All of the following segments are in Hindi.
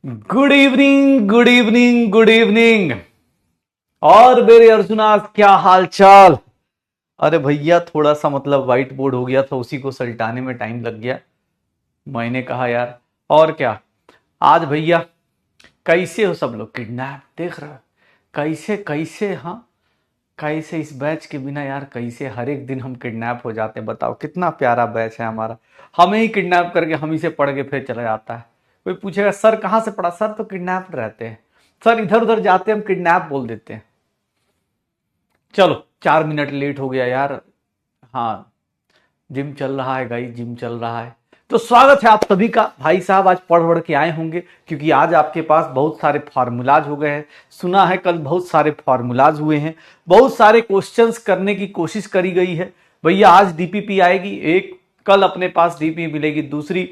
Good evening good evening good evening. और मेरे अर्जुना क्या हाल चाल। अरे भैया थोड़ा सा मतलब व्हाइट बोर्ड हो गया था, उसी को सल्टाने में टाइम लग गया। मैंने कहा यार और क्या। आज भैया कैसे हो सब लोग, किडनैप देख रहे हो कैसे कैसे। हाँ कैसे इस बैच के बिना यार, कैसे हर एक दिन हम किडनैप हो जाते हैं। बताओ कितना प्यारा बैच है हमारा। हमें ही किडनैप करके हम ही से पढ़ के फिर चला जाता है। कोई पूछेगा सर कहाँ से पढ़ा, सर तो किडनैप रहते हैं, सर इधर उधर जाते हैं हम किडनैप बोल देते हैं। चलो 4 मिनट लेट हो गया यार। हाँ जिम चल रहा है गाइस, जिम चल रहा है। तो स्वागत है आप सभी का। भाई साहब आज पढ़ पढ़ के आए होंगे क्योंकि आज आपके पास बहुत सारे फार्मूलाज हो गए हैं। सुना है कल बहुत सारे फार्मूलाज हुए हैं, बहुत सारे क्वेश्चंस करने की कोशिश करी गई है। भैया आज डीपीपी आएगी एक, कल अपने पास डीपीपी मिलेगी दूसरी,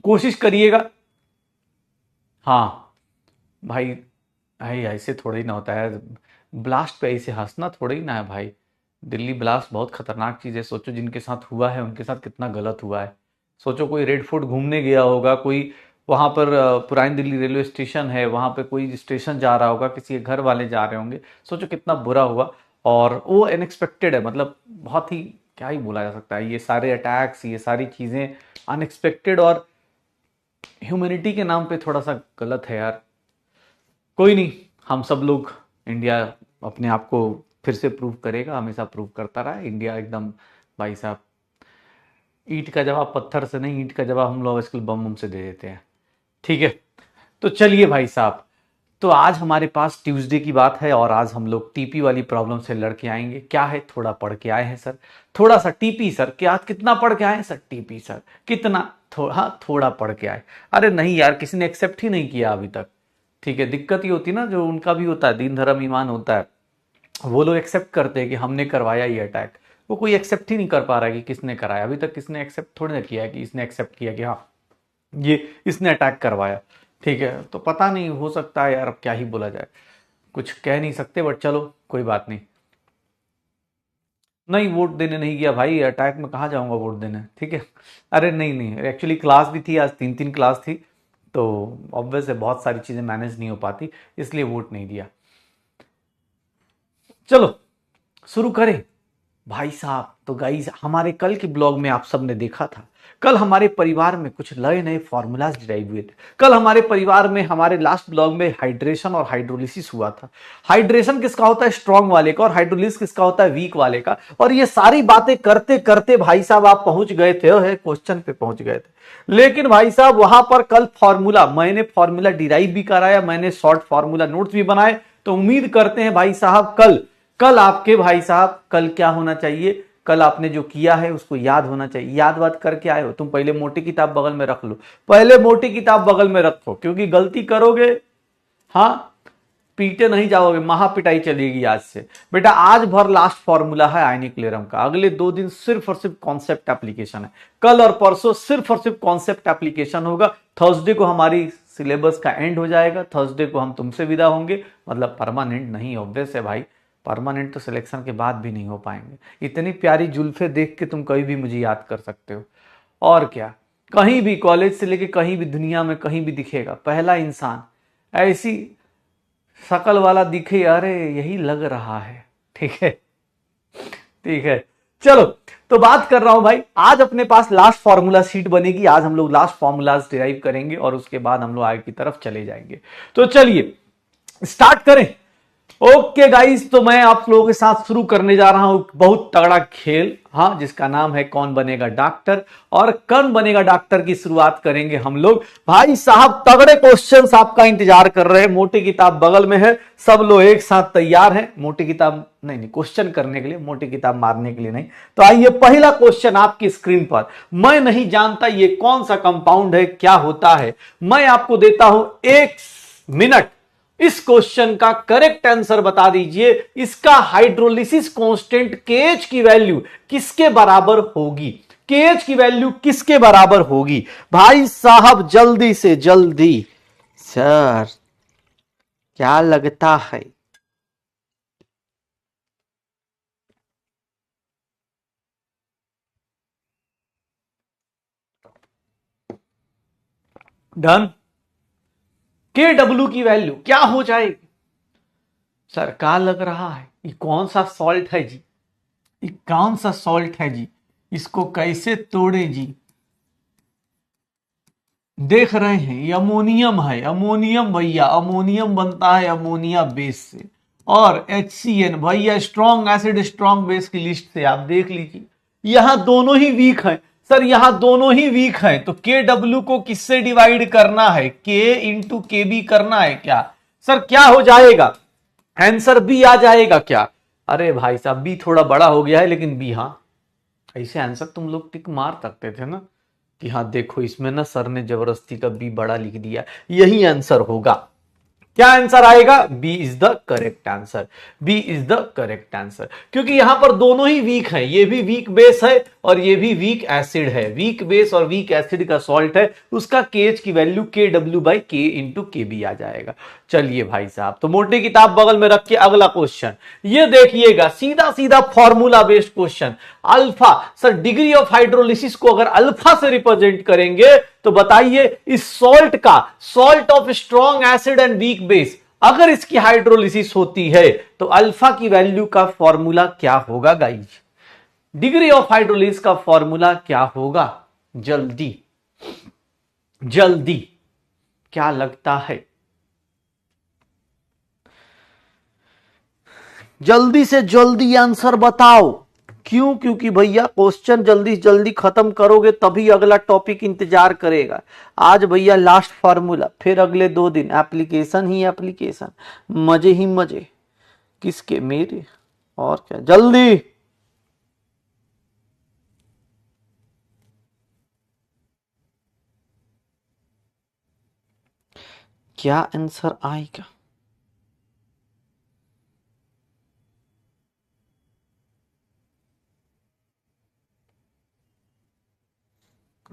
कोशिश करिएगा। हाँ भाई, भाई ऐसे थोड़ा ही ना होता है। ब्लास्ट पे ऐसे हंसना थोड़ा ही ना है भाई। दिल्ली ब्लास्ट बहुत खतरनाक चीज़ है। सोचो जिनके साथ हुआ है उनके साथ कितना गलत हुआ है। सोचो कोई रेड फोर्ट घूमने गया होगा, कोई वहां पर पुरानी दिल्ली रेलवे स्टेशन है, वहां पे कोई स्टेशन जा रहा होगा, किसी के घर वाले जा रहे होंगे। सोचो कितना बुरा हुआ। और वो अनएक्सपेक्टेड है, मतलब बहुत ही क्या ही बोला जा सकता है। ये सारे अटैक्स, ये सारी चीज़ें अनएक्सपेक्टेड और ह्यूमैनिटी के नाम पे थोड़ा सा गलत है यार। कोई नहीं, हम सब लोग, इंडिया अपने आप को फिर से प्रूव करेगा, हमेशा प्रूव करता रहा है इंडिया एकदम। भाई साहब ईंट का जवाब पत्थर से नहीं, ईंट का जवाब हम लोग आजकल बम बम से दे देते हैं। ठीक है, तो चलिए भाई साहब। तो आज हमारे पास ट्यूसडे की बात है और आज हम लोग टीपी वाली प्रॉब्लम से लड़के आएंगे। क्या है, थोड़ा पढ़ के आए हैं सर, थोड़ा सा टीपी सर। क्या कितना पढ़ के आए हैं सर टीपी सर, कितना हाँ थोड़ा पढ़ के आए। अरे नहीं यार, किसी ने एक्सेप्ट ही नहीं किया अभी तक। ठीक है, दिक्कत ही होती ना, जो उनका भी होता है दीन धर्म ईमान होता है, वो लोग एक्सेप्ट करते हैं कि हमने करवाया ये अटैक। वो कोई एक्सेप्ट ही नहीं कर पा रहा है कि किसने कराया। अभी तक किसने एक्सेप्ट थोड़ी ना किया है कि इसने एक्सेप्ट किया कि हाँ ये इसने अटैक करवाया। ठीक है, तो पता नहीं, हो सकता है यार, अब क्या ही बोला जाए, कुछ कह नहीं सकते, बट चलो कोई बात नहीं। नहीं वोट देने नहीं गया भाई, अटैक में कहाँ जाऊंगा वोट देने। ठीक है, अरे नहीं नहीं, एक्चुअली क्लास भी थी आज, तीन तीन क्लास थी, तो ऑब्वियस है बहुत सारी चीज़ें मैनेज नहीं हो पाती, इसलिए वोट नहीं दिया। चलो शुरू करें भाई साहब। तो गाइस हमारे कल के ब्लॉग में आप सबने देखा था, कल हमारे परिवार में कुछ नए नए फॉर्मूलाज डिराइव हुए थे। कल हमारे परिवार में, हमारे लास्ट ब्लॉग में हाइड्रेशन और हाइड्रोलिसिस हुआ था। हाइड्रेशन किसका होता है, स्ट्रांग वाले का, और हाइड्रोलिसिस किसका होता है, वीक वाले का। और ये सारी बातें करते करते भाई साहब आप पहुंच गए थे, क्वेश्चन पे पहुंच गए थे। लेकिन भाई साहब वहां पर कल फॉर्मूला, मैंने फॉर्मूला डिराइव भी कराया, मैंने शॉर्ट फॉर्मूला नोट्स भी बनाए। तो उम्मीद करते हैं भाई साहब कल, कल आपके भाई साहब कल क्या होना चाहिए, कल आपने जो किया है उसको याद होना चाहिए। याद बात करके आए हो तुम, पहले मोटी किताब बगल में रख लो, पहले मोटी किताब बगल में रखो, क्योंकि गलती करोगे हाँ पीटे नहीं जाओगे, महापिटाई चलेगी आज से। बेटा आज भर लास्ट फॉर्मूला है आयनिक लेरम का, अगले 2 दिन सिर्फ और सिर्फ कॉन्सेप्ट एप्लीकेशन है। कल और परसों सिर्फ और सिर्फ कॉन्सेप्ट एप्लीकेशन होगा। थर्सडे को हमारी सिलेबस का एंड हो जाएगा, थर्सडे को हम तुमसे विदा होंगे, मतलब परमानेंट नहीं, ऑब्वियस है भाई, परमानेंट तो सिलेक्शन के बाद भी नहीं हो पाएंगे। इतनी प्यारी जुल्फे देख के तुम कभी भी मुझे याद कर सकते हो। और क्या, कहीं भी कॉलेज से लेके कहीं भी दुनिया में कहीं भी दिखेगा पहला इंसान ऐसी शकल वाला दिखे, अरे यही लग रहा है। ठीक है, ठीक है, चलो। तो बात कर रहा हूं भाई, आज अपने पास लास्ट फॉर्मूला शीट बनेगी, आज हम लोग लास्ट फॉर्मूलाज डिराइव करेंगे और उसके बाद हम लोग आगे की तरफ चले जाएंगे। तो चलिए स्टार्ट करें। ओके गाइस, तो मैं आप लोगों के साथ शुरू करने जा रहा हूं बहुत तगड़ा खेल, हाँ, जिसका नाम है कौन बनेगा डॉक्टर। और कौन बनेगा डॉक्टर की शुरुआत करेंगे हम लोग। भाई साहब तगड़े क्वेश्चंस आपका इंतजार कर रहे हैं, मोटी किताब बगल में है, सब लोग एक साथ तैयार हैं। मोटी किताब नहीं नहीं, क्वेश्चन करने के लिए, मोटी किताब मारने के लिए नहीं। तो आइए पहला क्वेश्चन आपकी स्क्रीन पर। मैं नहीं जानता ये कौन सा कंपाउंड है, क्या होता है। मैं आपको देता हूं 1 मिनट, इस क्वेश्चन का करेक्ट आंसर बता दीजिए। इसका हाइड्रोलिसिस कांस्टेंट केएच की वैल्यू किसके बराबर होगी, केएच की वैल्यू किसके बराबर होगी। भाई साहब जल्दी से जल्दी, सर क्या लगता है। डन, के डब्ल्यू की वैल्यू क्या हो जाएगी? सर क्या लग रहा है, ये कौन सा सॉल्ट है जी, ये कौन सा सॉल्ट है जी, इसको कैसे तोड़े जी? देख रहे हैं ये अमोनियम है, अमोनियम भैया, अमोनियम बनता है अमोनिया बेस से, और HCN भैया स्ट्रॉन्ग एसिड स्ट्रॉन्ग बेस की लिस्ट से आप देख लीजिए, यहां दोनों ही वीक हैं सर, यहां दोनों ही वीक हैं, तो KW को किससे डिवाइड करना है, K इंटू KB करना है क्या? सर क्या हो जाएगा, आंसर बी आ जाएगा क्या? अरे भाई साहब बी थोड़ा बड़ा हो गया है, लेकिन बी, हाँ ऐसे आंसर तुम लोग टिक मार सकते थे ना, कि हाँ देखो इसमें ना सर ने जबरदस्ती का बी बड़ा लिख दिया, यही आंसर होगा। क्या आंसर आएगा? B is the correct answer, B is the correct answer, क्योंकि यहां पर दोनों ही वीक हैं, ये भी वीक बेस है और ये भी वीक एसिड है, वीक बेस और वीक एसिड का सॉल्ट है, उसका केएच की वैल्यू KW/K इंटू KB आ जाएगा। चलिए भाई साहब, तो मोटी किताब बगल में रख के अगला क्वेश्चन ये देखिएगा, सीधा सीधा formula based question. Alpha, sir degree of hydrolysis को अगर अल्फा से रिप्रेजेंट करेंगे तो बताइए इस सॉल्ट का, salt of strong acid and weak base, अगर इसकी हाइड्रोलिसिस होती है तो अल्फा की वैल्यू का फॉर्मूला क्या होगा गाइज? डिग्री ऑफ हाइड्रोलिसिस का फॉर्मूला क्या होगा? जल्दी जल्दी, क्या लगता है? जल्दी से जल्दी आंसर बताओ। क्यों? क्योंकि भैया क्वेश्चन जल्दी जल्दी खत्म करोगे तभी अगला टॉपिक इंतजार करेगा। आज भैया लास्ट फार्मूला, फिर अगले 2 दिन एप्लीकेशन ही एप्लीकेशन, मजे ही मजे। किसके? मेरे। और क्या, जल्दी। क्या आंसर आएगा?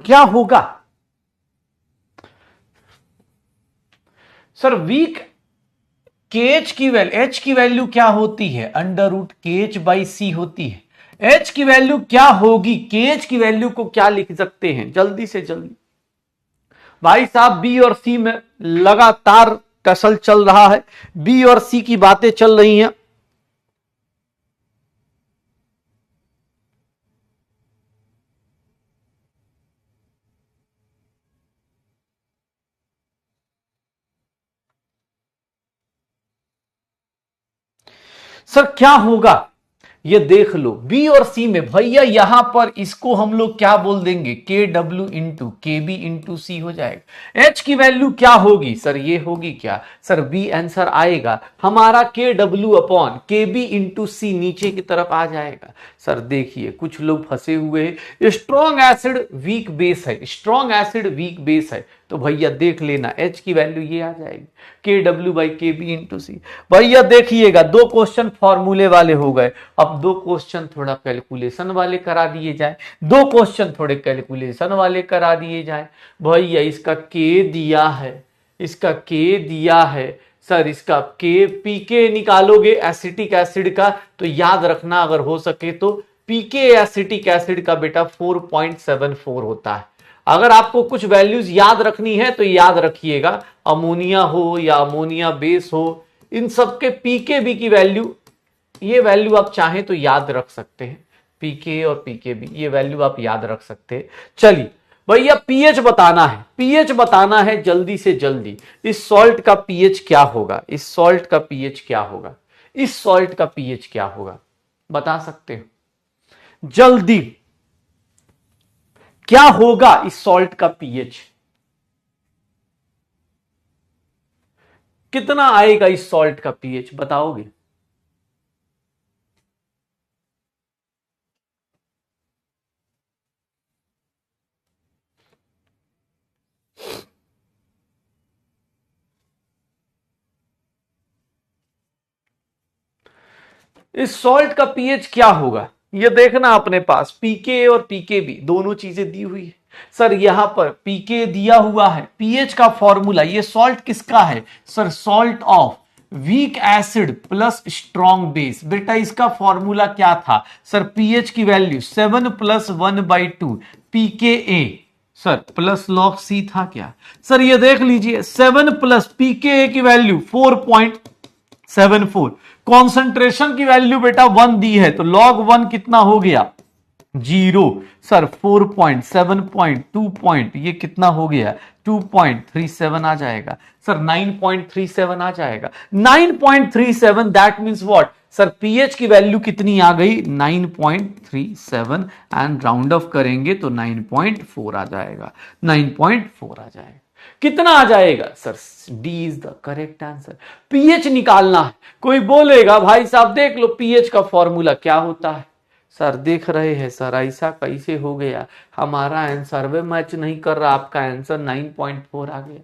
क्या होगा सर? वीक केएच की वैल्यू, एच की वैल्यू क्या होती है? √KH/C होती है। एच की वैल्यू क्या होगी? केएच की वैल्यू को क्या लिख सकते हैं? जल्दी से जल्दी भाई साहब, बी और सी में लगातार टसल चल रहा है, बी और सी की बातें चल रही हैं। सर क्या होगा ये देख लो, बी और सी में भैया यहां पर इसको हम लोग क्या बोल देंगे? KW इंटू KB इंटू सी हो जाएगा। एच की वैल्यू क्या होगी सर? ये होगी क्या सर? बी आंसर आएगा हमारा KW/KB इंटू सी, नीचे की तरफ आ जाएगा। सर देखिए कुछ लोग फंसे हुए हैं, स्ट्रॉन्ग एसिड वीक बेस है, स्ट्रॉन्ग एसिड वीक बेस है, तो भैया देख लेना एच की वैल्यू ये आ जाएगी KW/KB इंटू सी। भैया देखिएगा 2 क्वेश्चन फॉर्मूले वाले हो गए, अब 2 क्वेश्चन थोड़ा कैलकुलेशन वाले करा दिए जाए, 2 क्वेश्चन थोड़े कैलकुलेशन वाले करा दिए जाए। भैया इसका के दिया है, इसका के दिया है सर, इसका के पीके निकालोगे एसिटिक एसिड का, तो याद रखना अगर हो सके तो पीके एसिटिक एसिड का बेटा 4.74 होता है। अगर आपको कुछ वैल्यूज याद रखनी है तो याद रखिएगा, अमोनिया हो या अमोनिया बेस हो, इन सबके पीकेबी की वैल्यू, ये वैल्यू आप चाहें तो याद रख सकते हैं, पीके और पीकेबी ये वैल्यू आप याद रख सकते हैं। चलिए भैया पीएच बताना है, पीएच बताना है जल्दी से जल्दी। इस सॉल्ट का पीएच क्या होगा? इस सॉल्ट का पीएच क्या होगा? इस सॉल्ट का पीएच क्या होगा? बता सकते हो जल्दी, क्या होगा इस सॉल्ट का पीएच? कितना आएगा इस सॉल्ट का पीएच, बताओगे? इस सॉल्ट का पीएच क्या होगा ये देखना अपने पास, पीके और पीकेबी दोनों चीजें दी हुई है। सर यहां पर पीके दिया हुआ है, पीएच का फॉर्मूला, ये सॉल्ट किसका है sir? Salt of weak acid plus strong base. बेटा इसका फॉर्मूला क्या था सर? पीएच की वैल्यू 7 + 1/2 पीके ए, सर प्लस लॉग सी था क्या? सर ये देख लीजिए 7 प्लस पीके की वैल्यू 4.74, कॉन्सेंट्रेशन की वैल्यू बेटा 1 दी है तो लॉग 1 कितना हो गया? 0। सर 4.7.2 पॉइंट ये कितना हो गया? 2.37 आ जाएगा। सर 9.37 आ जाएगा। 9.37 that means what? Sir pH की वैल्यू कितनी आ गई? 9.37 एंड राउंड ऑफ करेंगे तो 9.4 आ जाएगा। 9.4 आ जाएगा। कितना आ जाएगा? Sir D is the correct answer. PH निकालना है। कोई बोलेगा भाई साहब देख लो पीएच का फॉर्मूला क्या होता है। सर देख रहे हैं सर ऐसा कैसे हो गया? हमारा आंसर वे मैच नहीं कर रहा, आपका आंसर 9.4 आ गया।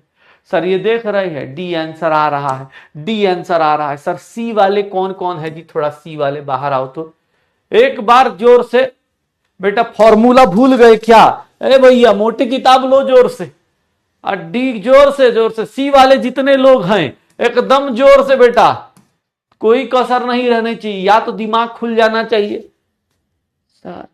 सर ये देख रहे हैं डी आंसर आ रहा है, डी आंसर आ रहा है। सर सी वाले कौन कौन है जी? थोड़ा सी वाले बाहर आओ तो एक बार जोर से। बेटा फॉर्मूला भूल गए क्या? अरे भैया मोटी किताब लो जोर से, और डी जोर से। सी वाले जितने लोग हैं एकदम जोर से बेटा, कोई कसर नहीं रहनी चाहिए, या तो दिमाग खुल जाना चाहिए। सर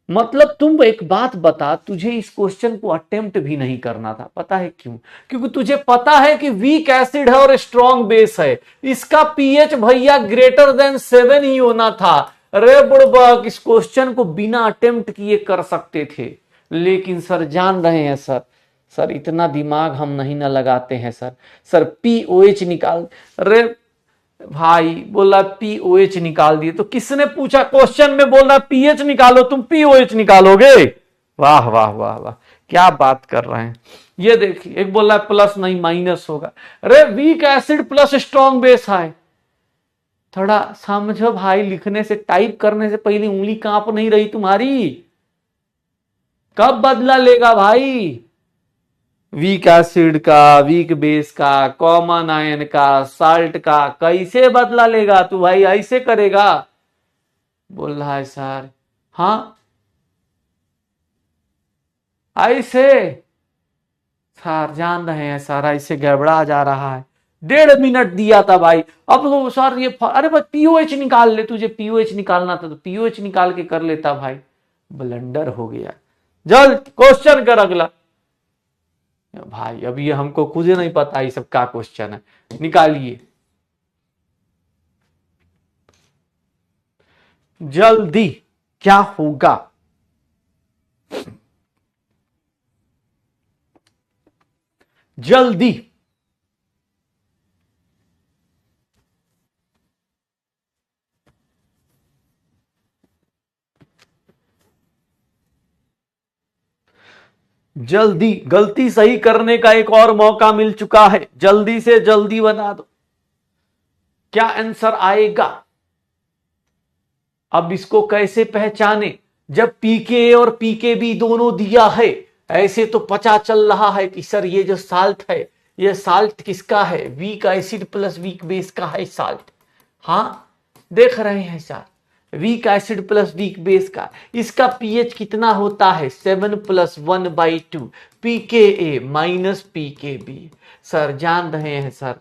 मतलब तुम एक बात बता, तुझे इस क्वेश्चन को अटेम्प्ट भी नहीं करना था, पता है क्यों? क्योंकि तुझे पता है कि वीक एसिड है और स्ट्रॉन्ग बेस है, इसका पीएच भैया ग्रेटर देन 7 ही होना था। अरे बुड़बक, इस क्वेश्चन को बिना अटेम्प्ट किए कर सकते थे, लेकिन सर जान रहे हैं सर इतना दिमाग हम नहीं ना लगाते हैं सर पीओएच निकाल। अरे भाई बोला पीओएच निकाल दिए, तो किसने पूछा क्वेश्चन में? बोल रहा पीएच निकालो, तुम पीओएच निकालोगे? वाह वाह वाह वाह, क्या बात कर रहे हैं। ये देखिए एक बोल रहा है प्लस नहीं माइनस होगा। अरे week acid plus strong base है। थोड़ा समझो भाई, लिखने से टाइप करने से पहले उंगली कांप नहीं रही तुम्हारी? कब बदला लेगा भाई? वीक एसिड का, वीक बेस का, कॉमन आयन का, साल्ट का कैसे बदला लेगा तू भाई? ऐसे करेगा? बोल रहा है सर हाँ ऐसे। सर जान रहे हैं सर ऐसे गड़बड़ा जा रहा है। 1.5 मिनट दिया था भाई, अब तो सर ये अरे भाई पीओएच निकाल ले, तुझे पीओएच निकालना था तो पीओएच निकाल के कर लेता भाई। ब्लंडर हो गया। जल्द क्वेश्चन कर अगला। भाई अब ये हमको खुद नहीं पता ये सब क्या क्वेश्चन है, निकालिए जल्दी। क्या होगा? जल्दी जल्दी, गलती सही करने का एक और मौका मिल चुका है, जल्दी से जल्दी बना दो। क्या आंसर आएगा? अब इसको कैसे पहचाने? जब पीके और पीकेबी दोनों दिया है, ऐसे तो पता चल रहा है कि सर ये जो साल्ट है, ये साल्ट किसका है? Week acid plus weak base का है साल्ट। हाँ देख रहे हैं sir, week acid plus weak base का। इसका पीएच कितना होता है? 7 + 1/2 पीके माइनस पीकेबी। सर जान रहे हैं सर,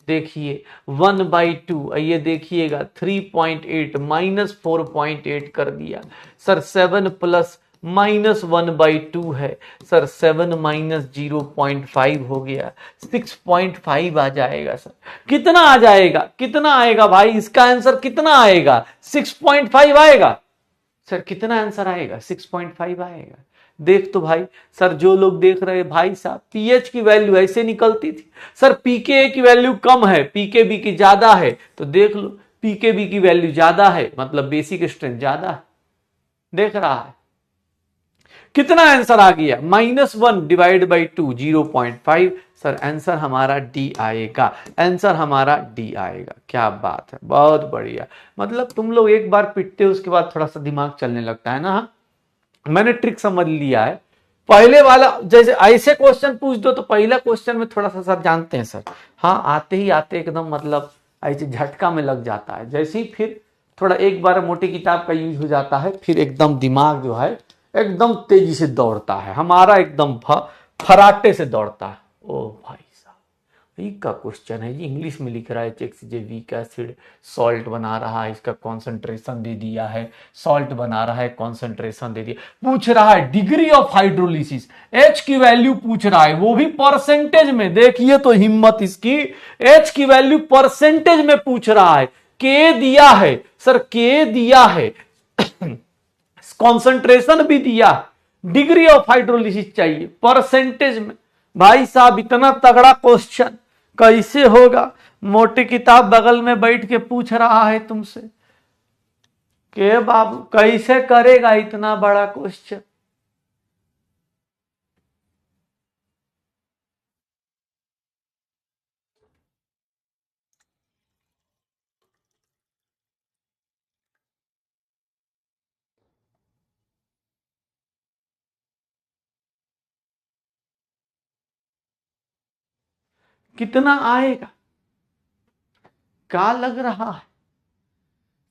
देखिए 1/2, ये देखिएगा 3.8 माइनस 4.8 कर दिया। सर 7 + -1/2 है। सर 7 - 0.5 हो गया, 6.5 आ जाएगा। सर कितना आ जाएगा? कितना आएगा भाई? इसका आंसर कितना आएगा? 6.5 आएगा। सर कितना आंसर आएगा? 6.5 आएगा। देख तो भाई, सर जो लोग देख रहे हैं भाई साहब, पीएच की वैल्यू ऐसे निकलती थी। सर पीके की वैल्यू कम है, पीकेबी की ज्यादा है, तो देख लो पीकेबी की वैल्यू ज्यादा है मतलब बेसिक स्ट्रेंथ ज्यादा है। देख रहा है कितना आंसर आ गया? -1/2 0.5। सर आंसर हमारा डी आएगा, आंसर हमारा डी आएगा। क्या बात है, बहुत बढ़िया। मतलब तुम लोग एक बार पिटते हो उसके बाद थोड़ा सा दिमाग चलने लगता है ना। हाँ मैंने ट्रिक समझ लिया है। पहले वाला जैसे ऐसे क्वेश्चन पूछ दो तो पहला क्वेश्चन में थोड़ा सा सर जानते हैं सर, हाँ आते ही आते एकदम मतलब ऐसे झटका में लग जाता है। जैसे ही फिर थोड़ा एक बार मोटी किताब का यूज हो जाता है, फिर एकदम दिमाग जो है एकदम तेजी से दौड़ता है हमारा, एकदम फराटे से दौड़ता है। ओ भाई साहब वीक का क्वेश्चन है जी, इंग्लिश में लिख रहा है HCl वीक एसिड, सॉल्ट बना रहा है, इसका कॉन्सेंट्रेशन दे दिया है, सॉल्ट बना रहा है, कॉन्सेंट्रेशन दे दिया, पूछ रहा है डिग्री ऑफ हाइड्रोलिसिस, H की वैल्यू पूछ रहा है, वो भी परसेंटेज में। देखिए तो हिम्मत इसकी, H की वैल्यू परसेंटेज में पूछ रहा है, K दिया है सर, K दिया है, कॉन्सेंट्रेशन भी दिया, डिग्री ऑफ हाइड्रोलिसिस चाहिए परसेंटेज में। भाई साहब इतना तगड़ा क्वेश्चन कैसे होगा? मोटी किताब बगल में बैठ के पूछ रहा है तुमसे के बाबू कैसे करेगा इतना बड़ा क्वेश्चन? कितना आएगा? क्या लग रहा है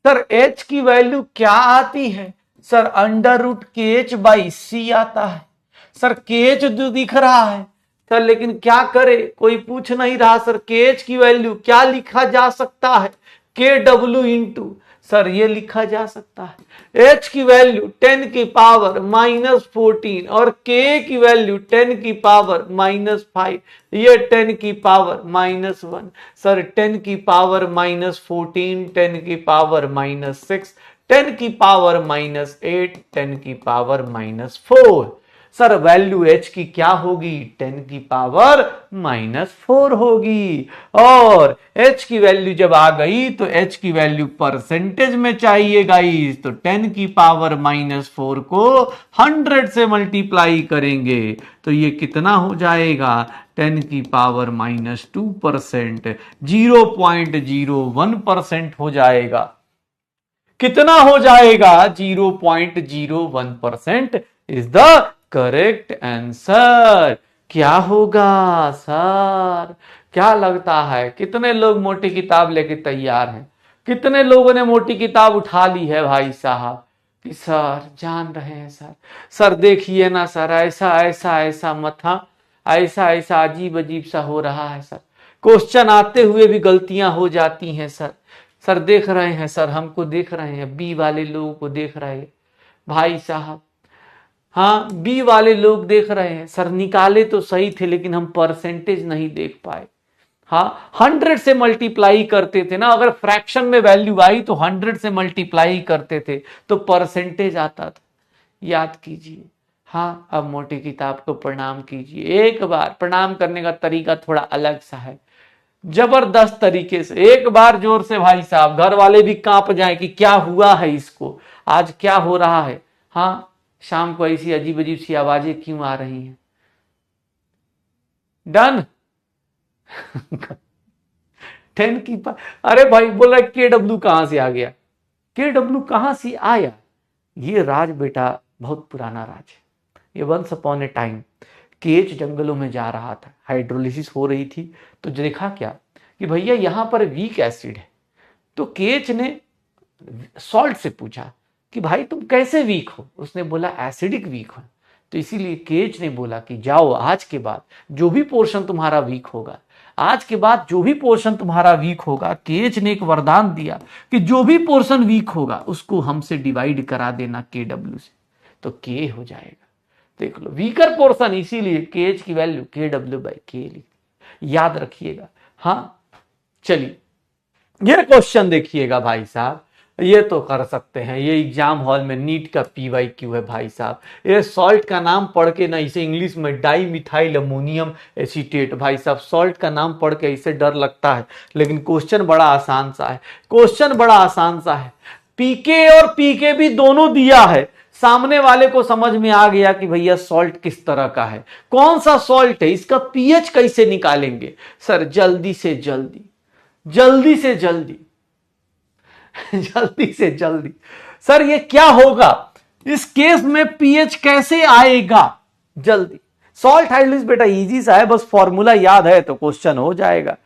सर? H की वैल्यू क्या आती है सर? √KH/C आता है सर। KH जो दिख रहा है सर, लेकिन क्या करे, कोई पूछ नहीं रहा सर। KH की वैल्यू क्या लिखा जा सकता है? KW इंटू सर ये लिखा जा सकता है। H की वैल्यू 10 की पावर -14 और K की वैल्यू 10 की पावर -5, ये 10 की पावर -1 सर, 10 की पावर -14, 10 की पावर -6, 10 की पावर -8, 10 की पावर -4 सर। वैल्यू H की क्या होगी? 10 की पावर -4 होगी। और H की वैल्यू जब आ गई तो H की वैल्यू परसेंटेज में चाहिए गाइस, तो 10 की पावर -4 को 100 से मल्टीप्लाई करेंगे तो ये कितना हो जाएगा? 10 की पावर -2%, 0.01% हो जाएगा। कितना हो जाएगा? 0.01% इज द करेक्ट आंसर। क्या होगा सर? क्या लगता है कितने लोग मोटी किताब लेके तैयार हैं? कितने लोगों ने मोटी किताब उठा ली है भाई साहब कि सर जान रहे हैं सर? सर देखिए ना सर, ऐसा ऐसा ऐसा मथा, ऐसा ऐसा अजीब अजीब सा हो रहा है सर। क्वेश्चन आते हुए भी गलतियां हो जाती हैं सर। सर देख रहे हैं सर, हमको देख रहे हैं, बी वाले लोगों को देख रहे हैं भाई साहब। हाँ बी वाले लोग देख रहे हैं सर, निकाले तो सही थे लेकिन हम परसेंटेज नहीं देख पाए। हाँ 100 से मल्टीप्लाई करते थे ना, अगर फ्रैक्शन में वैल्यू आई तो 100 से मल्टीप्लाई करते थे तो परसेंटेज आता था। याद कीजिए। हाँ अब मोटी किताब को प्रणाम कीजिए एक बार। प्रणाम करने का तरीका थोड़ा अलग सा है, जबरदस्त तरीके से एक बार जोर से भाई साहब, घर वाले भी कांप जाए कि क्या हुआ है इसको, आज क्या हो रहा है। हाँ शाम को ऐसी अजीब अजीब सी आवाजें क्यों आ रही हैं? डन। 10 की अरे भाई बोल रहा KW कहां से आ गया? KW कहां से आया? ये राज बेटा बहुत पुराना राज है। ये वंस अपॉन ए टाइम केच जंगलों में जा रहा था, हाइड्रोलिसिस हो रही थी, तो देखा क्या कि भैया यहां पर वीक एसिड है। तो केच ने सॉल्ट से पूछा कि भाई तुम कैसे वीक हो? उसने बोला एसिडिक वीक हो। तो इसीलिए केच ने बोला कि जाओ आज के बाद जो भी पोर्शन तुम्हारा वीक होगा, आज के बाद जो भी पोर्शन तुम्हारा वीक होगा, केच ने एक वरदान दिया कि जो भी पोर्शन वीक होगा उसको हमसे डिवाइड करा देना KW से, तो K हो जाएगा। देख लो वीकर पोर्शन, इसीलिए KH की वैल्यू KW/K याद रखिएगा। हाँ चलिए ये क्वेश्चन देखिए भाई साहब, ये तो कर सकते हैं, ये एग्जाम हॉल में नीट का PYQ है भाई साहब। ये सॉल्ट का नाम पढ़ के ना, इसे इंग्लिश में डाई मिथाइल अमोनियम एसीटेट, भाई साहब सॉल्ट का नाम पढ़ के इसे डर लगता है, लेकिन क्वेश्चन बड़ा आसान सा है। क्वेश्चन बड़ा आसान सा है, पीके और पीके भी दोनों दिया है, सामने वाले को समझ में आ गया कि भैया सॉल्ट किस तरह का है, कौन सा सॉल्ट है, इसका पीएच कैसे निकालेंगे। सर जल्दी से जल्दी, जल्दी से जल्दी जल्दी से जल्दी सर ये क्या होगा इस केस में, पीएच कैसे आएगा? जल्दी। सॉल्ट हाइड्रोलिसिस बेटा इजी सा है, बस फॉर्मूला याद है तो क्वेश्चन हो जाएगा।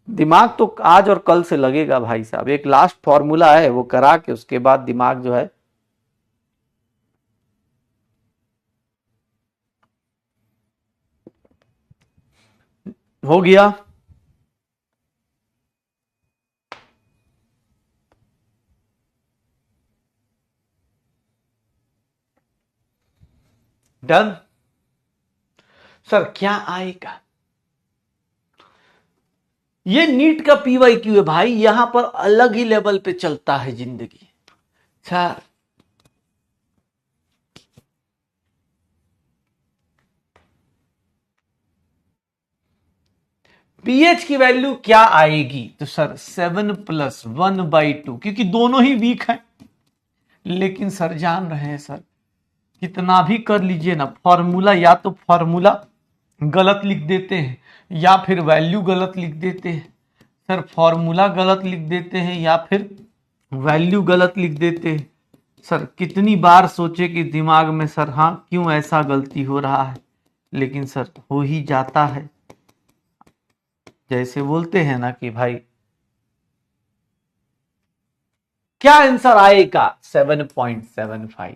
दिमाग तो आज और कल से लगेगा भाई साहब, एक लास्ट फॉर्मूला है वो करा के उसके बाद दिमाग जो है हो गया। डन। सर क्या आएगा? ये नीट का पीवाईक्यू है भाई, यहां पर अलग ही लेवल पे चलता है जिंदगी। सर पीएच की वैल्यू क्या आएगी? तो सर 7+1/2, क्योंकि दोनों ही वीक हैं। लेकिन सर जान रहे हैं सर, कितना भी कर लीजिए ना, फॉर्मूला या तो फॉर्मूला गलत लिख देते हैं या फिर वैल्यू गलत लिख देते हैं। सर फॉर्मूला गलत लिख देते हैं या फिर वैल्यू गलत लिख देते हैं। सर कितनी बार सोचे कि दिमाग में सर हाँ क्यों ऐसा गलती हो रहा है, लेकिन सर हो ही जाता है। जैसे बोलते हैं ना कि भाई क्या आंसर आएगा? 7.75,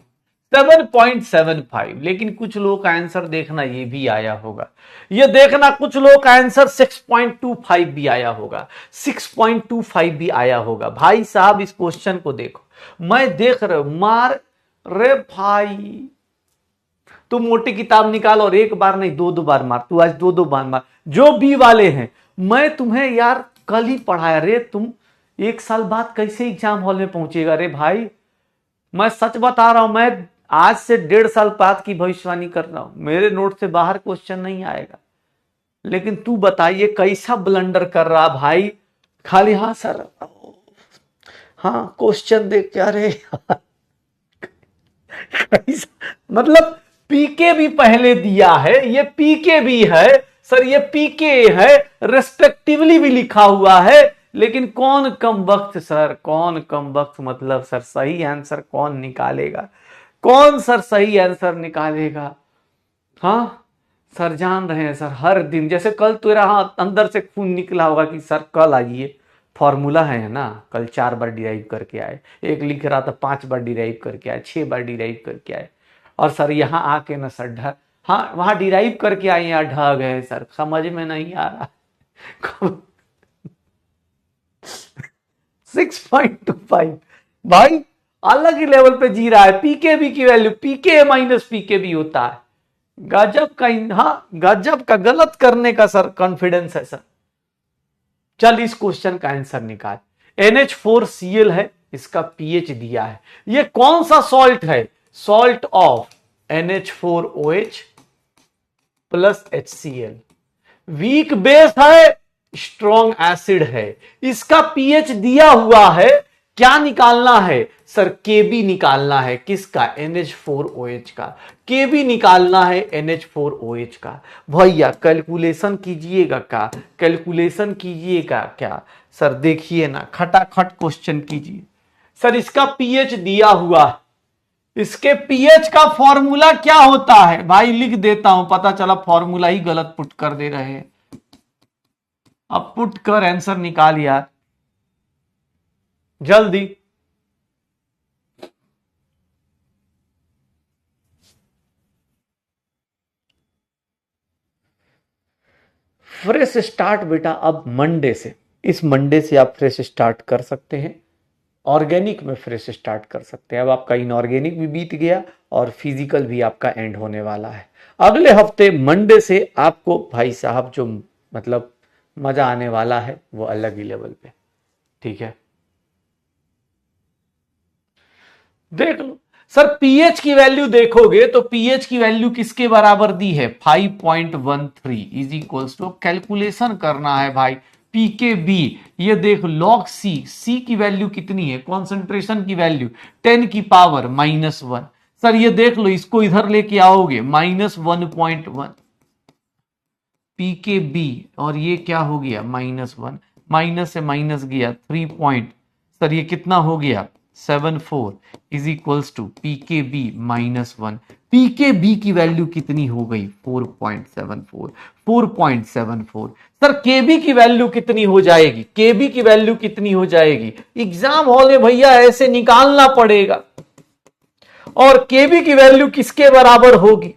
7.75। लेकिन कुछ लोगों का आंसर देखना ये भी आया होगा, ये देखना कुछ लोगों का आंसर 6.25 भी आया होगा, 6.25 भी आया होगा। भाई साहब इस क्वेश्चन को देखो, मैं देख रहा हूं मार रे भाई, तू मोटी किताब निकाल और एक बार नहीं दो दो बार मार, तू आज दो दो बार मार। जो बी वाले हैं, मैं तुम्हें यार कल ही पढ़ाया रे, तुम एक साल बाद कैसे एग्जाम हॉल में पहुंचेगा रे भाई। मैं सच बता रहा हूं, मैं आज से 1.5 साल बाद की भविष्यवाणी कर रहा हूं, मेरे नोट से बाहर क्वेश्चन नहीं आएगा। लेकिन तू बताइए कैसा ब्लंडर कर रहा भाई, खाली हाँ सर हाँ क्वेश्चन देख क्या रे मतलब पीके भी पहले दिया है, ये पीके भी है सर, ये पीके है, रेस्पेक्टिवली भी लिखा हुआ है। लेकिन कौन कम वक्त सर, कौन कम वक्त, मतलब सर सही आंसर कौन निकालेगा, कौन सर सही आंसर निकालेगा। हाँ सर जान रहे हैं सर, हर दिन जैसे कल तेरा हाँ अंदर से खून निकला होगा कि सर कल आइए, फॉर्मूला है ना, कल 4 बार डिराइव करके आए, एक लिख रहा था 5 बार डिराइव करके आए, 6 बार डिराइव करके आए। और सर यहाँ आके ना सर हाँ वहां डिराइव करके आए, यहाँ ढह गए सर, समझ में नहीं आ रहा 6.25 भाई अलग ही लेवल पे जी रहा है। पीकेबी की वैल्यू पीके माइनस पीकेबी होता है। गजब का, हाँ गजब का गलत करने का सर कॉन्फिडेंस है सर। चल इस क्वेश्चन का आंसर निकाल। NH4Cl है, इसका पीएच दिया है। ये कौन सा सॉल्ट है? Salt of NH4OH plus HCl। Weak base है, स्ट्रॉन्ग एसिड है, इसका पीएच दिया हुआ है। क्या निकालना है सर? केबी निकालना है। किसका? NH4OH का। केबी निकालना है NH4OH का। भैया कैलकुलेशन कीजिएगा क्या? कैलकुलेशन कीजिएगा क्या सर? देखिए ना, खटाखट क्वेश्चन कीजिए सर। इसका पीएच दिया हुआ है, इसके पीएच का फॉर्मूला क्या होता है? भाई लिख देता हूं, पता चला फॉर्मूला ही गलत पुट कर दे रहे हैं। अब पुट कर आंसर निकाल यार जल्दी। फ्रेश स्टार्ट बेटा, अब मंडे से, इस मंडे से आप फ्रेश स्टार्ट कर सकते हैं। ऑर्गेनिक में फ्रेश स्टार्ट कर सकते हैं। अब आपका इनऑर्गेनिक भी बीत गया और फिजिकल भी आपका एंड होने वाला है। अगले हफ्ते मंडे से आपको भाई साहब जो मतलब मजा आने वाला है वो अलग ही लेवल पे, ठीक है? देख लो सर, पीएच की वैल्यू देखोगे तो पीएच की वैल्यू किसके बराबर दी है? 5.13 इज इक्वल्स टू, कैलकुलेशन करना है भाई। पीके बी, ये देख लॉग सी, सी की वैल्यू कितनी है? कॉन्सेंट्रेशन की वैल्यू 10 की पावर -1। सर ये देख लो, इसको इधर लेके आओगे -1.1 पीके बी, और ये क्या हो गया? -1, माइनस से माइनस गया 3 पॉइंट, सर ये कितना हो गया? 74 is equals to PK B -1। PK B की वैल्यू कितनी हो गई? 4.74, 4.74। सर केबी की वैल्यू कितनी हो जाएगी? केबी की वैल्यू कितनी हो जाएगी? एग्जाम हॉल में भैया ऐसे निकालना पड़ेगा। और केबी की वैल्यू किसके बराबर होगी?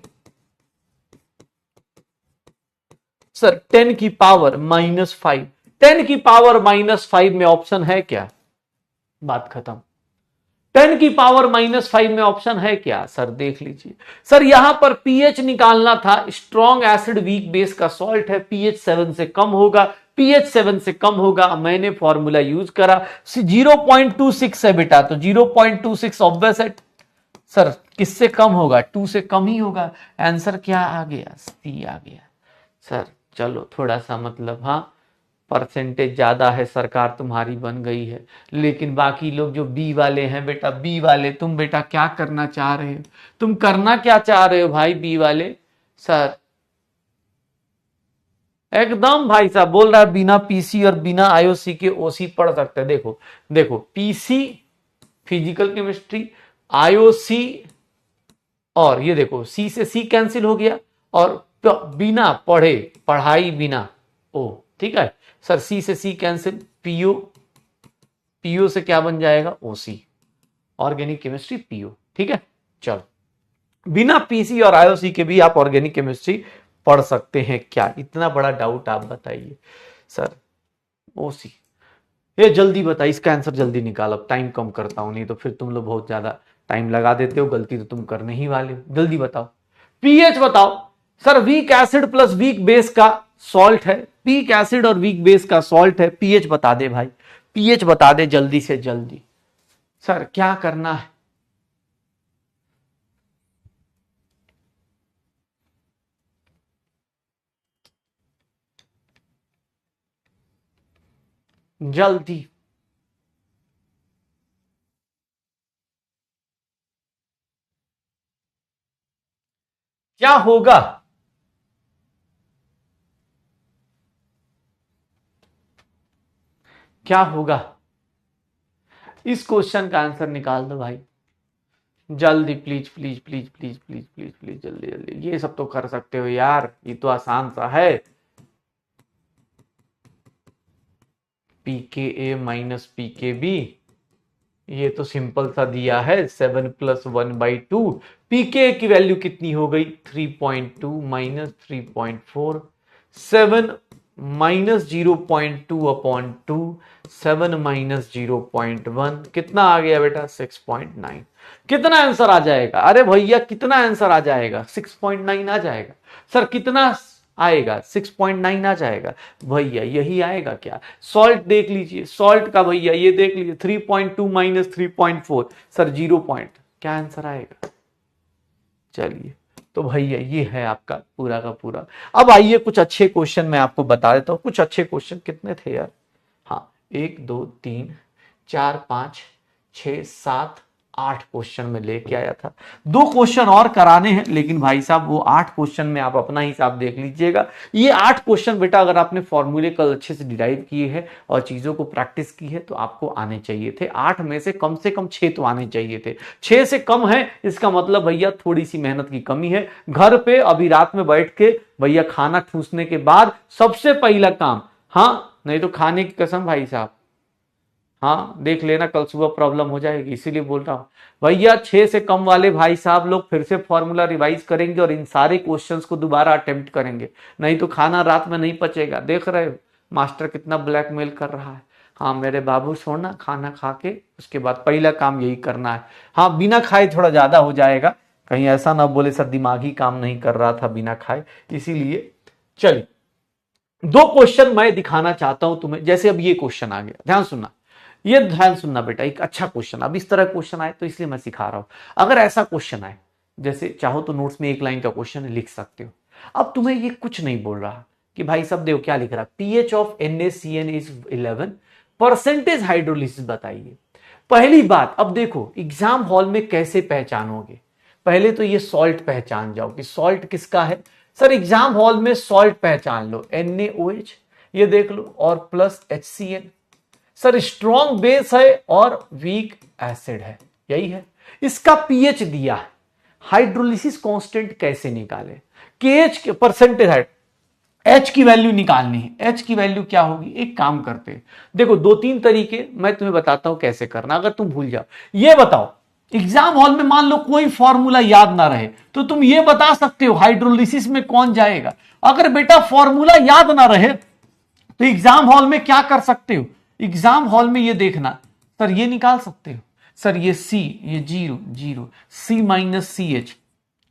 सर 10 की पावर -5, 10 की पावर -5 में ऑप्शन है क्या? बात खत्म। 10 की पावर -5 में ऑप्शन है क्या? सर देख लीजिए, सर यहां पर पीएच निकालना था, स्ट्रॉन्ग एसिड वीक बेस का सॉल्ट है, पीएच 7 से कम होगा, पीएच 7 से कम होगा, मैंने फॉर्मूला यूज करा, 0.26 है बेटा, तो 0.26 ऑब्वियस है। सर किससे कम होगा? 2 से कम ही होगा। आंसर क्या आ गया? सी आ गया। सर चलो थोड़ा सा मतलब, हाँ परसेंटेज ज्यादा है, सरकार तुम्हारी बन गई है, लेकिन बाकी लोग जो बी वाले हैं बेटा, बी वाले तुम बेटा क्या करना चाह रहे हो? तुम करना क्या चाह रहे हो भाई बी वाले? सर एकदम भाई साहब बोल रहा है बिना पीसी और बिना आईओसी के ओसी पढ़ सकते हैं। देखो देखो, पीसी फिजिकल केमिस्ट्री, आईओसी, और ये देखो सी से सी कैंसिल हो गया, और बिना पढ़े, पढ़ाई बिना ओ, ठीक है सर, सी से सी कैंसिल, पीओ, पीओ से क्या बन जाएगा? ओसी, ऑर्गेनिक केमिस्ट्री पीओ, ठीक है। चलो बिना पीसी और आईओसी के भी आप ऑर्गेनिक केमिस्ट्री पढ़ सकते हैं क्या? इतना बड़ा डाउट आप बताइए। सर ओसी, ये जल्दी बताइए, इसका आंसर जल्दी निकालो, टाइम कम करता हूं, नहीं तो फिर तुम लोग बहुत ज्यादा टाइम लगा देते हो, गलती तो तुम करने ही वाले हो। जल्दी बताओ, पीएच बताओ। Sir week acid plus weak base का सॉल्ट है, वीक एसिड और वीक बेस का सॉल्ट है, पीएच बता दे भाई, पीएच बता दे जल्दी से जल्दी। सर क्या करना है? जल्दी। क्या होगा? क्या होगा? इस क्वेश्चन का आंसर निकाल दो भाई जल्दी, please please please please please please please, जल्दी जल्दी। ये सब तो कर सकते हो यार, ये तो आसान सा है। पीके ए माइनस पीके बी, ये तो सिंपल सा दिया है, 7 + 1/2। पीके की वैल्यू कितनी हो गई? 3.2 माइनस 3.4, 7 माइनस 0.2/2, 7 माइनस 0.1, कितना आ गया बेटा? 6.9। कितना आंसर आ जाएगा? अरे भैया कितना आंसर आ जाएगा? 6.9 आ जाएगा। सर कितना आएगा? 6.9 आ जाएगा भैया, यही आएगा क्या? सॉल्ट देख लीजिए, सॉल्ट का भैया ये देख लीजिए, 3.2 माइनस 3.4, सर 0 पॉइंट, क्या आंसर आएगा? चलिए, तो भैया ये है आपका पूरा का पूरा। अब आइए कुछ अच्छे क्वेश्चन मैं आपको बता देता हूं, कुछ अच्छे क्वेश्चन कितने थे यार? हाँ 1 2 3 4 5 6 7 8 क्वेश्चन में लेके आया था। 2 क्वेश्चन और कराने हैं, लेकिन भाई साहब वो 8 क्वेश्चन में आप अपना हिसाब देख लीजिएगा। ये 8 क्वेश्चन बेटा अगर आपने फॉर्मूले कल अच्छे से डिराइव किए हैं और चीजों को प्रैक्टिस की है तो आपको आने चाहिए थे। 8 में से कम 6 तो आने चाहिए थे। 6 से कम है, इसका मतलब भैया थोड़ी सी मेहनत की कमी है। घर पे अभी रात में बैठ के भैया खाना ठूसने के बाद सबसे पहला काम, हाँ नहीं तो खाने की कसम भाई साहब, हाँ देख लेना कल सुबह प्रॉब्लम हो जाएगी, इसीलिए बोल रहा हूं भैया। 6 से कम वाले भाई साहब लोग फिर से फॉर्मूला रिवाइज करेंगे और इन सारे क्वेश्चंस को दोबारा अटेम्प्ट करेंगे, नहीं तो खाना रात में नहीं पचेगा। देख रहे हो मास्टर कितना ब्लैकमेल कर रहा है। हाँ मेरे बाबू छोड़ना, खाना खा के उसके बाद पहला काम यही करना है। हाँ बिना खाए थोड़ा ज्यादा हो जाएगा, कहीं ऐसा ना बोले सर दिमागी काम नहीं कर रहा था बिना खाए, इसीलिए। चलिए 2 क्वेश्चन मैं दिखाना चाहता हूं तुम्हें। जैसे अब ये क्वेश्चन आ गया, ध्यान सुनना, ये ध्यान सुनना बेटा, एक अच्छा क्वेश्चन। अब इस तरह क्वेश्चन आए तो इसलिए मैं सिखा रहा हूं। अगर ऐसा क्वेश्चन आए, जैसे चाहो तो नोट्स में 1 लाइन का क्वेश्चन लिख सकते हो। अब तुम्हें ये कुछ नहीं बोल रहा कि भाई साहब देखो क्या लिख रहा, pH of NaCN is 11, percentage hydrolysis बताइए। पहली बात, अब देखो एग्जाम हॉल में कैसे पहचानोगे? पहले तो ये सॉल्ट पहचान जाओ कि सॉल्ट किसका है। सर एग्जाम हॉल में सॉल्ट पहचान लो, NaOH ये देख लो, और plus HCN। Sir strong base है और वीक एसिड है, यही है। इसका पीएच दिया है, हाइड्रोलिसिस कांस्टेंट कैसे निकाले? केएच के परसेंटेज है, एच की वैल्यू निकालनी है। एच की वैल्यू क्या होगी? एक काम करते हैं, देखो 2-3 तरीके मैं तुम्हें बताता हूं कैसे करना, अगर तुम भूल जाओ। ये बताओ एग्जाम हॉल में मान लो कोई फॉर्मूला याद ना रहे तो तुम ये बता सकते हो हाइड्रोलिसिस में कौन जाएगा। अगर बेटा फॉर्मूला याद ना रहे तो एग्जाम हॉल में क्या कर सकते हो, एग्जाम हॉल में ये देखना, सर ये निकाल सकते हो, सर ये सी, ये जीरो जीरो, सी माइनस सी एच।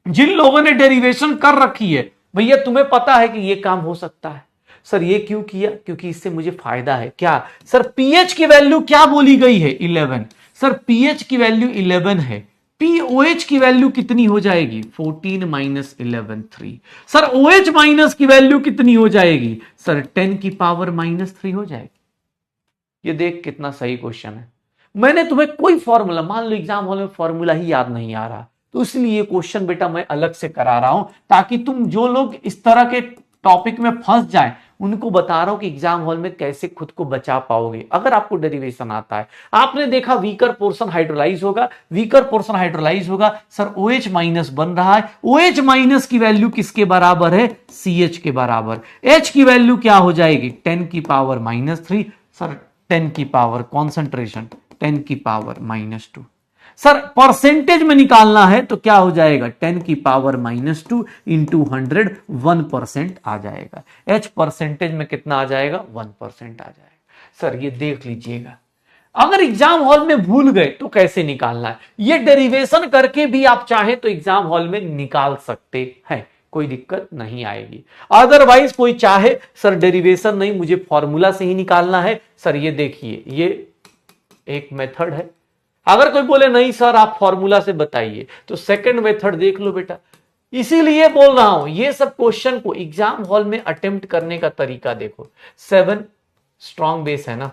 जिन लोगों ने डेरिवेशन कर रखी है भैया तुम्हें पता है कि ये काम हो सकता है। सर ये क्यों किया, क्योंकि इससे मुझे फायदा है। क्या सर, पीएच की वैल्यू क्या बोली गई है 11। सर पीएच की वैल्यू 11 है, पीओएच की वैल्यू कितनी हो जाएगी 14 माइनस 11 3। सर ओएच माइनस की वैल्यू कितनी हो जाएगी, सर 10 की पावर माइनस 3 हो जाएगी। ये देख कितना सही क्वेश्चन है। मैंने तुम्हें कोई फॉर्मूला, मान लो एग्जाम हॉल में फॉर्मूला ही याद नहीं आ रहा, तो इसलिए क्वेश्चन बेटा मैं अलग से करा रहा हूं, ताकि तुम जो लोग इस तरह के टॉपिक में फंस जाए उनको बता रहा हूं कि एग्जाम हॉल में कैसे खुद को बचा पाओगे अगर आपको डेरिवेशन आता है। आपने देखा वीकर पोर्शन हाइड्रोलाइज होगा, वीकर पोर्शन हाइड्रोलाइज होगा, सर OH माइनस बन रहा है, OH माइनस की वैल्यू किसके बराबर है, CH के बराबर। H की वैल्यू क्या हो जाएगी 10 की पावर माइनस 3, सर 10 की पावर कॉन्सेंट्रेशन 10 की पावर माइनस 2। सर परसेंटेज में निकालना है तो क्या हो जाएगा 10 की पावर माइनस 2 इंटू 100, 1% आ जाएगा। H परसेंटेज में कितना आ जाएगा 1% आ जाएगा। सर ये देख लीजिएगा, अगर एग्जाम हॉल में भूल गए तो कैसे निकालना है, ये डेरिवेशन करके भी आप चाहें तो एग्जाम हॉल में निकाल सकते हैं, कोई दिक्कत नहीं आएगी। अदरवाइज कोई चाहे सर डेरिवेशन नहीं मुझे फॉर्मूला से ही निकालना है, सर ये देखिए ये एक मेथड है। अगर कोई बोले नहीं सर आप फॉर्मूला से बताइए तो सेकंड मेथड देख लो बेटा। इसीलिए बोल रहा हूं ये सब क्वेश्चन को एग्जाम हॉल में अटेम्प्ट करने का तरीका देखो। 7 स्ट्रॉन्ग बेस है ना,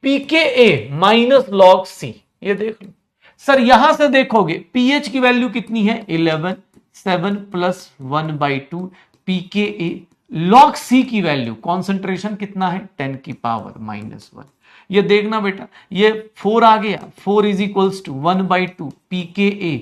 pKa माइनस लॉग सी, ये देख लो। सर यहां से देखोगे pH की वैल्यू कितनी है 11, 7 प्लस 1/2 pKa, लॉग सी की वैल्यू कॉन्सेंट्रेशन कितना है 10 की पावर माइनस 1। ये देखना बेटा ये 4 आ गया, 4 is equals to 1/2 pKa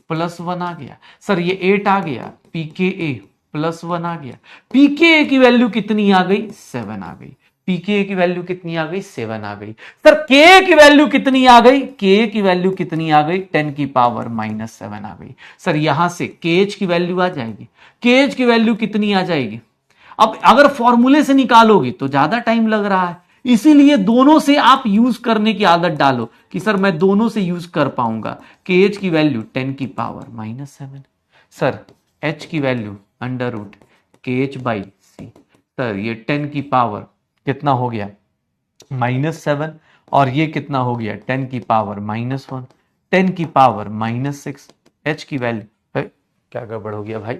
plus 1 आ गया। सर ये 8 आ गया, pKa प्लस 1 आ गया, pKa की वैल्यू कितनी आ गई 7 आ गई, pKa की वैल्यू कितनी आ गई 7 आ गई। सर Ka की वैल्यू कितनी आ गई, Ka की वैल्यू कितनी आ गई 10 की पावर माइनस 7 आ गई। सर यहां से KH की वैल्यू आ जाएगी, KH की वैल्यू कितनी आ जाएगी। अब अगर फॉर्मूले से निकालोगी तो ज्यादा टाइम लग रहा है, इसीलिए दोनों से आप यूज करने की आदत डालो कि सर मैं दोनों से यूज कर पाऊंगा। KH की वैल्यू 10 की पावर माइनस 7, सर H की value under root KH/C। Sir ये 10 की पावर कितना हो गया -7, और ये कितना हो गया 10 की पावर -1, 10 की पावर -6। H की वैल्यू, क्या गड़बड़ हो गया भाई,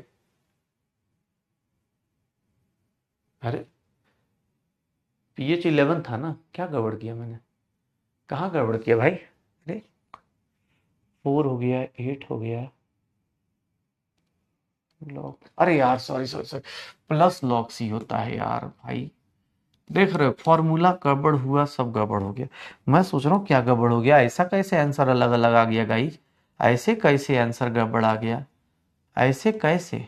अरे pH 11 था ना, क्या गड़बड़ किया मैंने, कहाँ गड़बड़ किया भाई, अरे 4 हो गया 8 हो गया लॉग, अरे यार sorry sorry sorry, plus log C होता है यार भाई। देख रहे हो फॉर्मूला गड़बड़ हुआ, सब गड़बड़ हो गया। मैं सोच रहा हूँ क्या गड़बड़ हो गया, ऐसा कैसे आंसर अलग अलग आ गया गाइस, ऐसे कैसे आंसर गड़बड़ आ गया, ऐसे कैसे।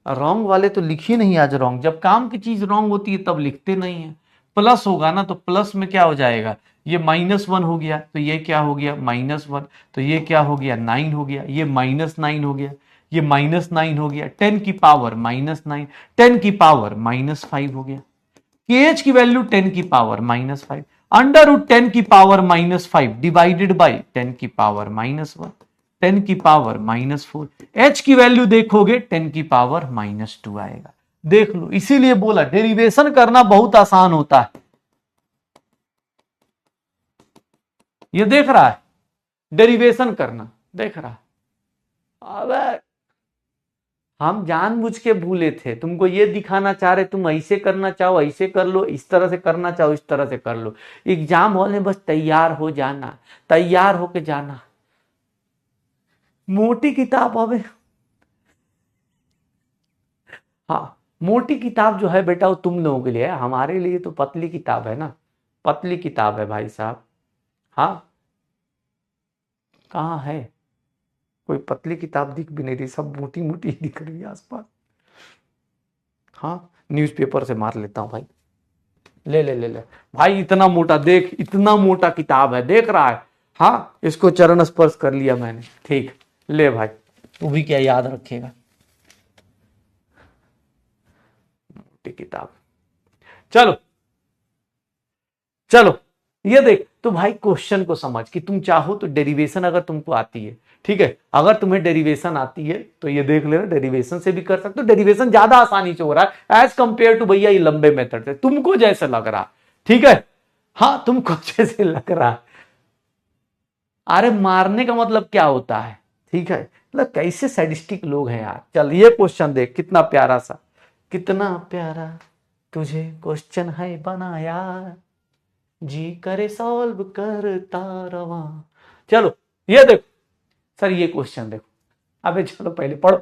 रॉन्ग वाले तो लिखिए नहीं आज रॉन्ग, जब काम की चीज रॉन्ग होती है तब लिखते नहीं है। प्लस होगा ना तो प्लस में क्या हो जाएगा, ये -1 हो गया तो ये क्या हो गया -1, तो ये क्या हो गया 9 हो गया, ये -9 हो गया, ये -9 हो गया, 10 की पावर -9, 10 की पावर -5 हो गया। KH की वैल्यू 10 की पावर -5, अंडर रूट 10 की पावर -5 डिवाइडेड बाई 10 की पावर -1, 10 की पावर -4। H की वैल्यू देखोगे 10 की पावर -2 आएगा। देख लो इसीलिए बोला डेरिवेशन करना बहुत आसान होता है। ये देख रहा है डेरिवेशन करना, देख रहा है। अबे हम जानबूझ के भूले थे, तुमको ये दिखाना चाह रहे तुम ऐसे करना चाहो ऐसे कर लो, इस तरह से करना चाहो इस तरह से कर लो। एग्जाम हॉल में बस तैयार हो जाना, तैयार होके जाना। मोटी किताब अबे, हाँ मोटी किताब जो है बेटा वो तुम लोगों के लिए है, हमारे लिए तो पतली किताब है ना, पतली किताब है भाई साहब। हाँ कहाँ है, कोई पतली किताब दिख भी नहीं रही, सब मोटी मोटी दिख रही है आसपास। हाँ न्यूज़पेपर से मार लेता हूं भाई। ले ले ले ले भाई, इतना मोटा देख, इतना मोटा किताब है, देख रहा है। हाँ, इसको चरण स्पर्श कर लिया मैंने। ठीक, ले भाई, तू भी क्या याद रखेगा, मोटी किताब। चलो चलो, ये देख, तो भाई क्वेश्चन को समझ कि तुम चाहो तो डेरिवेशन अगर तुमको आती है, ठीक है, अगर तुम्हें डेरिवेशन आती है तो ये देख लेना, डेरिवेशन से भी कर सकते हो। डेरिवेशन ज्यादा आसानी से हो रहा है एज कंपेयर टू भैया ये लंबे मेथड से, तुमको जैसे लग रहा, ठीक है, हाँ तुमको जैसे लग रहा। अरे मारने का मतलब क्या होता है, ठीक है, मतलब कैसे सैडिस्टिक लोग हैं यार। चल ये क्वेश्चन देख, कितना प्यारा सा, कितना प्यारा तुझे क्वेश्चन है बनाया, जी करे सॉल्व करता रवा। चलो ये देखो सर, ये क्वेश्चन देखो, अबे चलो पहले पढ़ो,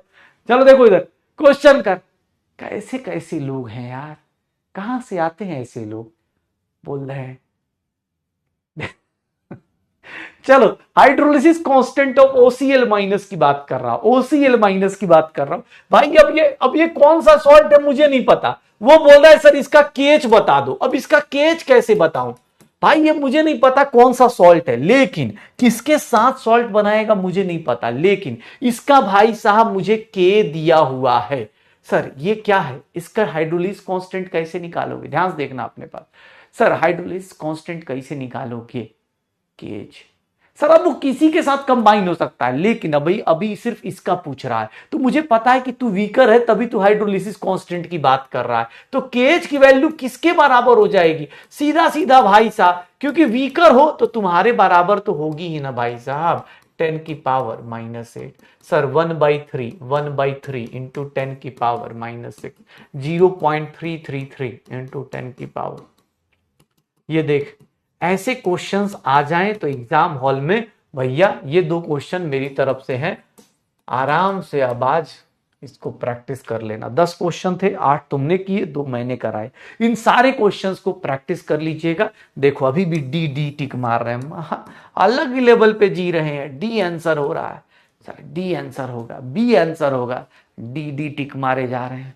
चलो देखो इधर क्वेश्चन कर। कैसे कैसे लोग हैं यार, कहां से आते हैं ऐसे लोग, बोल रहे हैं चलो, hydrolysis constant of OCl minus की बात कर रहा हूं, OCl माइनस की बात कर रहा हूं भाई। अब ये कौन सा सॉल्ट है मुझे नहीं पता, वो बोल रहा है सर इसका केच बता दो। अब इसका केच कैसे बताऊं भाई, ये मुझे नहीं पता कौन सा सॉल्ट है, लेकिन किसके साथ सॉल्ट बनाएगा मुझे नहीं पता, लेकिन इसका भाई साहब मुझे के दिया हुआ है। सर ये क्या है, इसका हाइड्रोलिसिस कांस्टेंट कैसे निकालोगे, ध्यान से देखना अपने पास। सर हाइड्रोलिसिस कांस्टेंट कैसे निकालोगे, केज। सर अब वो किसी के साथ कंबाइन हो सकता है, लेकिन अभी सिर्फ इसका पूछ रहा है, तो मुझे पता है कि तू वीकर है तभी तू हाइड्रोलिसिस कांस्टेंट की बात कर रहा है, तो केएच की वैल्यू किसके बराबर हो जाएगी, सीधा सीधा भाई साहब, क्योंकि वीकर हो तो तुम्हारे बराबर तो होगी ही ना भाई साहब, 10 की पावर -8। सर 1/3 इंटू 10 की पावर -6, 0.333 इंटू 10 की पावर। ये देख, ऐसे क्वेश्चंस आ जाएं तो एग्जाम हॉल में भैया ये 2 क्वेश्चन मेरी तरफ से हैं, आराम से अब आज इसको प्रैक्टिस कर लेना। 10 क्वेश्चन थे, 8 तुमने किए, 2 मैंने कराए। इन सारे क्वेश्चंस को प्रैक्टिस कर लीजिएगा। देखो अभी भी डी टिक मार रहे हैं, अलग ही लेवल पे जी रहे हैं। डी आंसर हो रहा है सर, डी आंसर होगा, बी आंसर होगा, डी टिक मारे जा रहे हैं।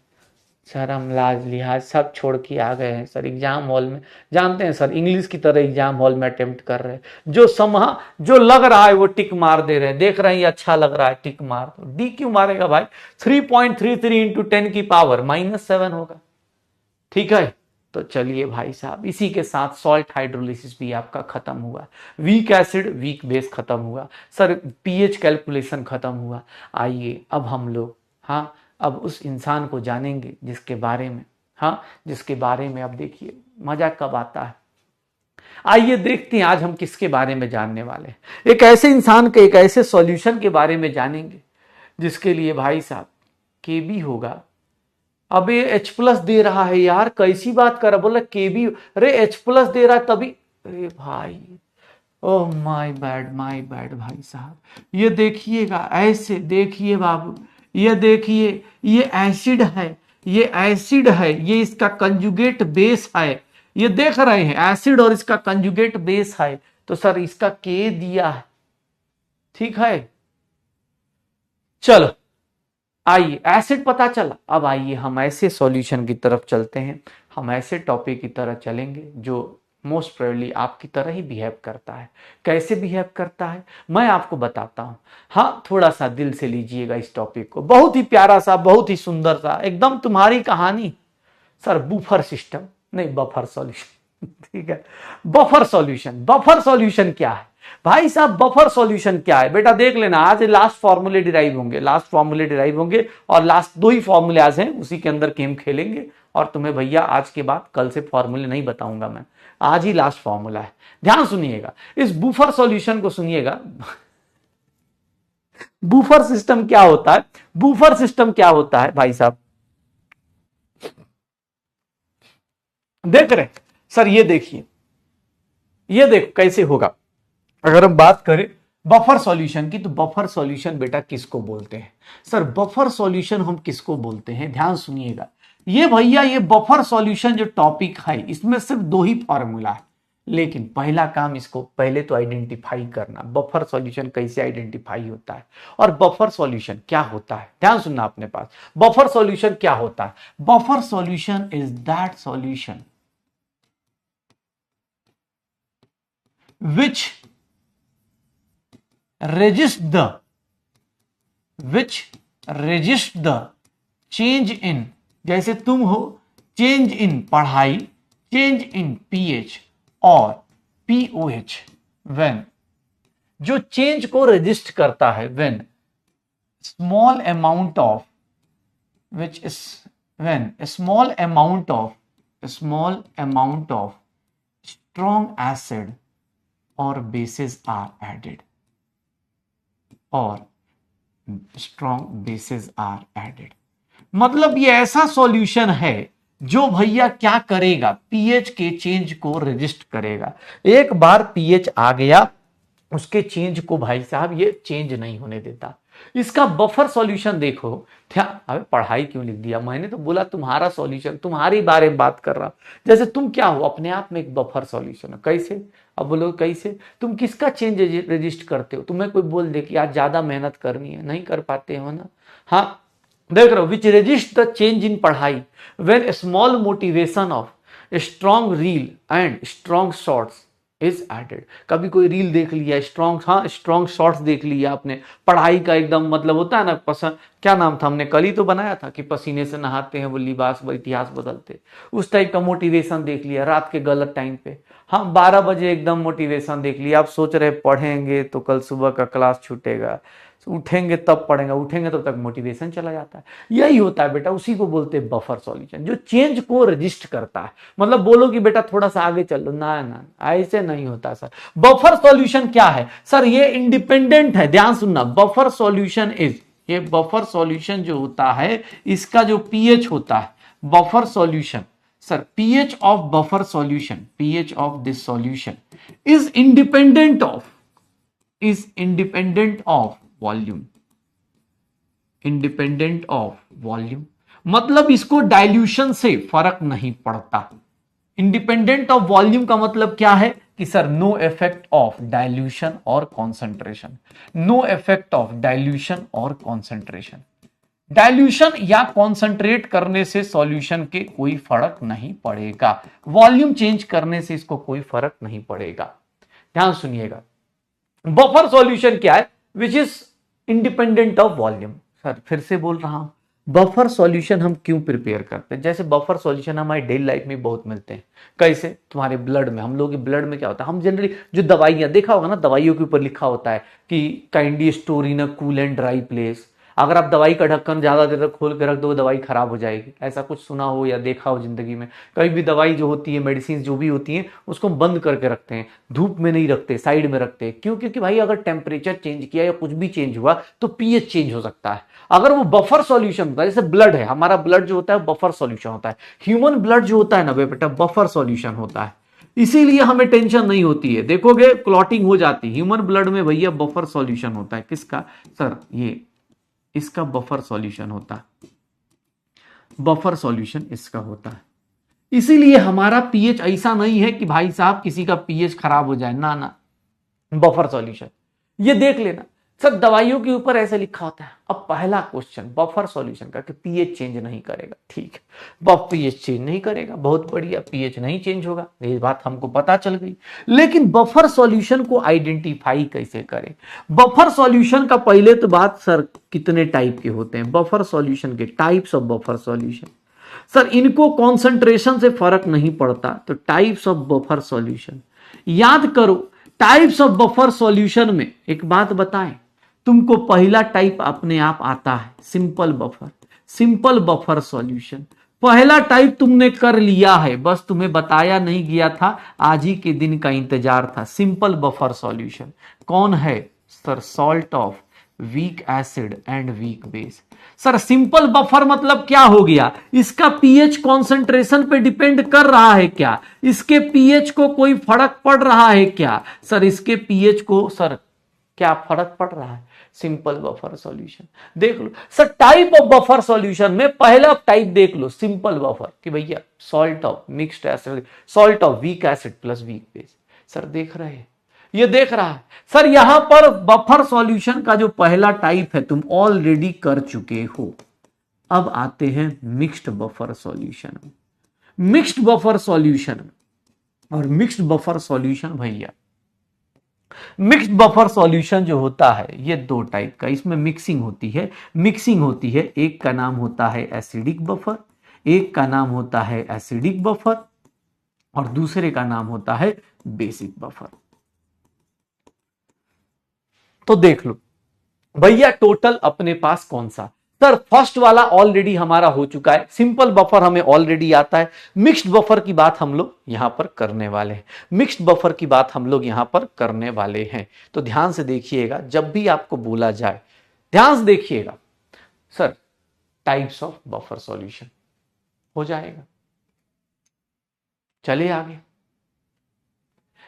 शर्म लाज लिहाज सब छोड़ के आ गए हैं सर एग्जाम हॉल में। जानते हैं सर, इंग्लिश की तरह एग्जाम हॉल में अटेम्प्ट कर रहे हैं, जो लग रहा है वो टिक मार दे रहे हैं। देख रहे हैं ये अच्छा लग रहा है, टिक मार दो। डी क्यों मारेगा भाई, 3.33 इंटू 10 की पावर -7 होगा, ठीक है। तो चलिए भाई साहब, इसी के साथ सॉल्ट हाइड्रोलिसिस भी आपका खत्म हुआ, वीक एसिड वीक बेस खत्म हुआ सर, पीएच कैलकुलेशन खत्म हुआ। आइए अब हम लोग, हाँ, अब उस इंसान को जानेंगे जिसके बारे में, हाँ, जिसके बारे में, अब देखिए मजा कब आता है। आइए देखते हैं आज हम किसके बारे में जानने वाले हैं। एक ऐसे इंसान के, एक ऐसे सॉल्यूशन के बारे में जानेंगे जिसके लिए भाई साहब केबी होगा। अब ये H+ दे रहा है यार, कैसी बात कर रहा, बोला केबी, अरे H+ दे रहा है तभी, अरे भाई ओह माय बैड भाई साहब। ये देखिएगा, ऐसे देखिए बाबू, ये देखिए, ये एसिड है, ये एसिड है, ये इसका कंजुगेट बेस है, ये देख रहे हैं एसिड और इसका कंजुगेट बेस है, तो सर इसका के दिया है, ठीक है। चलो आइए, एसिड पता चला, अब आइए हम ऐसे सॉल्यूशन की तरफ चलते हैं, हम ऐसे टॉपिक की तरह चलेंगे जो मोस्ट प्रोबेबली आपकी तरह ही बिहेव करता है। कैसे बिहेव करता है मैं आपको बताता हूं, हाँ थोड़ा सा दिल से लीजिएगा इस टॉपिक को, बहुत ही प्यारा सा, बहुत ही सुंदर सा, एकदम तुम्हारी कहानी। सर बफर सिस्टम नहीं, बफर सॉल्यूशन ठीक है, बफर सॉल्यूशन। बफर सॉल्यूशन क्या है भाई साहब, बफर सॉल्यूशन क्या है बेटा, देख लेना, आज लास्ट फॉर्मूले डिराइव होंगे, और लास्ट 2 ही फॉर्मूले आज हैं, उसी के अंदर गेम खेलेंगे। और तुम्हें भैया आज के बाद कल से फॉर्मूले नहीं बताऊंगा मैं, आज ही लास्ट फॉर्मूला है। ध्यान सुनिएगा, इस बूफर सॉल्यूशन को सुनिएगा। बूफर सिस्टम क्या होता है, बूफर सिस्टम क्या होता है भाई साहब, देख रहे सर, ये देखिए, ये देखो कैसे होगा। अगर हम बात करें बफर सॉल्यूशन की, तो बफर सॉल्यूशन बेटा किसको बोलते हैं सर, बफर सॉल्यूशन हम किसको बोलते हैं, ध्यान सुनिएगा। ये भैया, ये बफर सॉल्यूशन जो टॉपिक है, इसमें सिर्फ 2 ही फॉर्मूला है, लेकिन पहला काम इसको पहले तो आइडेंटिफाई करना, बफर सॉल्यूशन कैसे आइडेंटिफाई होता है और बफर सॉल्यूशन क्या होता है। ध्यान सुनना अपने पास, बफर सॉल्यूशन क्या होता है। Buffer solution is that solution which resist the change in, जैसे तुम हो चेंज इन पढ़ाई, चेंज इन पीएच और पीओएच, व्हेन जो चेंज को रजिस्ट करता है, when small amount of which is when a small amount of strong acid or bases are added, मतलब ये ऐसा सॉल्यूशन है जो भैया क्या करेगा, पीएच के चेंज को रजिस्ट करेगा। एक बार पीएच आ गया, उसके चेंज को भाई साहब ये चेंज नहीं होने देता। इसका बफर सॉल्यूशन देखो। अबे पढ़ाई क्यों लिख दिया, मैंने तो बोला तुम्हारा सॉल्यूशन, तुम्हारे बारे में बात कर रहा। जैसे तुम क्या हो, अपने आप में एक बफर सॉल्यूशन है। कैसे, अब बोलो कैसे, तुम किसका चेंज रजिस्ट करते हो। तुम्हें कोई बोल दे कि आज ज्यादा मेहनत करनी है, नहीं कर पाते हो ना। हाँ देख रहे हो, which resist the change in पढ़ाई when small motivation of strong reel and strong shorts is added. कभी कोई रील देख लिया, स्ट्रॉन्ग शॉर्ट्स देख लिया आपने, पढ़ाई का एकदम मतलब होता है ना पसंद, क्या नाम था, हमने कल ही तो बनाया था कि पसीने से नहाते हैं वो लिबास वो इतिहास बदलते, उस टाइप का मोटिवेशन देख लिया रात के गलत टाइम पे। हाँ 12 बजे एकदम मोटिवेशन देख लिया, आप सोच रहे पढ़ेंगे तो कल सुबह का क्लास छूटेगा, उठेंगे तब पढ़ेंगे, उठेंगे तब तक मोटिवेशन चला जाता है। यही होता है बेटा, उसी को बोलते हैं बफर सॉल्यूशन, जो चेंज को रजिस्ट करता है। मतलब बोलो कि बेटा थोड़ा सा आगे चलो, ना ऐसे नहीं होता सर। बफर सॉल्यूशन क्या है सर, ये इंडिपेंडेंट है। ध्यान सुनना, बफर सॉल्यूशन इज, ये बफर सॉल्यूशन जो होता है इसका जो पीएच होता है, buffer solution sir, pH of buffer solution, pH of this solution is independent of volume, independent of volume, मतलब इसको डाइल्यूशन से फर्क नहीं पड़ता। इंडिपेंडेंट ऑफ वॉल्यूम का मतलब क्या है कि sir no effect of dilution और concentration, no effect of dilution और कॉन्सेंट्रेशन। डाइल्यूशन या कॉन्सेंट्रेट करने से सॉल्यूशन के कोई फर्क नहीं पड़ेगा, वॉल्यूम चेंज करने से इसको कोई फर्क नहीं पड़ेगा। ध्यान सुनिएगा, बफर सॉल्यूशन क्या है, which is independent of volume. Sir फिर से बोल रहा हूं, बफर सॉल्यूशन हम क्यों प्रिपेयर करते हैं। जैसे बफर सॉल्यूशन हमारी डेली लाइफ में बहुत मिलते हैं। कैसे, तुम्हारे ब्लड में, हम लोग के ब्लड में क्या होता है, हम जनरली जो दवाइयां देखा होगा ना, दवाइयों के ऊपर लिखा होता है कि kindly store in a cool and dry place. अगर आप दवाई का ढक्कन ज्यादा देर तक खोल के रख दो दवाई खराब हो जाएगी। ऐसा कुछ सुना हो या देखा हो जिंदगी में। कभी भी दवाई जो होती है, मेडिसिन जो भी होती है, उसको बंद करके रखते हैं, धूप में नहीं रखते, साइड में रखते हैं। क्यों, क्योंकि भाई अगर टेम्परेचर चेंज किया या कुछ भी चेंज हुआ तो पीएच चेंज हो सकता है। अगर वो बफर सॉल्यूशन होता है, जैसे ब्लड है, हमारा ब्लड जो होता है बफर सॉल्यूशन होता है। ह्यूमन ब्लड जो होता है ना बेटा, बफर सॉल्यूशन होता है। इसीलिए हमें टेंशन नहीं होती है। देखोगे क्लॉटिंग हो जाती है ह्यूमन ब्लड में, भैया बफर सॉल्यूशन होता है। किसका सर, ये इसका बफर सॉल्यूशन होता है, बफर सॉल्यूशन इसका होता है। इसीलिए हमारा पीएच ऐसा नहीं है कि भाई साहब किसी का पीएच खराब हो जाए, ना, बफर सॉल्यूशन। ये देख लेना सर, दवाइयों के ऊपर ऐसे लिखा होता है। अब पहला क्वेश्चन बफर सॉल्यूशन का कि पीएच चेंज नहीं करेगा, ठीक है, पीएच चेंज नहीं करेगा, बहुत बढ़िया, पीएच नहीं चेंज होगा, ये बात हमको पता चल गई। लेकिन बफर सॉल्यूशन को आइडेंटिफाई कैसे करें। बफर सॉल्यूशन का पहले तो बात सर, कितने टाइप के होते हैं बफर सॉल्यूशन के, types of buffer solution. Sir इनको कॉन्सेंट्रेशन से फर्क नहीं पड़ता, तो टाइप्स ऑफ बफर सॉल्यूशन याद करो। टाइप्स ऑफ बफर सॉल्यूशन में एक बात बताएं, तुमको पहला टाइप अपने आप आता है, simple buffer, simple buffer solution. पहला टाइप तुमने कर लिया है, बस तुम्हें बताया नहीं गया था, आज ही के दिन का इंतजार था। सिंपल बफर सॉल्यूशन कौन है sir, salt of weak acid and week base. Sir simple buffer मतलब क्या हो गया, इसका पीएच कॉन्सेंट्रेशन पे डिपेंड कर रहा है क्या, इसके पीएच को कोई फर्क पड़ रहा है क्या। सर इसके पीएच को सर क्या फर्क पड़ रहा है, सिंपल बफर सॉल्यूशन। देख लो sir, type of buffer solution में पहला टाइप देख लो, सिंपल बफर, कि भैया salt of mixed acid, salt of weak acid plus weak base. Sir देख रहे हैं, ये देख रहा है सर। यहां पर बफर सॉल्यूशन का जो पहला टाइप है तुम ऑलरेडी कर चुके हो। अब आते हैं मिक्स्ड बफर सॉल्यूशन में। मिक्स्ड बफर सॉल्यूशन और मिक्स्ड बफर सॉल्यूशन भैया, मिक्स्ड बफर सॉल्यूशन जो होता है ये दो टाइप का, इसमें मिक्सिंग होती है। मिक्सिंग होती है, एक का नाम होता है एसिडिक बफर, एक का नाम होता है एसिडिक बफर और दूसरे का नाम होता है बेसिक बफर। तो देख लो भैया टोटल अपने पास कौन सा। सर फर्स्ट वाला ऑलरेडी हमारा हो चुका है, सिंपल बफर हमें ऑलरेडी आता है। मिक्स्ड बफर की बात हम लोग यहां पर करने वाले हैं, मिक्स्ड बफर की बात हम लोग यहां पर करने वाले हैं। तो ध्यान से देखिएगा, जब भी आपको बोला जाए ध्यान से देखिएगा। Sir types of buffer solution हो जाएगा, चलिए आगे।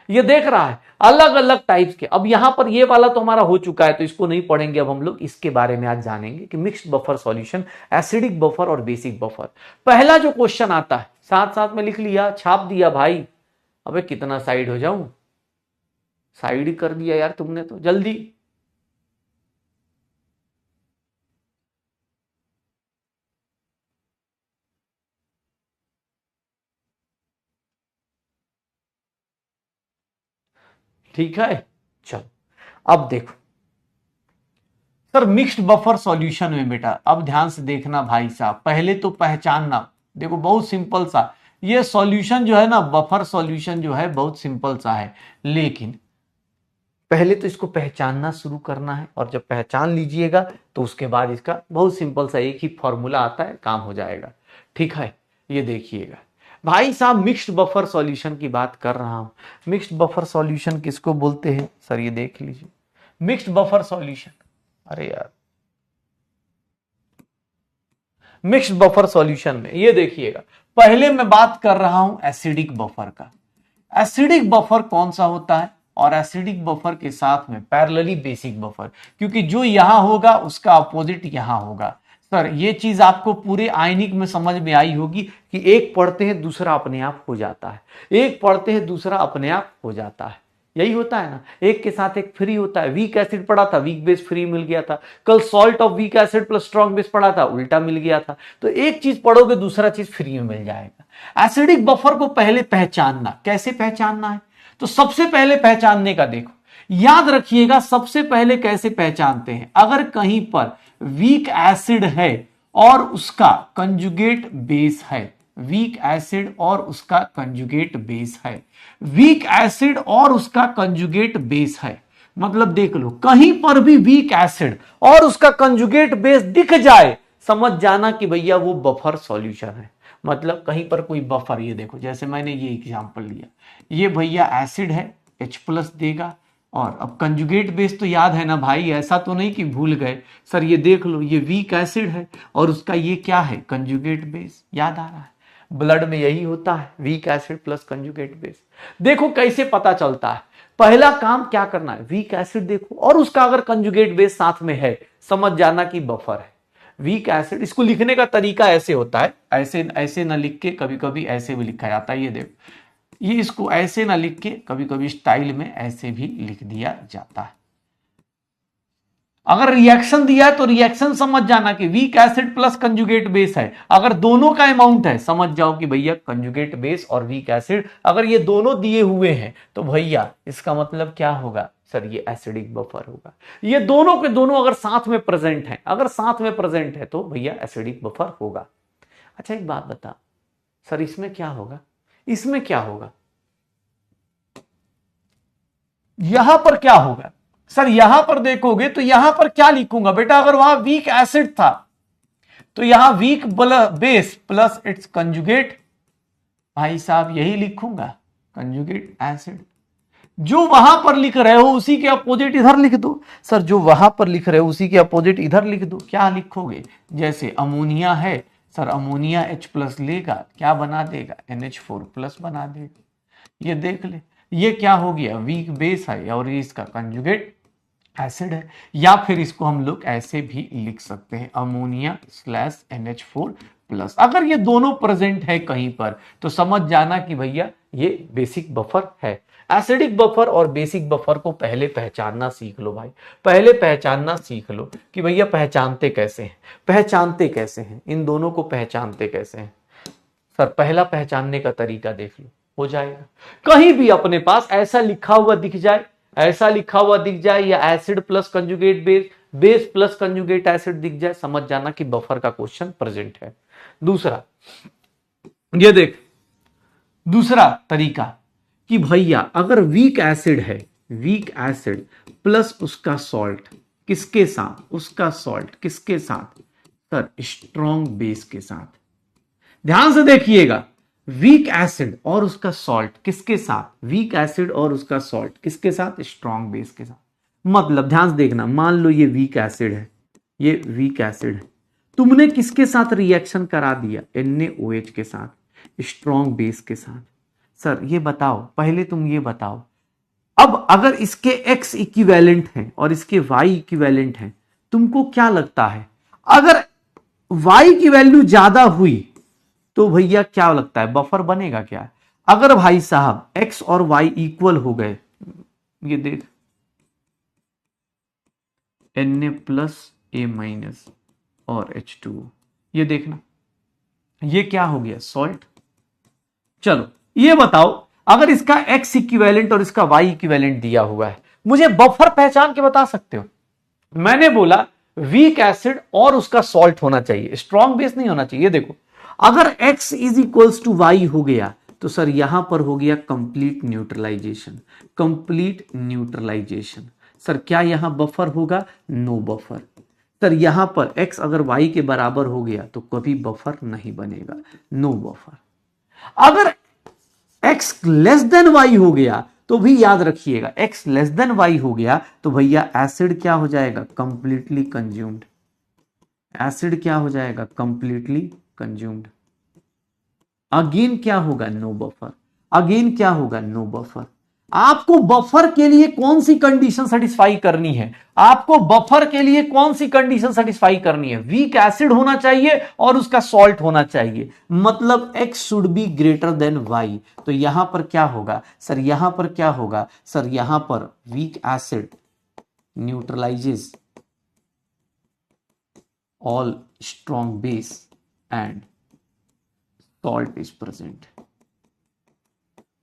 ये देख रहा है अलग अलग टाइप्स के। अब यहां पर ये वाला तो हमारा हो चुका है तो इसको नहीं पढ़ेंगे, अब हम लोग इसके बारे में आज जानेंगे कि mixed buffer solution, acidic buffer और बेसिक बफर। पहला जो क्वेश्चन आता है साथ साथ में लिख लिया, छाप दिया भाई। अबे कितना साइड हो जाऊं, साइड कर दिया यार तुमने तो, जल्दी। ठीक है चलो अब देखो सर मिक्स्ड बफर सॉल्यूशन में बेटा, अब ध्यान से देखना भाई साहब, पहले तो पहचानना। देखो बहुत सिंपल सा ये सॉल्यूशन जो है ना, बफर सॉल्यूशन जो है बहुत सिंपल सा है, लेकिन पहले तो इसको पहचानना शुरू करना है। और जब पहचान लीजिएगा तो उसके बाद इसका बहुत सिंपल सा एक ही फॉर्मूला आता है, काम हो जाएगा। ठीक है, ये देखिएगा भाई साहब, मिक्स्ड बफर सॉल्यूशन की बात कर रहा हूं। मिक्स्ड बफर सॉल्यूशन किसको बोलते हैं सर, ये देख लीजिए मिक्स्ड बफर सॉल्यूशन। अरे यार मिक्स्ड बफर सॉल्यूशन में ये देखिएगा, पहले मैं बात कर रहा हूं एसिडिक बफर का। एसिडिक बफर कौन सा होता है, और एसिडिक बफर के साथ में पैरेलली बेसिक बफर, क्योंकि जो यहां होगा उसका अपोजिट यहां होगा। सर ये चीज आपको पूरे आयनिक में समझ में आई होगी कि एक पढ़ते हैं दूसरा अपने आप हो जाता है, एक पढ़ते हैं दूसरा अपने आप हो जाता है, यही होता है ना। एक के साथ एक फ्री होता है, वीक एसिड पढ़ा था वीक बेस फ्री मिल गया था, कल salt of weak acid plus strong base पढ़ा था उल्टा मिल गया था। तो एक चीज पढ़ोगे दूसरा चीज फ्री में मिल जाएगा। एसिडिक बफर को पहले पहचानना, कैसे पहचानना है, तो सबसे पहले पहचानने का देखो, याद रखिएगा सबसे पहले कैसे पहचानते हैं। अगर कहीं पर वीक एसिड है और उसका कंजुगेट बेस है, वीक एसिड और उसका कंजुगेट बेस है, वीक एसिड और उसका कंजुगेट बेस है, मतलब देख लो कहीं पर भी वीक एसिड और उसका कंजुगेट बेस दिख जाए, समझ जाना कि भैया वो बफर सॉल्यूशन है। मतलब कहीं पर कोई बफर, ये देखो जैसे मैंने ये एग्जांपल लिया, ये भैया एसिड है H+ देगा, और अब कंजुगेट बेस तो याद है ना भाई, ऐसा तो नहीं कि भूल गए। सर ये देख लो ये वीक एसिड है और उसका ये क्या है, कंजुगेट बेस, याद आ रहा है। ब्लड में यही होता है, week acid plus conjugate base. देखो कैसे पता चलता है, पहला काम क्या करना है, वीक एसिड देखो और उसका अगर कंजुगेट बेस साथ में है, समझ जाना कि बफर है। वीक एसिड, इसको लिखने का तरीका ऐसे होता है, ऐसे ऐसे ना लिख के, कभी कभी ऐसे भी लिखा जाता है, ये देखो ये इसको ऐसे ना लिख के, कभी कभी स्टाइल में ऐसे भी लिख दिया जाता है। अगर रिएक्शन दिया है तो रिएक्शन समझ जाना कि week acid plus conjugate base है। अगर दोनों का अमाउंट है समझ जाओ कि भैया कंजुगेट बेस और वीक एसिड, अगर ये दोनों दिए हुए हैं तो भैया इसका मतलब क्या होगा सर, ये एसिडिक बफर होगा। ये दोनों के दोनों अगर साथ में प्रेजेंट हैं, अगर साथ में प्रेजेंट है तो भैया एसिडिक बफर होगा। अच्छा एक बात बता सर, इसमें क्या होगा, इसमें क्या होगा, यहां पर क्या होगा सर, यहां पर देखोगे तो यहां पर क्या लिखूंगा बेटा, अगर वहां वीक एसिड था तो यहां weak base plus it's conjugate, भाई साहब यही लिखूंगा कंजुगेट एसिड। जो वहां पर लिख रहे हो उसी के अपोजिट इधर लिख दो। सर जो वहां पर लिख रहे हो उसी के अपोजिट इधर लिख दो। क्या लिखोगे, जैसे अमोनिया है सर, अमोनिया H+ लेगा, क्या बना देगा, NH4+ बना देगा। ये देख ले, ये क्या हो गया, वीक बेस है और ये इसका कंजुगेट एसिड है। या फिर इसको हम लोग ऐसे भी लिख सकते हैं, अमोनिया / NH4 प्लस। अगर ये दोनों प्रेजेंट है कहीं पर तो समझ जाना कि भैया ये बेसिक बफर है। एसिडिक बफर और बेसिक बफर को पहले पहचानना सीख लो भाई, पहले पहचानना सीख लो कि भैया पहचानते कैसे हैं, पहचानते कैसे हैं, इन दोनों को पहचानते कैसे हैं। सर पहला पहचानने का तरीका देख लो, हो जाएगा। कहीं भी अपने पास ऐसा लिखा हुआ दिख जाए, ऐसा लिखा हुआ दिख जाए, या acid plus conjugate base, base plus conjugate acid दिख जाए, समझ जाना कि बफर का क्वेश्चन प्रेजेंट है। दूसरा ये देख, दूसरा तरीका कि भैया अगर वीक एसिड है, वीक एसिड प्लस उसका सॉल्ट किसके साथ, उसका सॉल्ट किसके साथ, सर स्ट्रॉन्ग बेस के साथ। ध्यान से देखिएगा, वीक एसिड और उसका सॉल्ट किसके साथ, वीक एसिड और उसका सॉल्ट किसके साथ, स्ट्रॉन्ग बेस के साथ। मतलब ध्यान से देखना, मान लो ये वीक एसिड है, ये वीक एसिड है, तुमने किसके साथ रिएक्शन करा दिया, NaOH के साथ, स्ट्रॉन्ग बेस के साथ। सर ये बताओ, पहले तुम ये बताओ, अब अगर इसके X इक्विवेलेंट हैं और इसके Y इक्विवेलेंट हैं, तुमको क्या लगता है अगर Y की वैल्यू ज्यादा हुई तो भैया क्या लगता है बफर बनेगा क्या? अगर भाई साहब X और Y इक्वल हो गए, ये देख Na प्लस A माइनस और H2O, ये देखना ये क्या हो गया, सॉल्ट। चलो ये बताओ, अगर इसका X इक्विवेलेंट और इसका Y इक्विवेलेंट दिया हुआ है, मुझे बफर पहचान के बता सकते हो? मैंने बोला वीक एसिड और उसका सॉल्ट होना चाहिए, स्ट्रॉन्ग बेस नहीं होना चाहिए। देखो अगर X is equals to Y हो गया तो सर यहां पर हो गया complete neutralisation, complete neutralisation. Sir क्या यहां बफर होगा? No buffer. सर यहां पर X अगर Y के बराबर हो गया तो कभी बफर नहीं बनेगा, नो बफर। अगर X लेस देन Y हो गया तो भी याद रखिएगा, X लेस देन Y हो गया तो भैया एसिड क्या हो जाएगा, कंप्लीटली कंज्यूम्ड। एसिड क्या हो जाएगा, कंप्लीटली कंज्यूम्ड। अगेन क्या होगा, नो बफर। अगेन क्या होगा, नो बफर। आपको बफर के लिए कौन सी कंडीशन सेटिस्फाई करनी है, आपको बफर के लिए कौन सी कंडीशन सेटिस्फाई करनी है? वीक एसिड होना चाहिए और उसका सॉल्ट होना चाहिए, मतलब X should be greater than Y। तो यहां पर क्या होगा सर, यहां पर क्या होगा सर, यहां पर weak acid neutralises all strong base and salt is present.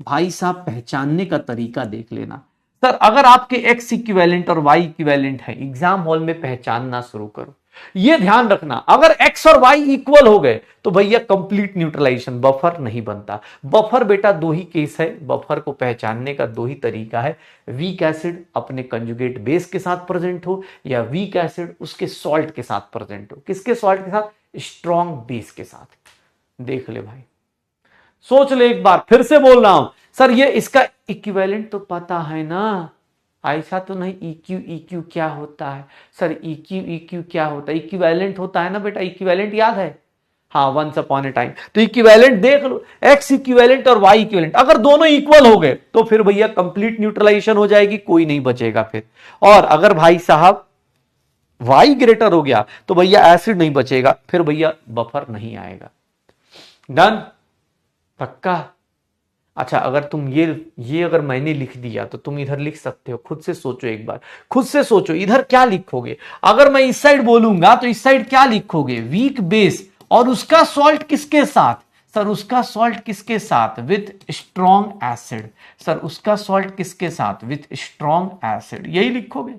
भाई साहब पहचानने का तरीका देख लेना। सर अगर आपके X इक्विवेलेंट और Y इक्विवेलेंट है, एग्जाम हॉल में पहचानना शुरू करो। ये ध्यान रखना, अगर X और Y इक्वल हो गए तो भैया कंप्लीट न्यूट्रलाइजेशन, बफर नहीं बनता। बफर बेटा दो ही केस है, बफर को पहचानने का दो ही तरीका है, वीक एसिड अपने कंजुगेट बेस के साथ प्रेजेंट हो या वीक एसिड उसके सॉल्ट के साथ प्रेजेंट हो। किसके सॉल्ट के साथ? स्ट्रॉन्ग बेस के साथ। देख ले भाई, सोच ले एक बार, फिर से बोल रहा हूं। सर ये इसका इक्विवेलेंट तो पता है ना, ऐसा तो नहीं EQ क्या होता है? सर EQ क्या होता है? इक्विवेलेंट होता है ना बेटा, इक्विवेलेंट याद है? हाँ, वंस अपॉन ए टाइम। तो इक्विवेलेंट देख लो, X इक्विवेलेंट और Y इक्विवेलेंट अगर दोनों इक्वल हो गए तो फिर भैया कंप्लीट न्यूट्रलाइजेशन हो जाएगी, कोई नहीं बचेगा फिर। और अगर भाई साहब Y ग्रेटर हो गया तो भैया एसिड नहीं बचेगा, फिर भैया बफर नहीं आएगा। डन? पक्का? अच्छा अगर तुम ये अगर मैंने लिख दिया तो तुम इधर लिख सकते हो, खुद से सोचो एक बार, खुद से सोचो इधर क्या लिखोगे। अगर मैं इस साइड बोलूंगा तो इस साइड क्या लिखोगे, वीक बेस और उसका सॉल्ट किसके साथ? सर उसका सॉल्ट किसके साथ? With strong acid. सर उसका सॉल्ट किसके साथ? विथ स्ट्रॉन्ग एसिड, यही लिखोगे।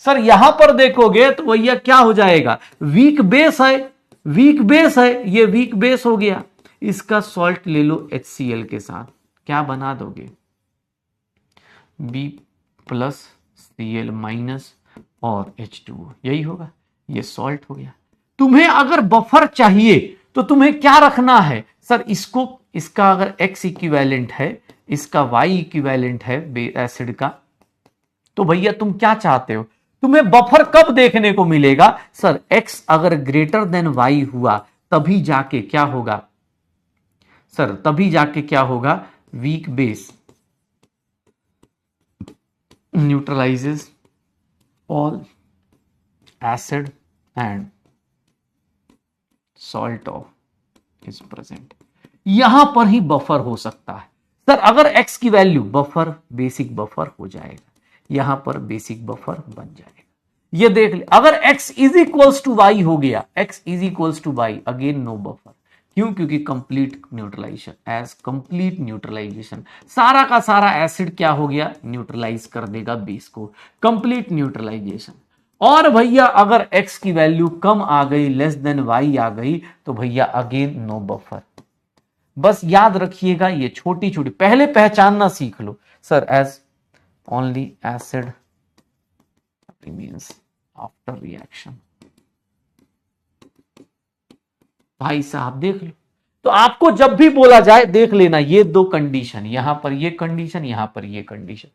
सर यहां पर देखोगे तो भैया क्या हो जाएगा, वीक बेस है, वीक बेस है, ये वीक बेस हो गया, इसका सॉल्ट ले लो HCl के साथ, क्या बना दोगे, B प्लस Cl माइनस और H2O, यही होगा, ये सॉल्ट हो गया। तुम्हें अगर बफर चाहिए तो तुम्हें क्या रखना है सर, इसको, इसका अगर X इक्विवेलेंट है, इसका Y इक्विवेलेंट है एसिड का, तो भैया तुम क्या चाहते हो, तुम्हें बफर कब देखने को मिलेगा सर, X अगर ग्रेटर देन Y हुआ तभी जाके क्या होगा सर, तभी जाके क्या होगा, weak base neutralises all acid and salt of is present, यहां पर ही बफर हो सकता है। सर अगर x की वैल्यू बफर बेसिक बफर हो जाएगा, यहां पर बेसिक बफर बन जाएगा। ये देख ले, अगर x is equals to Y हो गया, x is equals to Y, again no buffer. क्यों? क्योंकि complete neutralisation, as complete neutralisation, सारा का सारा एसिड क्या हो गया, न्यूट्रलाइज कर देगा बेस को, कंप्लीट न्यूट्रलाइजेशन। और भैया अगर x की वैल्यू कम आ गई, लेस देन y आ गई, तो भैया अगेन नो बफर। बस याद रखिएगा ये छोटी छोटी पहले पहचानना सीख लो। Sir as only acid remains after reaction, भाई साहब देख लो। तो आपको जब भी बोला जाए देख लेना ये दो कंडीशन, यहां पर ये कंडीशन, यहां पर ये कंडीशन।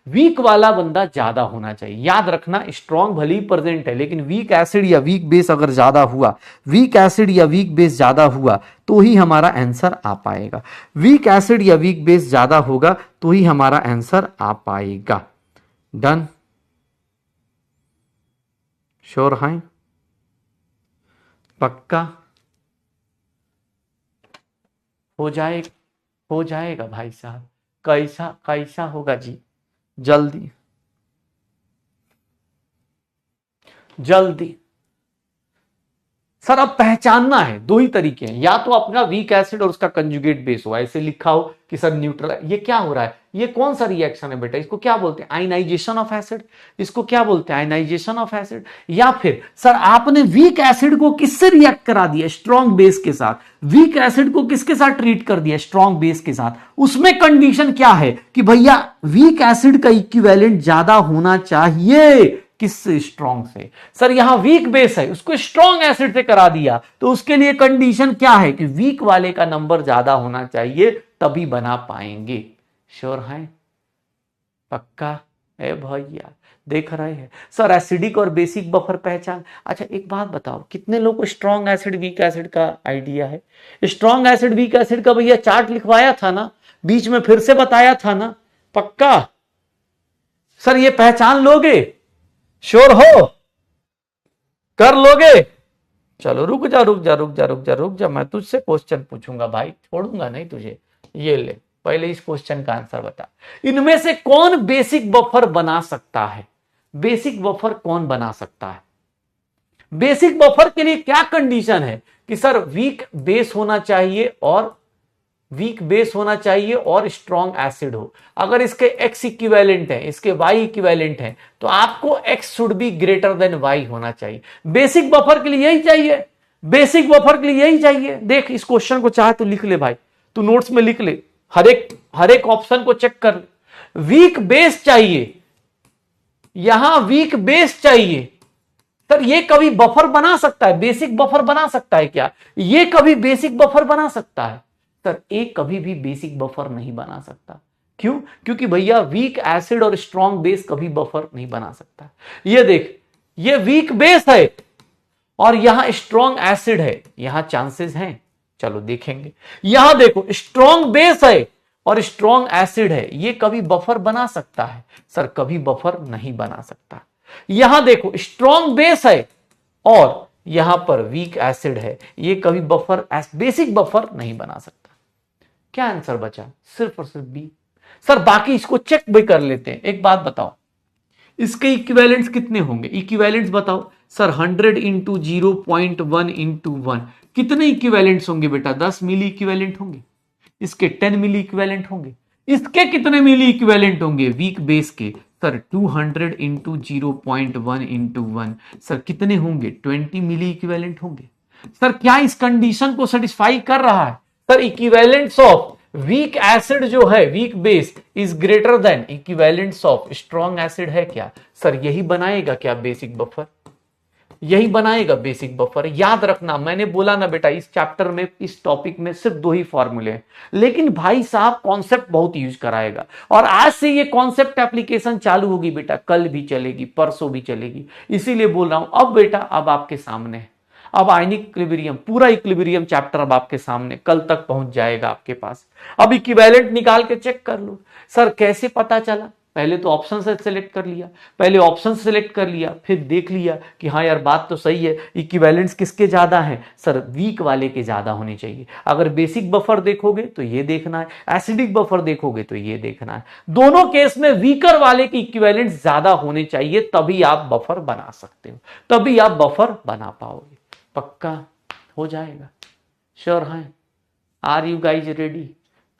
वीक वाला बंदा ज्यादा होना चाहिए, याद रखना। स्ट्रॉन्ग भले ही प्रेजेंट है, लेकिन वीक एसिड या वीक बेस अगर ज्यादा हुआ, वीक एसिड या वीक बेस ज्यादा हुआ तो ही हमारा आंसर आ पाएगा। वीक एसिड या वीक बेस ज्यादा होगा तो ही हमारा आंसर आ पाएगा। डन, श्योर है, पक्का हो जाएगा भाई साहब। कैसा कैसा होगा जी, जल्दी जल्दी। सर अब पहचानना है, दो ही तरीके हैं, या तो अपना वीक एसिड और उसका कंजुगेट बेस हो, ऐसे लिखा हो कि सर न्यूट्रल, ये क्या हो रहा है, ये कौन सा रिएक्शन है बेटा, इसको क्या बोलते हैं, आयनाइजेशन ऑफ एसिड, इसको क्या बोलते हैं, आयनाइजेशन ऑफ एसिड। या फिर सर आपने वीक एसिड को किससे रिएक्ट करा दिया, स्ट्रॉन्ग बेस के साथ, वीक एसिड को किसके साथ ट्रीट कर दिया, स्ट्रॉन्ग बेस के साथ। उसमें कंडीशन क्या है कि भैया वीक एसिड का इक्विवेलेंट ज्यादा होना चाहिए किससे, स्ट्रॉन्ग से। सर यहां वीक बेस है, उसको स्ट्रॉन्ग एसिड से करा दिया, तो उसके लिए कंडीशन क्या है कि वीक वाले का नंबर ज्यादा होना चाहिए, तभी बना पाएंगे। श्योर है, पक्का है भैया, देख रहे हैं। सर एसिडिक और बेसिक बफर पहचान। अच्छा एक बात बताओ, कितने लोग को स्ट्रॉन्ग एसिड वीक एसिड का आइडिया है? स्ट्रॉन्ग एसिड वीक एसिड का भैया चार्ट लिखवाया था ना, बीच में फिर से बताया था ना, पक्का? सर ये पहचान लोगे, श्योर हो, कर लोगे? चलो रुक जा रुक जा रुक जा रुक जा रुक जा, मैं तुझसे क्वेश्चन पूछूंगा भाई, छोड़ूंगा नहीं तुझे। ये ले, पहले इस क्वेश्चन का आंसर बता, इनमें से कौन बेसिक बफर बना सकता है? बेसिक बफर कौन बना सकता है? बेसिक बफर के लिए क्या कंडीशन है कि सर वीक बेस होना चाहिए और वीक बेस होना चाहिए और स्ट्रॉन्ग एसिड हो। अगर इसके x इक्विवेलेंट है, इसके y इक्विवेलेंट है, तो आपको x should be greater than y होना चाहिए। बेसिक बफर के लिए यही चाहिए, बेसिक बफर के लिए यही चाहिए। देख इस क्वेश्चन को चाहे तो लिख ले भाई, तू नोट्स में लिख ले, हर एक ऑप्शन को चेक कर ले। वीक बेस चाहिए, यहां वीक बेस चाहिए। सर ये कभी बफर बना सकता है, बेसिक बफर बना सकता है क्या? ये कभी बेसिक बफर बना सकता है? सर एक कभी भी बेसिक बफर नहीं बना सकता। क्यों? क्योंकि भैया वीक एसिड और स्ट्रॉन्ग बेस कभी बफर नहीं बना सकता। ये देख, ये वीक बेस है और यहां स्ट्रॉन्ग एसिड है, यहां चांसेस हैं, चलो देखेंगे। यहां देखो स्ट्रॉन्ग बेस है और स्ट्रॉन्ग एसिड है, ये कभी बफर बना सकता है? सर कभी बफर नहीं बना सकता। यहां देखो स्ट्रॉन्ग बेस है और यहां पर वीक एसिड है, ये कभी बफर बेसिक बफर नहीं बना सकता। क्या आंसर बचा? सिर्फ और सिर्फ बी। सर बाकी इसको चेक भी कर लेते हैं। एक बात बताओ, इसके इक्विवेलेंट्स कितने होंगे? इक्विवेलेंट्स बताओ सर। 100 इंटू 0.1 इंटू 1, कितने इक्विवेलेंट्स होंगे बेटा? 10 मिली इक्विवेलेंट होंगे। इसके 10 मिली इक्विवेलेंट होंगे। इसके कितने मिली इक्विवेलेंट होंगे वीक बेस के? सर 200 इंटू 0.1 इंटू 1, सर कितने होंगे? 20 मिली इक्विवेलेंट होंगे। सर क्या इस कंडीशन को सेटिस्फाई कर रहा है? Sir equivalents of weak acid जो है, weak base is greater than equivalents of strong acid है क्या? सर यही बनाएगा क्या बेसिक बफर? यही बनाएगा बेसिक बफर। याद रखना, मैंने बोला ना बेटा, इस चैप्टर में, इस टॉपिक में सिर्फ दो ही फॉर्मूले हैं, लेकिन भाई साहब कॉन्सेप्ट बहुत यूज कराएगा। और आज से ये कॉन्सेप्ट एप्लीकेशन चालू होगी बेटा, कल भी चलेगी, परसों भी चलेगी। इसीलिए बोल रहा हूं अब बेटा, अब आपके सामने है। अब आयनिक इक्विलिब्रियम, पूरा इक्विलिब्रियम चैप्टर अब आपके सामने कल तक पहुंच जाएगा आपके पास। अब इक्विवेलेंट निकाल के चेक कर लो। सर कैसे पता चला? पहले तो ऑप्शन से सिलेक्ट कर लिया, पहले ऑप्शन सेलेक्ट कर लिया, फिर देख लिया कि हाँ यार बात तो सही है, इक्विवेलेंस किसके ज्यादा है सर, वीक वाले के ज्यादा होने चाहिए। अगर बेसिक बफर देखोगे तो ये देखना है, एसिडिक बफर देखोगे तो ये देखना है, दोनों केस में वीकर वाले की इक्विवेलेंस ज्यादा होने चाहिए, तभी आप बफर बना सकते हो, तभी आप बफर बना पाओगे। पक्का हो जाएगा, श्योर है? Are you guys ready?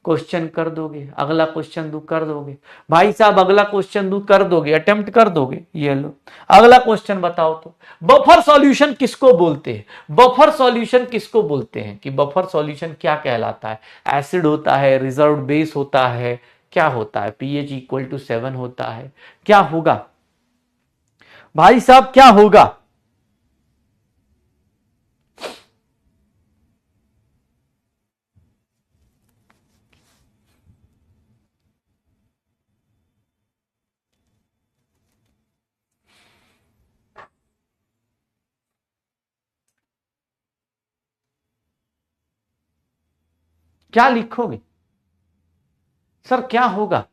Question कर दोगे? अगला क्वेश्चन दू कर दोगे भाई साहब? अगला क्वेश्चन दू कर दोगे? अटेम्प्ट कर दोगे? ये लो अगला क्वेश्चन बताओ तो, बफर सॉल्यूशन किसको बोलते हैं? बफर सॉल्यूशन किसको बोलते हैं कि बफर सॉल्यूशन क्या कहलाता है? एसिड होता है, रिजर्व बेस होता है, क्या होता है? पीएच इक्वल टू 7 होता है, क्या होगा भाई साहब, क्या होगा? क्या लिखोगे सर? क्या होगा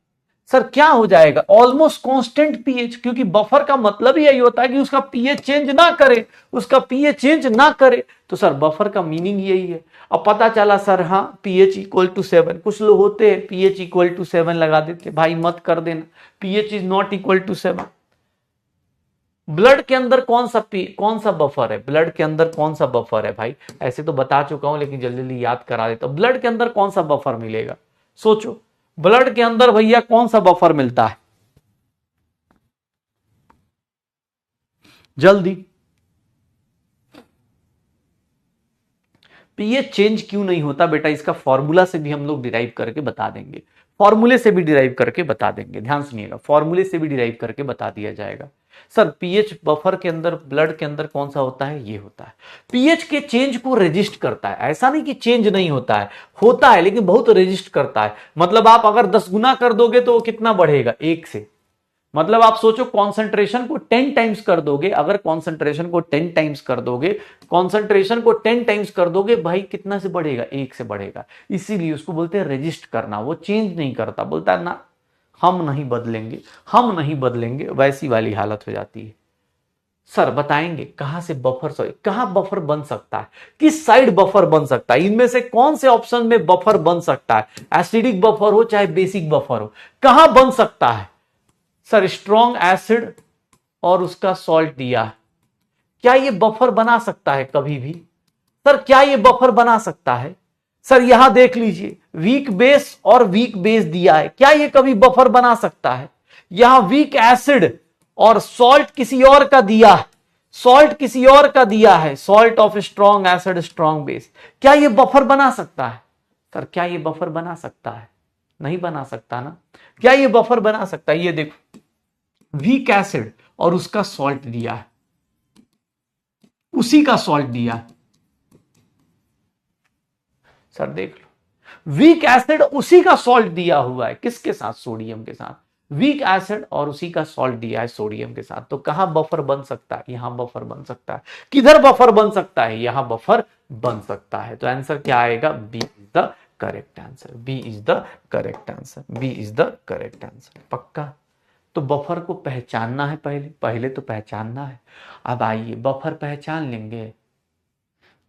सर? क्या हो जाएगा? ऑलमोस्ट कांस्टेंट पीएच, क्योंकि बफर का मतलब ही यही होता है कि उसका पीएच चेंज ना करे, उसका पीएच चेंज ना करे, तो सर बफर का मीनिंग यही है। अब पता चला सर हाँ पीएच इक्वल टू 7, कुछ लोग होते हैं पीएच इक्वल टू 7 लगा देते, भाई मत कर देना, pH is not equal to 7। Blood के अंदर कौन सा बफर है? ब्लड के अंदर कौन सा बफर है भाई? ऐसे तो बता चुका हूं लेकिन जल्दी जल्दी याद करा देता हूं। ब्लड के अंदर कौन सा बफर मिलेगा? सोचो, ब्लड के अंदर भैया कौन सा बफर मिलता है? जल्दी। पीएच चेंज क्यों नहीं होता बेटा? इसका फॉर्मूला से भी हम लोग डिराइव करके बता देंगे, फॉर्मूले से भी डिराइव करके बता देंगे, ध्यान सुनिएगा, फॉर्मूले से भी डिराइव करके बता दिया जाएगा। सर पीएच बफर के अंदर, ब्लड के अंदर कौन सा होता है? ये होता है, पीएच के चेंज को रेजिस्ट करता है। ऐसा नहीं कि चेंज नहीं होता है लेकिन बहुत रेजिस्ट करता है। मतलब आप अगर 10 गुना कर दोगे तो वो कितना बढ़ेगा? 1 से। मतलब आप सोचो कॉन्सेंट्रेशन को 10 टाइम्स कर दोगे, अगर कॉन्सेंट्रेशन को 10 टाइम्स कर दोगे, कॉन्सेंट्रेशन को 10 टाइम्स कर दोगे भाई, कितना से बढ़ेगा? 1 से बढ़ेगा। इसीलिए उसको बोलते हैं रेजिस्ट करना, वो चेंज नहीं करता, बोलता है ना हम नहीं बदलेंगे, हम नहीं बदलेंगे, वैसी वाली हालत हो जाती है। सर बताएंगे कहां से बफर, कहां बफर बन सकता है, किस साइड बफर बन सकता है, इनमें से कौन से ऑप्शन में बफर बन सकता है? एसिडिक बफर हो चाहे बेसिक बफर हो, कहां बन सकता है? सर स्ट्रॉन्ग एसिड और उसका सॉल्ट दिया, क्या ये बफर बना सकता है कभी भी? सर क्या ये बफर बना सकता है? सर यहां देख लीजिए, वीक बेस और वीक बेस दिया है, क्या ये कभी बफर बना सकता है? यहां वीक एसिड और सॉल्ट किसी और का दिया है, सॉल्ट किसी और का दिया है, salt of strong acid strong base, क्या ये बफर बना सकता है? सर क्या ये बफर बना सकता है? नहीं बना सकता ना। क्या ये बफर बना सकता है? ये देखो, वीक एसिड और उसका सॉल्ट दिया है, उसी का सॉल्ट दिया है। सर देख लो, वीक एसिड उसी का सॉल्ट दिया हुआ है, किसके साथ? सोडियम के साथ। वीक एसिड और उसी का सॉल्ट दिया है सोडियम के साथ, तो कहां बफर बन सकता है? यहां बफर बन सकता है। किधर बफर बन सकता है? यहां बफर बन सकता है। तो आंसर क्या आएगा? B is the correct answer, B is the correct answer, B is the correct answer. पक्का? तो बफर को पहचानना है, पहले तो पहचानना है। अब आइए बफर पहचान लेंगे।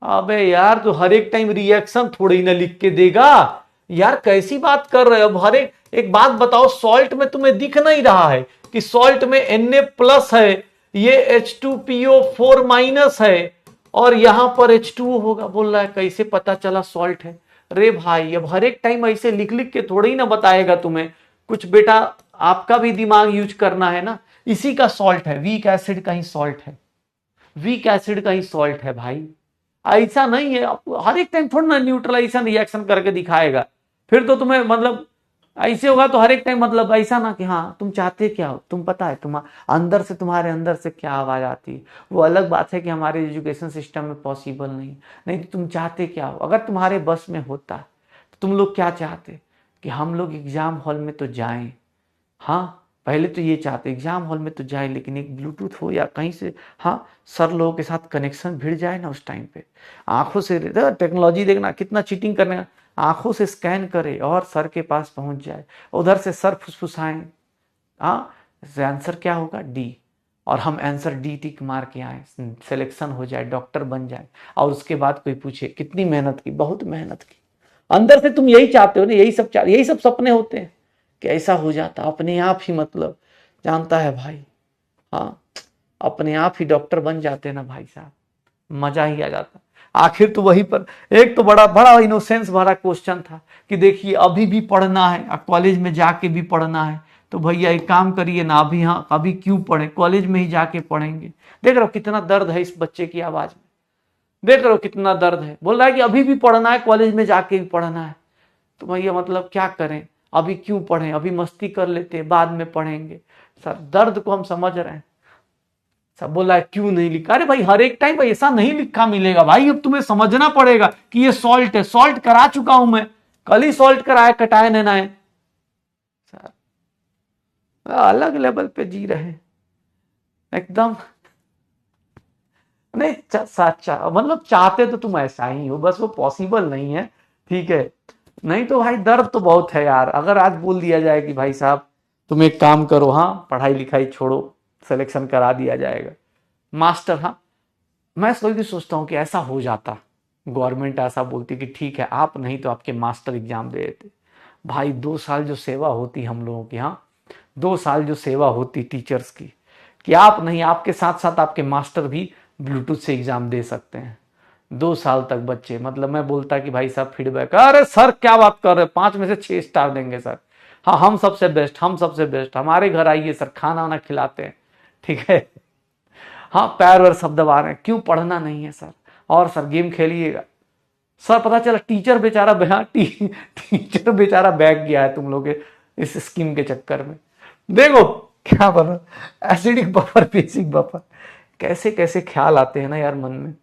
अबे यार तो हर एक टाइम रिएक्शन थोड़ी ना लिख के देगा यार, कैसी बात कर रहे हो? अब हर एक बात बताओ, सॉल्ट में तुम्हें दिख नहीं रहा है कि सॉल्ट में Na प्लस है, ये H2PO4 माइनस है और यहां पर H2O होगा, बोल रहा है कैसे पता चला सॉल्ट है? रे भाई अब हर एक टाइम ऐसे लिख लिख के थोड़ी ना बताएगा तुम्हें कुछ, बेटा आपका भी दिमाग यूज करना है ना। इसी का सॉल्ट है, वीक एसिड का ही सॉल्ट है, वीक एसिड का ही सॉल्ट है भाई, ऐसा नहीं है। हर एक टाइम थोड़ा ना न्यूट्रलाइजेशन रिएक्शन करके दिखाएगा, फिर तो तुम्हें मतलब ऐसे होगा तो हर एक टाइम मतलब ऐसा ना कि हाँ तुम चाहते क्या हो, तुम पता है तुम अंदर से, तुम्हारे अंदर से क्या आवाज आती है, वो अलग बात है कि हमारे एजुकेशन सिस्टम में पॉसिबल नहीं तो तुम चाहते क्या हो? अगर तुम्हारे बस में होता तो तुम लोग क्या चाहते कि हम लोग एग्जाम हॉल में तो जाएं, हाँ पहले तो ये चाहते एग्जाम हॉल में तो जाए लेकिन एक ब्लूटूथ हो या कहीं से हाँ सर लोगों के साथ कनेक्शन भिड़ जाए ना, उस टाइम पे आंखों से टेक्नोलॉजी देखना कितना चीटिंग करने, आंखों से स्कैन करे और सर के पास पहुंच जाए, उधर से सर फुसफुसाएं, हाँ, आंसर क्या होगा? डी। और हम आंसर डी टिक मार के आए, सिलेक्शन हो जाए, डॉक्टर बन जाए, और उसके बाद कोई पूछे कितनी मेहनत की, बहुत मेहनत की। अंदर से तुम यही चाहते हो ना, यही सब सपने होते हैं कि ऐसा हो जाता अपने आप ही, मतलब जानता है भाई, हाँ, अपने आप ही डॉक्टर बन जाते ना भाई साहब, मजा ही आ जाता। आखिर तो वहीं पर एक तो बड़ा बड़ा इनोसेंस भरा क्वेश्चन था कि देखिए अभी भी पढ़ना है, कॉलेज में जाके भी पढ़ना है, तो भैया एक काम करिए ना, अभी, हाँ अभी क्यों पढ़े, कॉलेज में ही जाके पढ़ेंगे। देख रहे हो कितना दर्द है इस बच्चे की आवाज में, देख रहे हो कितना दर्द है। बोल रहा है कि अभी भी पढ़ना है, कॉलेज में जाके भी पढ़ना है। तो भैया मतलब क्या करें, अभी क्यों पढ़ें, अभी मस्ती कर लेते हैं, बाद में पढ़ेंगे। सर दर्द को हम समझ रहे हैं। सब बोला है क्यों नहीं लिखा, अरे भाई हर एक टाइम ऐसा नहीं लिखा मिलेगा भाई, अब तुम्हें समझना पड़ेगा कि ये सॉल्ट है, सॉल्ट करा चुका हूं मैं, कल ही सॉल्ट कराया, कटाए नहनाए। सर अलग लेवल पे जी रहे एकदम। नहीं सच्चा मतलब चाहते तो तुम ऐसा ही हो, बस वो पॉसिबल नहीं है, ठीक है। नहीं तो भाई दर्द तो बहुत है यार। अगर आज बोल दिया जाए कि भाई साहब तुम एक काम करो, हाँ पढ़ाई लिखाई छोड़ो, सिलेक्शन करा दिया जाएगा मास्टर, हाँ मैं सोचता हूँ कि ऐसा हो जाता, गवर्नमेंट ऐसा बोलती कि ठीक है आप नहीं तो आपके मास्टर एग्जाम दे देते। भाई 2 साल जो सेवा होती हम लोगों की, हाँ 2 साल जो सेवा होती टीचर्स की, कि आप नहीं, आपके साथ साथ आपके मास्टर भी ब्लूटूथ से एग्जाम दे सकते हैं। 2 साल तक बच्चे, मतलब मैं बोलता कि भाई साहब फीडबैक, अरे सर क्या बात कर रहे हैं, 5 में से 6 स्टार देंगे सर, हाँ हम सबसे बेस्ट, हम सबसे बेस्ट, हमारे घर आइए सर, खाना वाना खिलाते हैं, ठीक है। हाँ पैर वैर सब दबा रहे हैं, क्यों पढ़ना नहीं है सर, और सर गेम खेलिएगा। सर पता चला टीचर बेचारा टीचर बेचारा बैग गया है तुम लोग इस स्कीम के चक्कर में। देखो क्या बना, एसिडिक बफर, बेसिक बफर, कैसे कैसे ख्याल आते हैं ना यार मन में,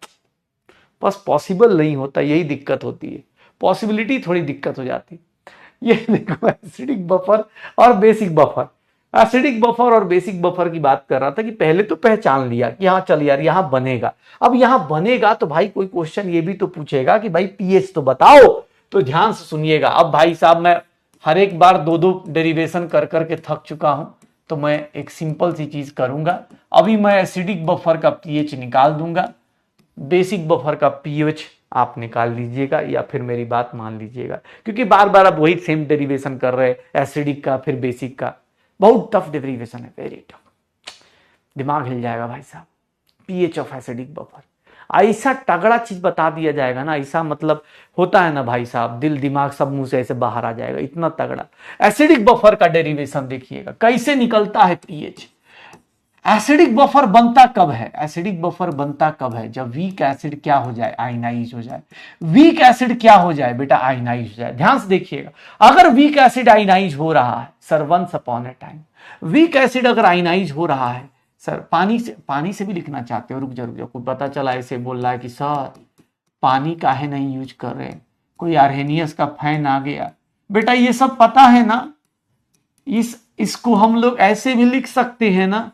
बस पॉसिबल नहीं होता, यही दिक्कत होती है, पॉसिबिलिटी थोड़ी दिक्कत हो जाती। ये देखो एसिडिक बफर और बेसिक बफर, एसिडिक बफर और बेसिक बफर की बात कर रहा था कि पहले तो पहचान लिया कि हाँ चल यार यहां बनेगा। अब यहां बनेगा तो भाई कोई क्वेश्चन ये भी तो पूछेगा कि भाई पीएच तो बताओ, तो ध्यान से सुनिएगा। अब भाई साहब मैं हर एक बार 2-2 डेरिवेशन कर करके थक चुका हूं, तो मैं एक सिंपल सी चीज करूंगा, अभी मैं एसिडिक बफर का पीएच निकाल दूंगा, बेसिक बफर का पीएच आप निकाल लीजिएगा, या फिर मेरी बात मान लीजिएगा, क्योंकि बार बार आप वही सेम डेरिवेशन कर रहे हैं, एसिडिक का फिर बेसिक का, बहुत टफ डेरिवेशन है, वेरी टफ, दिमाग हिल जाएगा भाई साहब। पीएच ऑफ एसिडिक बफर, ऐसा तगड़ा चीज बता दिया जाएगा ना, ऐसा मतलब होता है ना भाई साहब, दिल दिमाग सब मुंह से ऐसे बाहर आ जाएगा, इतना तगड़ा। एसिडिक बफर का डेरिवेशन देखिएगा कैसे निकलता है पीएच। एसिडिक बफर बनता कब है, एसिडिक बफर बनता कब है, जब वीक एसिड क्या हो जाए, आयनाइज हो जाए। वीक एसिड क्या हो जाए बेटा, आयनाइज हो जाए। ध्यान से देखिएगा, अगर वीक एसिड आयनाइज हो रहा है sir, once upon a time weak acid अगर आयनाइज हो रहा है सर, पानी से भी लिखना चाहते हो, रुक जा कोई पता चला ऐसे बोल रहा है कि सर पानी काहे नहीं यूज कर रहे, कोई आर्हेनियस का फैन आ गया। बेटा ये सब पता है ना, इसको हम लोग ऐसे भी लिख सकते हैं ना,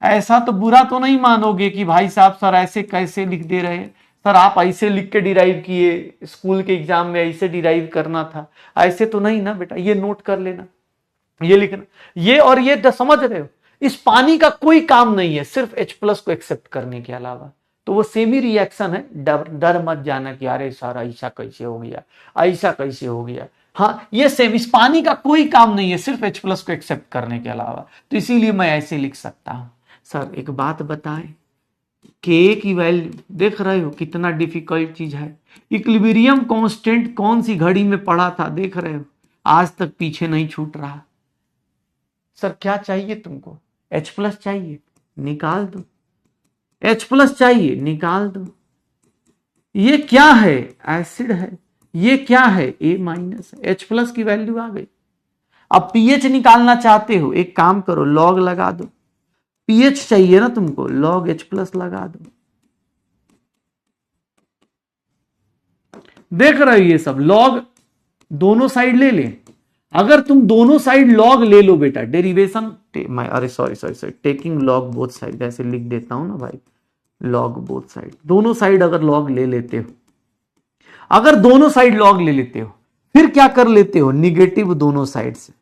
ऐसा तो बुरा तो नहीं मानोगे कि भाई साहब सर ऐसे कैसे लिख दे रहे हैं, सर आप ऐसे लिख के डिराइव किए, स्कूल के एग्जाम में ऐसे डिराइव करना था, ऐसे तो नहीं ना बेटा, ये नोट कर लेना, ये लिखना, ये और ये समझ रहे हो। इस पानी का कोई काम नहीं है सिर्फ H+ को एक्सेप्ट करने के अलावा, तो वो सेमी रिएक्शन है, डर मत जाना कि अरे सर ऐसा कैसे हो गया, ऐसा कैसे हो गया। हाँ ये सेम, इस पानी का कोई काम नहीं है सिर्फ H+ को एक्सेप्ट करने के अलावा, तो इसीलिए मैं ऐसे लिख सकता हूं। सर एक बात बताएं, के की वैल्यू देख रहे हो कितना डिफिकल्ट चीज है। इक्विलिब्रियम कांस्टेंट कौन सी घड़ी में पढ़ा था, देख रहे हो, आज तक पीछे नहीं छूट रहा। सर क्या चाहिए तुमको, H+ चाहिए, निकाल दो, H+ चाहिए, निकाल दो। ये क्या है, एसिड है, ये क्या है, A-, H+ की वैल्यू आ गई। अब पीएच निकालना चाहते हो, एक काम करो लॉग लगा दो, पीएच चाहिए ना तुमको, लॉग H+ लगा दो। देख रहे हो ये सब लॉग दोनों साइड ले ले, अगर तुम दोनों साइड लॉग ले लो बेटा, डेरिवेशन अरे sorry taking log both side, ऐसे लिख देता हूं ना भाई, लॉग बोथ साइड, दोनों साइड अगर लॉग ले लेते हो, अगर दोनों साइड लॉग ले लेते हो, फिर क्या कर लेते हो, निगेटिव दोनों साइड से,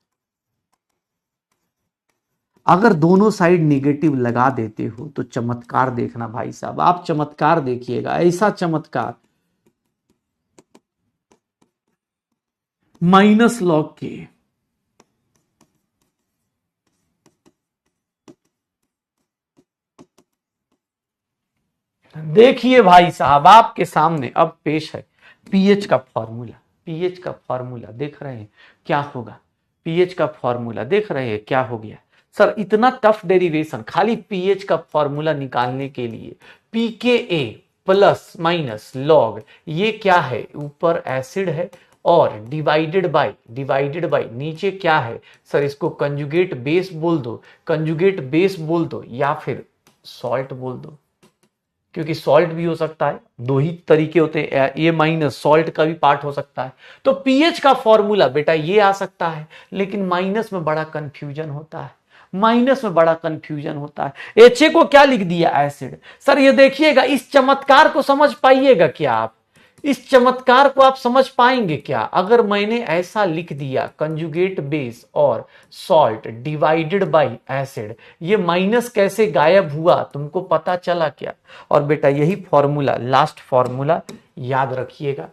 अगर दोनों साइड निगेटिव लगा देते हो तो चमत्कार देखना भाई साहब, आप चमत्कार देखिएगा, ऐसा चमत्कार। माइनस लॉग के देखिए भाई साहब, आपके सामने अब पेश है पीएच का फॉर्मूला। पीएच का फॉर्मूला देख रहे हैं क्या होगा, पीएच का फॉर्मूला देख रहे हैं क्या हो गया। सर इतना टफ डेरिवेशन खाली पीएच का फॉर्मूला निकालने के लिए, पीकेए प्लस माइनस लॉग, ये क्या है, ऊपर एसिड है और डिवाइडेड बाय नीचे क्या है सर, इसको कंजुगेट बेस बोल दो, कंजुगेट बेस बोल दो या फिर सॉल्ट बोल दो, क्योंकि सॉल्ट भी हो सकता है, दो ही तरीके होते हैं, ए माइनस सॉल्ट का भी पार्ट हो सकता है। तो पीएच का फॉर्मूला बेटा ये आ सकता है, लेकिन माइनस में बड़ा कंफ्यूजन होता है, माइनस में बड़ा कंफ्यूजन होता है। एच को क्या लिख दिया, एसिड। सर ये देखिएगा, इस चमत्कार को समझ पाइएगा क्या आप, इस चमत्कार को आप समझ पाएंगे क्या, अगर मैंने ऐसा लिख दिया कंजुगेट बेस और सॉल्ट डिवाइडेड बाय एसिड, ये माइनस कैसे गायब हुआ तुमको पता चला क्या। और बेटा यही फॉर्मूला, लास्ट फॉर्मूला याद रखिएगा।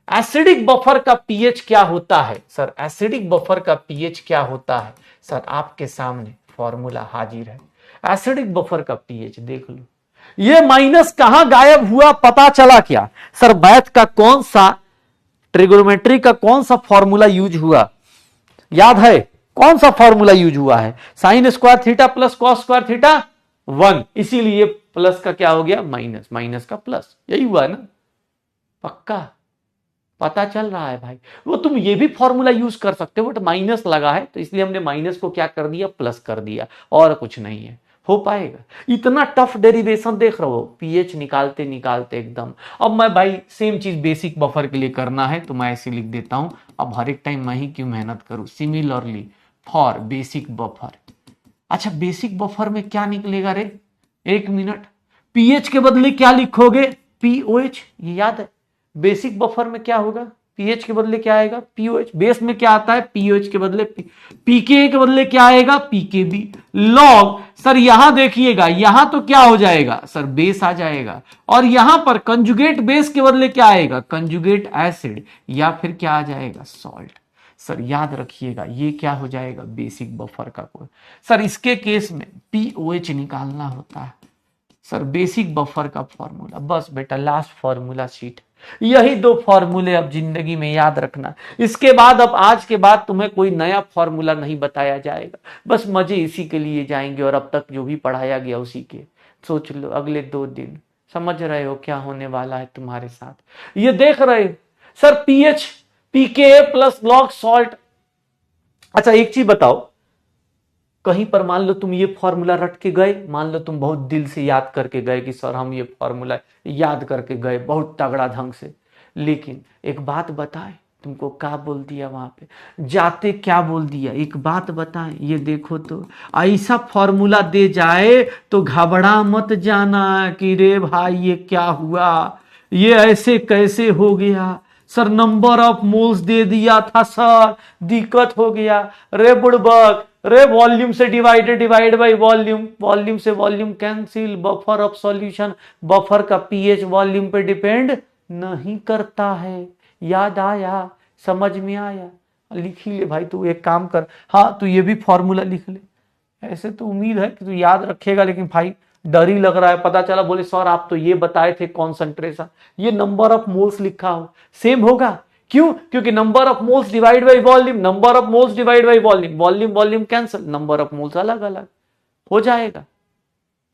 एसिडिक बफर का पीएच क्या होता है सर, एसिडिक बफर का पीएच क्या होता है सर, आपके सामने फॉर्मूला हाजिर है। एसिडिक बफर का पीएच देख लो, ये माइनस कहां गायब हुआ पता चला क्या सर, मैथ का कौन सा, ट्रिगोनोमेट्री का कौन सा फॉर्मूला यूज हुआ, याद है कौन सा फॉर्मूला यूज हुआ है, sine square theta plus cos square theta 1, इसीलिए प्लस का क्या हो गया माइनस, माइनस का प्लस, यही हुआ है ना, पक्का पता चल रहा है भाई। वो तुम ये भी फॉर्मूला यूज कर सकते हो, बट माइनस लगा है तो इसलिए हमने माइनस को क्या कर दिया, प्लस कर दिया, और कुछ नहीं है। हो पाएगा, इतना टफ डेरिवेशन देख रहे हो, पीएच निकालते निकालते एकदम। अब मैं भाई सेम चीज बेसिक बफर के लिए करना है तो मैं ऐसे लिख देता हूं, अब हर एक टाइम मैं ही क्यों मेहनत करूं, सिमिलरली फॉर बेसिक बफर। अच्छा बेसिक बफर में क्या निकलेगा रे, एक मिनट, पीएच के बदले क्या लिखोगे, पीओएच, ये याद है। बेसिक बफर में क्या होगा, पीएच के बदले क्या आएगा, पीओएच। बेस में क्या आता है, पीओएच के बदले पीके के बदले क्या आएगा, पीकेबी। लॉग सर यहां देखिएगा, यहां तो क्या हो जाएगा सर, बेस आ जाएगा, और यहां पर कंजुगेट बेस के बदले क्या आएगा, कंजुगेट एसिड, या फिर क्या आ जाएगा, सॉल्ट। सर याद रखिएगा ये क्या हो जाएगा, बेसिक बफर का कोड। सर इसके केस में पीओएच निकालना होता है सर, बेसिक बफर का फॉर्मूला, बस बेटा लास्ट फॉर्मूला शीट, यही दो फॉर्मूले अब जिंदगी में याद रखना। इसके बाद अब आज के बाद तुम्हें कोई नया फॉर्मूला नहीं बताया जाएगा, बस मजे इसी के लिए जाएंगे, और अब तक जो भी पढ़ाया गया उसी के। सोच लो अगले 2 दिन, समझ रहे हो क्या होने वाला है तुम्हारे साथ, ये देख रहे हो सर, पीएच पीके प्लस लॉग सॉल्ट। अच्छा एक चीज बताओ, कहीं पर मान लो तुम ये फॉर्मूला रट के गए, मान लो तुम बहुत दिल से याद करके गए कि सर हम ये फॉर्मूला याद करके गए बहुत तगड़ा ढंग से, लेकिन एक बात बताएं, तुमको क्या बोल दिया वहां पे, जाते क्या बोल दिया, एक बात बताएं, ये देखो तो ऐसा फॉर्मूला दे जाए तो घबरा मत जाना कि रे भाई ये क्या हुआ, ये ऐसे कैसे हो गया सर, नंबर ऑफ मोल्स दे दिया था सर, दिक्कत हो गया रे बुड़बक रे, वॉल्यूम से डिवाइड बाय वॉल्यूम, वॉल्यूम से volume cancel, buffer of solution, buffer का पीएच वॉल्यूम पे डिपेंड नहीं करता है, याद आया, समझ में आया, लिख ही ले भाई, तू एक काम कर, हाँ तू ये भी फॉर्मूला लिख ले, ऐसे तो उम्मीद है कि तू याद रखेगा, लेकिन भाई डर ही लग रहा है, पता चला बोले सर आप तो ये बताए थे कॉन्सेंट्रेशन, ये नंबर ऑफ मोल्स लिखा हो, सेम होगा, क्यों, क्योंकि number of moles divide by volume, number of moles divide by volume, volume volume cancel, number of moles अलग अलग हो जाएगा।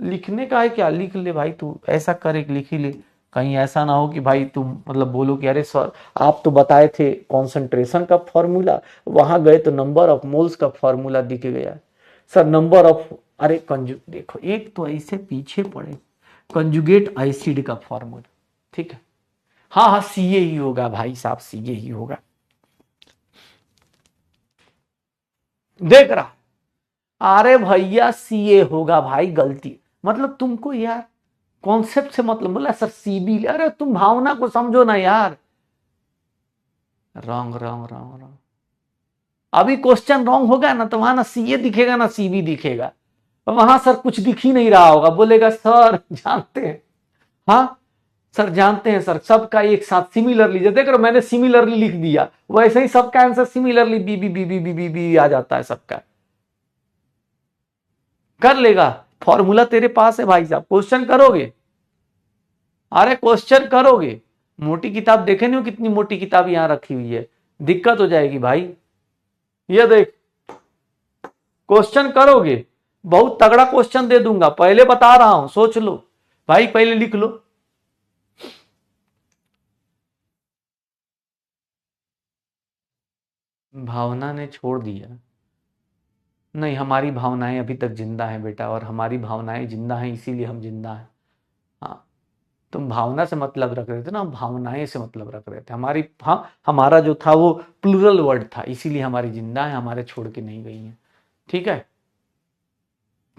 लिखने का है क्या, लिख ले भाई, तू ऐसा करे लिख ही ले, कहीं ऐसा ना हो कि भाई तुम मतलब बोलो कि अरे सर आप तो बताए थे कॉन्सेंट्रेशन का फॉर्मूला, वहां गए तो नंबर ऑफ मोल्स का फॉर्मूला दिख गया सर, नंबर ऑफ, अरे देखो एक तो ऐसे पीछे पड़े, कंजुगेट एसिड का फॉर्मूला, ठीक है, हाँ हाँ सीए ही होगा भाई साहब, सीए ही होगा, देख रहा, अरे भैया सीए होगा भाई, गलती मतलब तुमको यार कॉन्सेप्ट से मतलब, बोला सर सीबी, अरे तुम भावना को समझो ना यार, रॉन्ग रॉन्ग रॉन्ग रॉन्ग, अभी क्वेश्चन रॉन्ग होगा ना तो वहां ना सीए दिखेगा ना सीबी दिखेगा, तो वहां सर कुछ दिख ही नहीं रहा होगा, बोलेगा सर जानते हैं, हाँ सर जानते हैं सर, सबका एक साथ सिमिलरली, जो देख रहे हो मैंने सिमिलरली लिख दिया, वैसे ही सबका answer similarly B B B B B B B आ जाता है सबका। कर लेगा, फॉर्मूला तेरे पास है भाई साहब, क्वेश्चन करोगे, अरे क्वेश्चन करोगे, मोटी किताब देखे नहीं हो कितनी मोटी किताब यहां रखी हुई है, दिक्कत हो जाएगी भाई। ये देख क्वेश्चन करोगे, बहुत तगड़ा क्वेश्चन दे दूंगा, पहले बता रहा हूं, सोच लो भाई, पहले लिख लो। भावना ने छोड़ दिया, नहीं हमारी भावनाएं अभी तक जिंदा है बेटा, और हमारी भावनाएं जिंदा हैं इसीलिए हम जिंदा हैं। हाँ तुम भावना से मतलब रख रहे थे ना, हम भावनाएं से मतलब रख रहे थे, हमारी, हाँ हमारा जो था वो प्लूरल वर्ड था, इसीलिए हमारी जिंदा है, हमारे छोड़ के नहीं गई है। ठीक है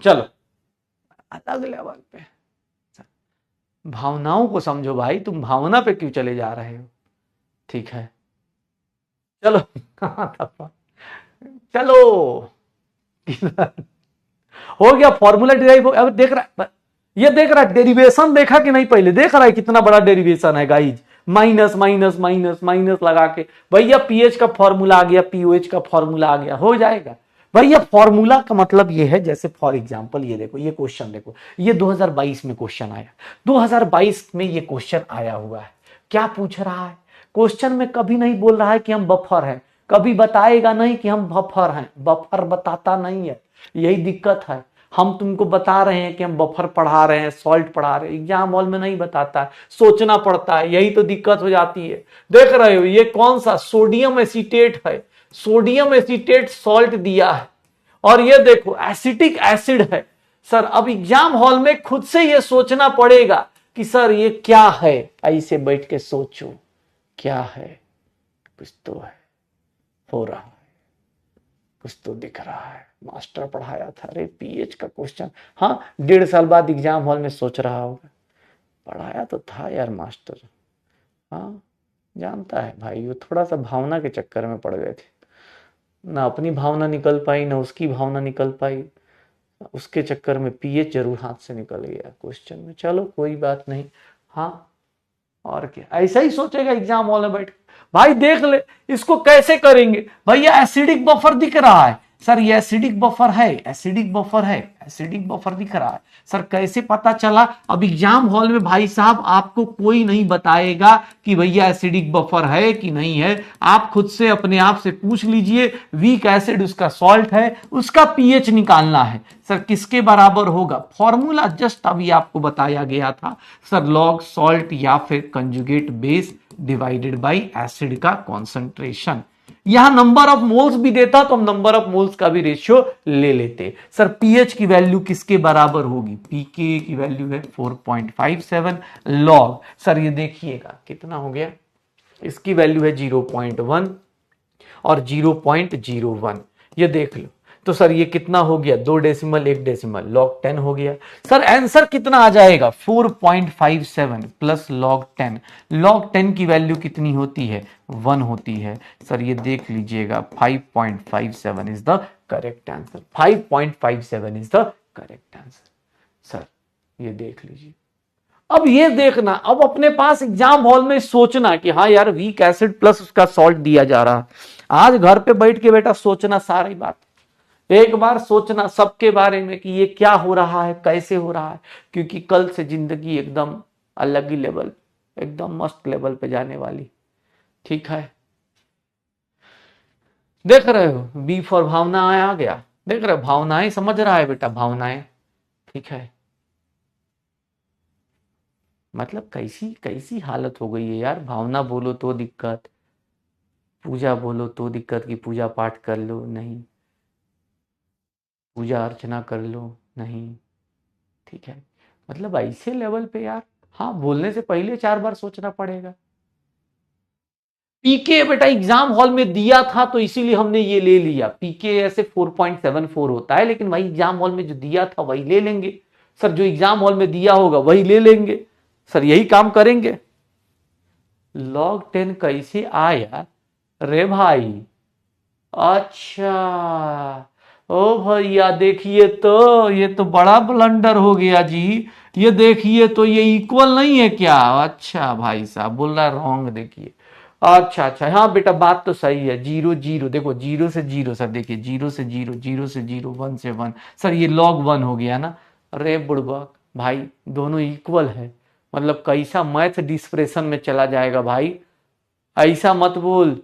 चलो अलग लेवल पे, भावनाओं को समझो भाई, तुम भावना पे क्यों चले जा रहे हो। ठीक है चलो कहाँ था, चलो हो गया फॉर्मूला डिराइव हो, अब देख रहा है, ये देख रहा है डेरिवेशन देखा कि नहीं, पहले देख रहा है कितना बड़ा डेरिवेशन है guys, minus minus minus minus लगा के, भैया पीएच का फॉर्मूला आ गया, पीओएच का फॉर्मूला आ गया, हो जाएगा भैया। फॉर्मूला का मतलब ये है, जैसे फॉर एग्जांपल ये देखो, ये क्वेश्चन देखो, ये 2022 में क्वेश्चन आया, 2022 में ये क्वेश्चन आया हुआ है, क्या पूछ रहा है क्वेश्चन में, कभी नहीं बोल रहा है कि हम बफर हैं, कभी बताएगा नहीं कि हम बफर हैं, बफर बताता नहीं है, यही दिक्कत है। हम तुमको बता रहे हैं कि हम बफर पढ़ा रहे हैं, सॉल्ट पढ़ा रहे हैं, एग्जाम हॉल में नहीं बताता है, सोचना पड़ता है, यही तो दिक्कत हो जाती है। देख रहे हो ये कौन सा सोडियम एसीटेट है, सोडियम एसीटेट सॉल्ट दिया है, और ये देखो एसिटिक एसिड है। सर अब एग्जाम हॉल में खुद से ये सोचना पड़ेगा कि सर ये क्या है, ऐसे बैठ के सोचो क्या है, कुछ तो है, हो रहा है, कुछ तो दिख रहा है, मास्टर पढ़ाया था, अरे पीएच का क्वेश्चन, हाँ 1.5 साल बाद एग्जाम हॉल में सोच रहा होगा, पढ़ाया तो था यार मास्टर, हाँ जानता है भाई, वो थोड़ा सा भावना के चक्कर में पड़ गए थे, ना अपनी भावना निकल पाई ना उसकी भावना निकल पाई, उसके चक्कर में पीएच जरूर हाथ से निकल गया क्वेश्चन में। चलो कोई बात नहीं, हाँ और क्या, ऐसा ही सोचेगा एग्जाम हॉल में बैठ, भाई देख ले इसको कैसे करेंगे, भैया एसिडिक बफर दिख रहा है, सर ये एसिडिक बफर है, एसिडिक बफर है, एसिडिक बफर दिख रहा है, सर कैसे पता चला। अब एग्जाम हॉल में भाई साहब आपको कोई नहीं बताएगा कि भैया एसिडिक बफर है कि नहीं है, आप खुद से अपने आप से पूछ लीजिए, वीक एसिड उसका सॉल्ट है, उसका पीएच निकालना है, सर किसके बराबर होगा, फॉर्मूला जस्ट अभी आपको बताया गया था सर, लॉग सॉल्ट या फिर conjugate base divided by acid का कॉन्सेंट्रेशन। यहां नंबर ऑफ मोल्स भी देता तो हम नंबर ऑफ मोल्स का भी रेशियो ले लेते। सर पीएच की वैल्यू किसके बराबर होगी, पीके की वैल्यू है 4.57 लॉग, सर ये देखिएगा कितना हो गया, इसकी वैल्यू है 0.1 और 0.01, ये देख लो, तो सर ये कितना हो गया, 2 डेसिमल 1 डेसिमल, लॉग 10 हो गया। सर आंसर कितना आ जाएगा, 4.57 प्लस लॉग 10, लॉग 10 की वैल्यू कितनी होती है, 1 होती है। सर ये देख लीजिएगा 5.57 is the correct answer, 5.57 is the correct answer. Sir ये देख लीजिए, अब ये देखना, अब अपने पास एग्जाम हॉल में सोचना कि हाँ यार वीक एसिड प्लस उसका सॉल्ट दिया जा रहा है, आज घर पे बैठ के बेटा सोचना सारी बात, एक बार सोचना सबके बारे में कि ये क्या हो रहा है, कैसे हो रहा है, क्योंकि कल से जिंदगी एकदम अलग ही लेवल, एकदम मस्त लेवल पे जाने वाली। ठीक है देख रहे हो, बी फॉर भावना आ गया, देख रहे हो भावनाएं समझ रहा है बेटा, भावनाएं। ठीक है मतलब कैसी कैसी हालत हो गई है यार, भावना बोलो तो दिक्कत, पूजा बोलो तो दिक्कत कि पूजा पाठ कर लो, नहीं पूजा अर्चना कर लो, नहीं। ठीक है मतलब ऐसे लेवल पे यार, हाँ बोलने से पहले 4 बार सोचना पड़ेगा। पीके बेटा एग्जाम हॉल में दिया था तो इसीलिए हमने ये ले लिया, पीके ऐसे 4.74 होता है, लेकिन भाई एग्जाम हॉल में जो दिया था वही ले लेंगे। सर जो एग्जाम हॉल में दिया होगा वही ले लेंगे, सर यही काम करेंगे। लॉग 10 कैसे आया रे भाई, अच्छा, ओ भैया देखिए तो ये तो बड़ा ब्लंडर हो गया जी। ये देखिए तो ये इक्वल नहीं है क्या? अच्छा भाई साहब बोल रहा है रॉन्ग, देखिए। अच्छा अच्छा, हाँ बेटा बात तो सही है। जीरो जीरो, देखो जीरो से जीरो सर, देखिए जीरो से जीरो, जीरो से जीरो, वन से वन, सर ये लॉग वन हो गया ना। अरे बुड़बक भाई, दोनों इक्वल है, मतलब कैसा मैथ डिस्प्रेशन में चला जाएगा भाई। ऐसा मत बोल,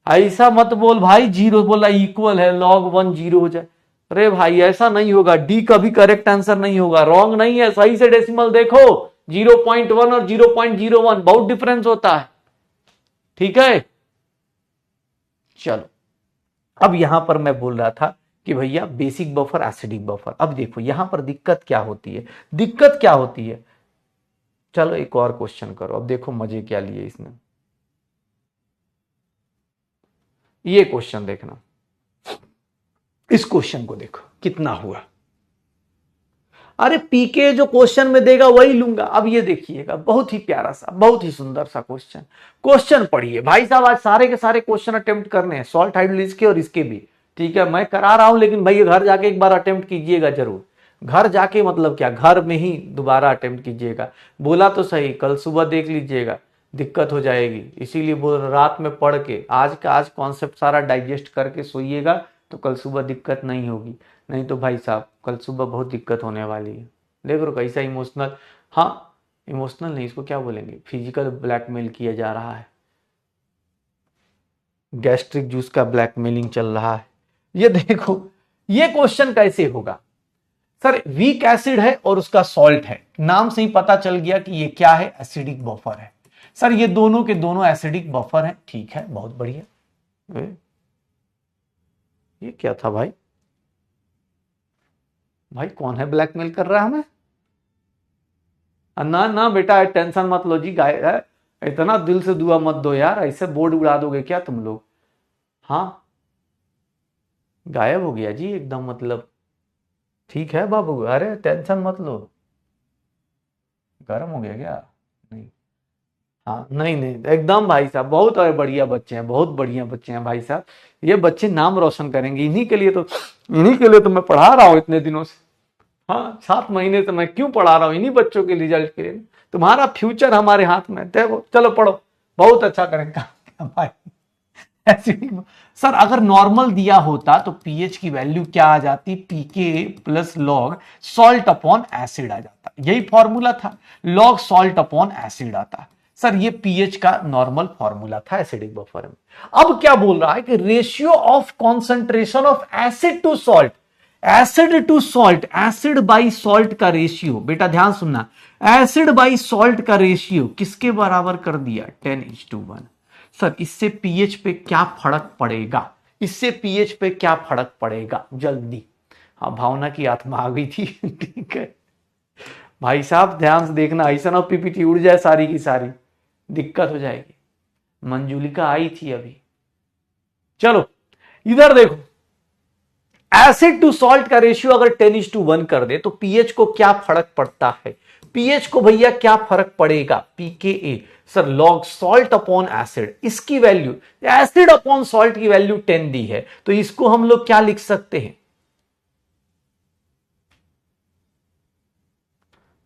ऐसा मत बोल भाई, जीरो बोला इक्वल है, लॉग वन जीरो हो जाए। अरे भाई ऐसा नहीं होगा, डी कभी करेक्ट आंसर नहीं होगा, रॉन्ग नहीं है, सही से डेसिमल देखो। 0.1 और 0.01 बहुत डिफरेंस होता है, ठीक है। चलो, अब यहां पर मैं बोल रहा था कि भैया बेसिक बफर एसिडिक बफर। अब देखो यहां पर दिक्कत क्या होती है, दिक्कत क्या होती है। चलो एक और क्वेश्चन करो, अब देखो मजे क्या लिए इसने। ये क्वेश्चन देखना, इस क्वेश्चन को देखो कितना हुआ। अरे पीके जो क्वेश्चन में देगा वही लूंगा। अब ये देखिएगा, बहुत ही प्यारा सा, बहुत ही सुंदर सा क्वेश्चन। क्वेश्चन पढ़िए भाई साहब, आज सारे के सारे क्वेश्चन अटेम्प्ट करने हैं, सॉल्ट हाइड्रोलिस के और इसके भी, ठीक है। मैं करा रहा हूं, लेकिन भाई घर जाके एक बार अटेम्प्ट कीजिएगा जरूर। घर जाके मतलब क्या, घर में ही दोबारा अटेम्प्ट कीजिएगा। बोला तो सही, कल सुबह देख लीजिएगा, दिक्कत हो जाएगी। इसीलिए बोल, रात में पढ़ के आज का आज कॉन्सेप्ट सारा डाइजेस्ट करके सोइएगा, तो कल सुबह दिक्कत नहीं होगी। नहीं तो भाई साहब कल सुबह बहुत दिक्कत होने वाली है। देख लो कैसा इमोशनल, हाँ इमोशनल नहीं, इसको क्या बोलेंगे, फिजिकल ब्लैकमेल किया जा रहा है। गैस्ट्रिक जूस का ब्लैकमेलिंग चल रहा है। ये देखो ये क्वेश्चन कैसे होगा। सर वीक एसिड है और उसका सॉल्ट है, नाम से ही पता चल गया कि ये क्या है, एसिडिक बफर है। सर ये दोनों के दोनों एसिडिक बफर हैं, ठीक है बहुत बढ़िया। ये क्या था भाई, भाई कौन है ब्लैकमेल कर रहा है हमें? ना ना बेटा टेंशन मत लो जी, गाय है, इतना दिल से दुआ मत दो यार, ऐसे बोर्ड उड़ा दोगे क्या तुम लोग। हाँ गायब हो गया जी एकदम, मतलब ठीक है बाबू, अरे टेंशन मत लो। गर्म हो गया क्या? नहीं, हाँ नहीं नहीं एकदम भाई साहब, बहुत बढ़िया बच्चे हैं, बहुत बढ़िया बच्चे हैं भाई साहब। ये बच्चे नाम रोशन करेंगे, इन्हीं के लिए तो, इन्हीं के लिए तो मैं पढ़ा रहा हूँ इतने दिनों से। हाँ 7 महीने से मैं क्यों पढ़ा रहा हूँ, इन्हीं बच्चों के रिजल्ट के लिए। तुम्हारा फ्यूचर हमारे हाथ में, देखो चलो पढ़ो, बहुत अच्छा करेंगे भाई। एसिडिक, सर अगर नॉर्मल दिया होता तो पीएच की वैल्यू क्या आ जाती, pK plus log salt upon acid आ जाता, यही फॉर्मूला था, लॉग सॉल्ट अपॉन एसिड आता। सर ये पीएच का नॉर्मल फॉर्मूला था एसिडिक बफर में। अब क्या बोल रहा है कि ratio of concentration of acid to salt, acid to salt, acid by salt का रेशियो, बेटा ध्यान सुनना, एसिड बाई सॉल्ट का रेशियो किसके बराबर कर दिया, 10:1। सर इससे पीएच पे क्या फर्क पड़ेगा, इससे पीएच पे क्या फर्क पड़ेगा जल्दी। हाँ भावना की आत्मा आ गई थी ठीक है भाई साहब, ध्यान से देखना, ऐसा ना पीपीटी उड़ जाए सारी की सारी, दिक्कत हो जाएगी। मंजुलिका आई थी अभी। चलो इधर देखो, एसिड टू सॉल्ट का रेशियो अगर 10:1 कर दे तो पीएच को क्या फर्क पड़ता है, पीएच को भैया क्या फर्क पड़ेगा, pKa. Sir log salt upon acid, इसकी वैल्यू, एसिड अपॉन सॉल्ट की वैल्यू 10 दी है, तो इसको हम लोग क्या लिख सकते हैं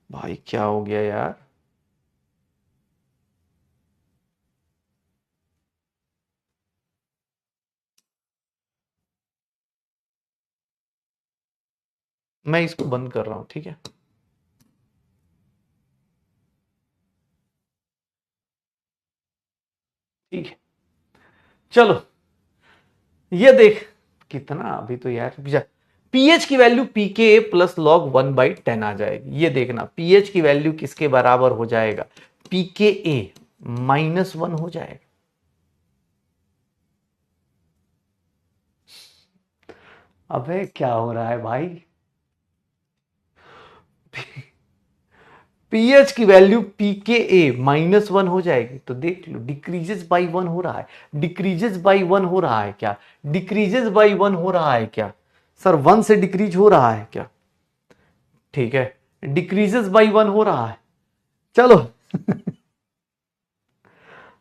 भाई, क्या हो गया यार। मैं इसको बंद कर रहा हूं, ठीक है। ठीक है चलो, ये देख कितना अभी तो यार, पीएच की वैल्यू पीके प्लस लॉग 1/10 आ जाएगी। ये देखना पीएच की वैल्यू किसके बराबर हो जाएगा, पीके -1 हो जाएगा। अबे क्या हो रहा है भाई, पीएच की वैल्यू पीके -1 हो जाएगी, तो देख लो डिक्रीजेस बाई 1 हो रहा है, डिक्रीजेस बाई 1 हो रहा है क्या, डिक्रीजेस बाई 1 हो रहा है क्या, सर 1 से डिक्रीज हो रहा है क्या, ठीक है डिक्रीजेस बाई 1 हो रहा है। चलो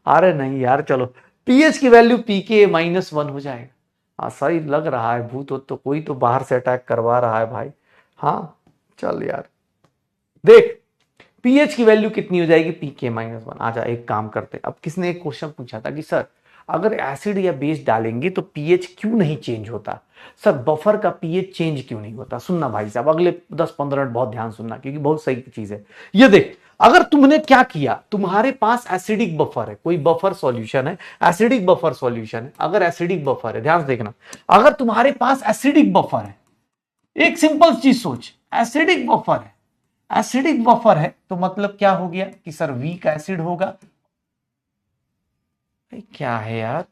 अरे नहीं यार, चलो पीएच की वैल्यू पीके -1 हो जाएगा। ऐसा ही लग रहा है, भूत तो कोई तो बाहर से अटैक करवा रहा है भाई। हाँ चल यार, देख पीएच की वैल्यू कितनी हो जाएगी, pK-1। आजा एक काम करते, अब किसने एक क्वेश्चन पूछा था कि सर अगर एसिड या बेस डालेंगे तो पीएच क्यों नहीं चेंज होता, सर बफर का पीएच चेंज क्यों नहीं होता। सुनना भाई साहब, अगले 10-15 मिनट बहुत ध्यान सुनना, क्योंकि बहुत सही चीज है। ये देख, अगर तुमने क्या किया, तुम्हारे पास एसिडिक बफर है, कोई बफर सॉल्यूशन है, एसिडिक बफर सॉल्यूशन है। अगर एसिडिक बफर है, ध्यान से देखना, अगर तुम्हारे पास एसिडिक बफर है, एक सिंपल चीज सोच, एसिडिक बफर है, एसिडिक बफर है तो मतलब क्या हो गया कि सर वीक एसिड होगा। क्या है यार,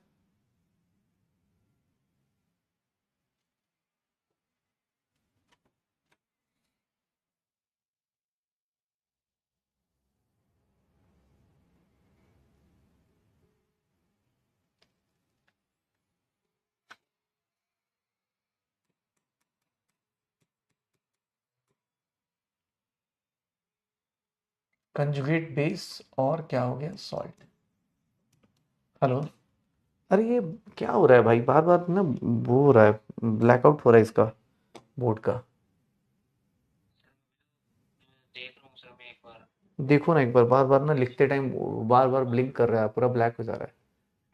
कंजुगेट बेस और क्या हो गया, सॉल्ट। हेलो, अरे ये क्या हो रहा है भाई, बार बार ना वो हो रहा है, ब्लैकआउट हो रहा है इसका बोर्ड का। देखो ना एक बार, बार बार ना लिखते टाइम बार बार ब्लिंक कर रहा है, पूरा ब्लैक हो जा रहा है।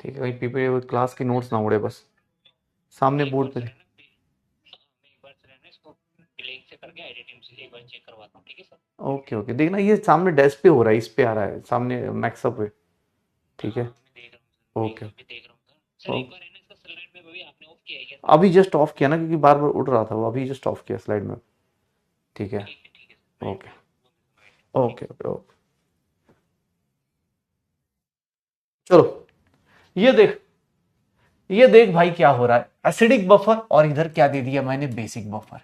ठीक है, कहीं पीपीटी क्लास की नोट्स ना उड़े बस, सामने बोर्ड पे। ओके ओके, देखना ये सामने डेस्क पे हो रहा है, इस पे आ रहा है सामने मैक्सअप पे। ठीक है, ओके ओके। अभी जस्ट ऑफ किया ना, क्योंकि बार बार उड़ रहा था वो, अभी जस्ट ऑफ किया स्लाइड में। ठीक है, ओके ओके ओके ओके। चलो ये देख, ये देख भाई क्या हो रहा है, एसिडिक बफर और इधर क्या दे दिया मैंने, बेसिक बफर।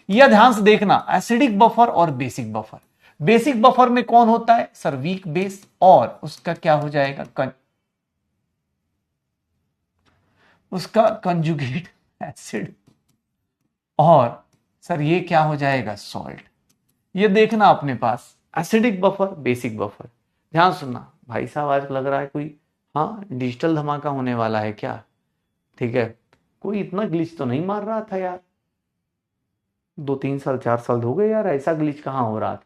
यह ध्यान से देखना, एसिडिक बफर और बेसिक बफर। बेसिक बफर में कौन होता है सर, वीक बेस, और उसका क्या हो जाएगा, उसका कंजुगेट एसिड, और सर ये क्या हो जाएगा, सॉल्ट। ये देखना अपने पास एसिडिक बफर, बेसिक बफर। ध्यान सुनना भाई साहब, आज लग रहा है कोई, हाँ डिजिटल धमाका होने वाला है क्या। ठीक है, कोई इतना ग्लिच तो नहीं मार रहा था यार, 2-3 साल 4 साल हो गए यार, ऐसा ग्लिच कहाँ हो रहा था।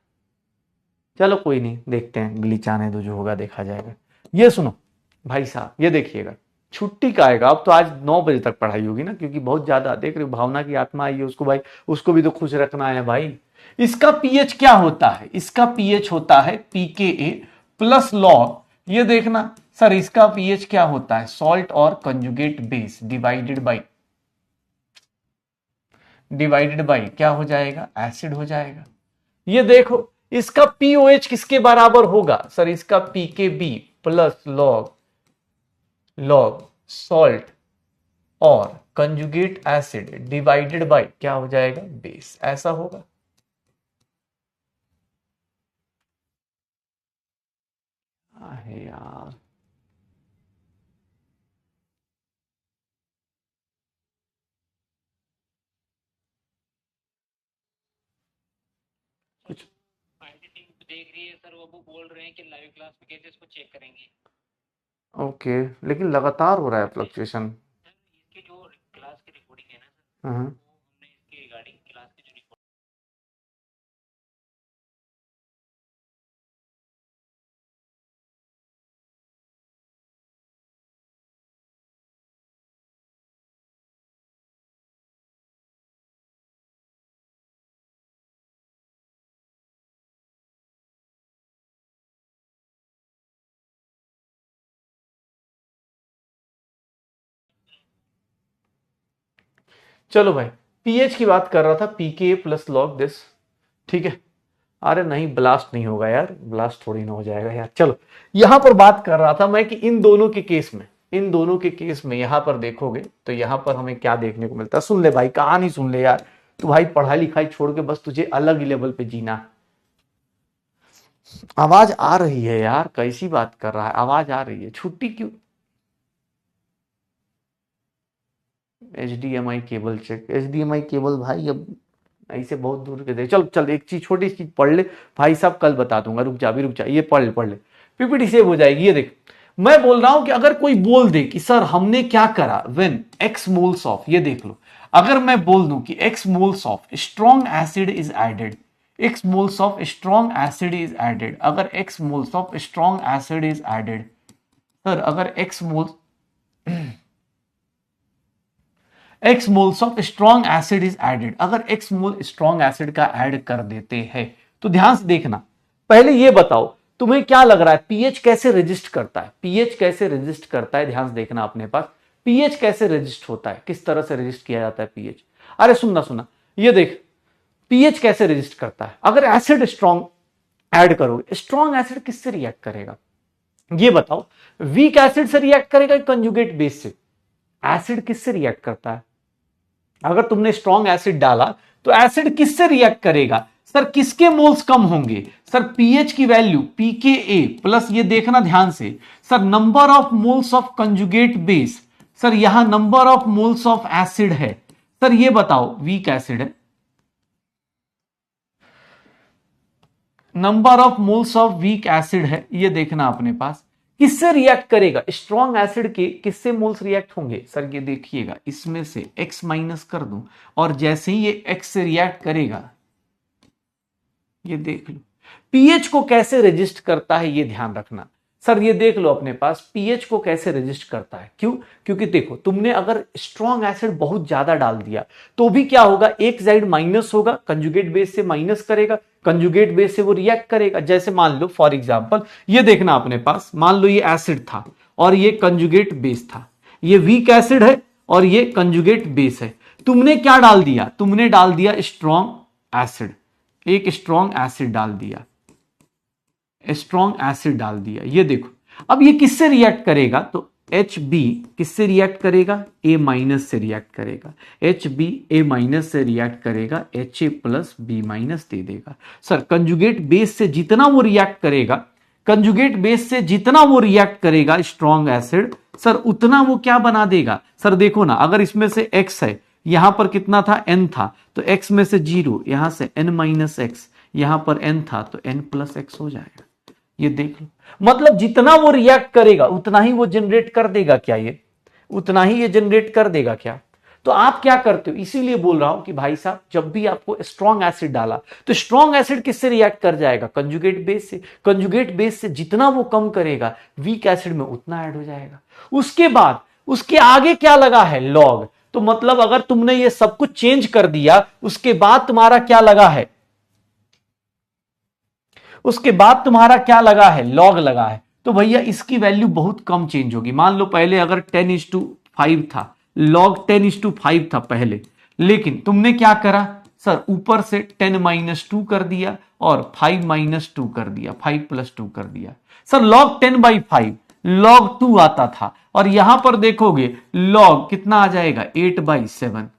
चलो कोई नहीं, देखते हैं, ग्लिच आने दो, जो होगा देखा जाएगा। ये सुनो भाई साहब, ये देखिएगा, छुट्टी का आएगा अब तो, आज 9 बजे तक पढ़ाई होगी ना, क्योंकि बहुत ज्यादा देख रहे हो, भावना की आत्मा आई है उसको भाई, उसको भी तो खुश रखना है भाई। इसका पीएच क्या होता है, इसका पीएच होता है pKa प्लस लॉग। ये देखना सर, इसका पीएच क्या होता है, सॉल्ट और कंजुगेट बेस डिवाइडेड बाई क्या हो जाएगा, एसिड हो जाएगा। ये देखो, इसका पीओएच किसके बराबर होगा सर, इसका pKb प्लस लॉग सॉल्ट और कंजुगेट एसिड डिवाइडेड बाय क्या हो जाएगा, बेस, ऐसा होगा। आहे यार, कुछ देख रही है सर, वो बोल रहे हैं कि लाइव क्लास में कैसे इसको चेक करेंगे। ओके, लेकिन लगातार हो रहा है फ्लक्चुएशन। इसकी जो क्लास की रिकॉर्डिंग है ना सर, वो हमने इसके रिगार्डिंग क्लास की जो चलो भाई, पीएच की बात कर रहा था, पीके प्लस लॉग दिस। ठीक है, अरे नहीं ब्लास्ट नहीं होगा यार, ब्लास्ट थोड़ी ना हो जाएगा यार। चलो, यहां पर बात कर रहा था मैं कि इन दोनों के केस में, इन दोनों के केस में यहां पर देखोगे तो यहां पर हमें क्या देखने को मिलता है, सुन ले भाई, कहानी सुन ले यार। तू भाई पढ़ाई लिखाई छोड़ के बस तुझे अलग ही लेवल पे जीना। आवाज आ रही है यार, कैसी बात कर रहा है, आवाज आ रही है, छुट्टी क्यों। HDMI cable check, HDMI cable भाई अब ऐसे बहुत दूर के दे। चल चल, एक चीज छोटी चीज पढ़ ले भाई साहब, कल बता दूंगा, रुक जा अभी, रुक जा, ये पढ़ ले पढ़ ले, पीपीटी सेव हो जाएगी। ये देख मैं बोल रहा हूं कि अगर कोई बोल दे कि सर हमने क्या करा व्हेन x मोल्स ऑफ, ये देख लो, अगर मैं बोल दूं कि x moles of strong acid is added, x moles of strong acid is added, अगर x moles of strong acid is added, sir अगर x moles of strong acid is added, अगर x मोल स्ट्रॉन्ग एसिड का ऐड कर देते हैं, तो ध्यान से देखना, पहले ये बताओ तुम्हें क्या लग रहा है पीएच कैसे रेजिस्ट करता है, पीएच कैसे रेजिस्ट करता है, ध्यान से देखना अपने पास, पीएच कैसे रेजिस्ट होता है, किस तरह से रेजिस्ट किया जाता है पीएच। अरे सुनना, ये देख पीएच कैसे रेजिस्ट करता है, अगर एसिड स्ट्रॉन्ग ऐड करोगे, स्ट्रॉन्ग एसिड किससे रिएक्ट करेगा, ये बताओ, वीक एसिड से रिएक्ट करेगा कंजुगेट बेस से, एसिड किससे रिएक्ट करता है, अगर तुमने स्ट्रॉन्ग एसिड डाला तो एसिड किससे रिएक्ट करेगा, सर किसके मोल्स कम होंगे, सर पीएच की वैल्यू pKa प्लस, ये देखना ध्यान से, sir number of moles of conjugate base, sir यहां number of moles of acid है, सर ये बताओ वीक एसिड है, number of moles of weak acid है, ये देखना अपने पास, किससे रिएक्ट करेगा, स्ट्रॉन्ग एसिड के किससे मोल्स रिएक्ट होंगे, सर ये देखिएगा इसमें से x माइनस कर दूं, और जैसे ही ये x से रिएक्ट करेगा, ये देख लो पीएच को कैसे रेजिस्ट करता है, ये ध्यान रखना, सर ये देख लो अपने पास पीएच को कैसे रेजिस्ट करता है, क्यों, क्योंकि देखो तुमने अगर स्ट्रॉन्ग एसिड बहुत ज्यादा डाल दिया तो भी क्या होगा, एक साइड माइनस होगा, कंजुगेट बेस से माइनस करेगा, कंजुगेट बेस से वो रिएक्ट करेगा, जैसे मान लो फॉर एग्जांपल ये देखना अपने पास, मान लो ये एसिड था और ये कंजुगेट बेस था, ये वीक एसिड है और ये कंजुगेट बेस है, तुमने क्या डाल दिया, तुमने डाल दिया स्ट्रॉन्ग एसिड, एक स्ट्रॉन्ग एसिड डाल दिया, स्ट्रॉन्ग एसिड डाल दिया, ये देखो अब ये किससे रिएक्ट करेगा, तो HB किससे रिएक्ट करेगा, A माइनस से रिएक्ट करेगा, HB A माइनस से रिएक्ट करेगा, HA प्लस B माइनस दे देगा, सर कंजुगेट बेस से जितना वो रिएक्ट करेगा, कंजुगेट बेस से जितना वो रिएक्ट करेगा स्ट्रॉन्ग एसिड, सर उतना वो क्या बना देगा, सर देखो ना, अगर इसमें से X है, यहां पर कितना था N था, तो X में से 0, यहां से N माइनस X, यहां पर N था तो N प्लस X हो जाएगा, ये देख लो, मतलब जितना वो रिएक्ट करेगा उतना ही वो जनरेट कर देगा क्या, ये उतना ही ये जनरेट कर देगा क्या, तो आप क्या करते हो, इसीलिए बोल रहा हूं कि भाई साहब जब भी आपको स्ट्रॉन्ग एसिड डाला तो स्ट्रॉन्ग एसिड किससे रिएक्ट कर जाएगा, कंजुगेट बेस से, कंजुगेट बेस से जितना वो कम करेगा वीक एसिड में उतना ऐड हो जाएगा, उसके बाद उसके आगे क्या लगा है, लॉग, तो मतलब अगर तुमने ये सब कुछ चेंज कर दिया उसके बाद तुम्हारा क्या लगा है, उसके बाद तुम्हारा क्या लगा है, लॉग लगा है, तो भैया इसकी वैल्यू बहुत कम चेंज होगी, मान लो पहले अगर 10:5 था, लॉग 10:5 था पहले, लेकिन तुमने क्या करा, सर ऊपर से 10-2 कर दिया और 5-2 कर दिया, 5+2 कर दिया, सर लॉग 10/5 लॉग 2 आता था, और यहां पर देखोगे लॉग कितना आ जाएगा, 8/7,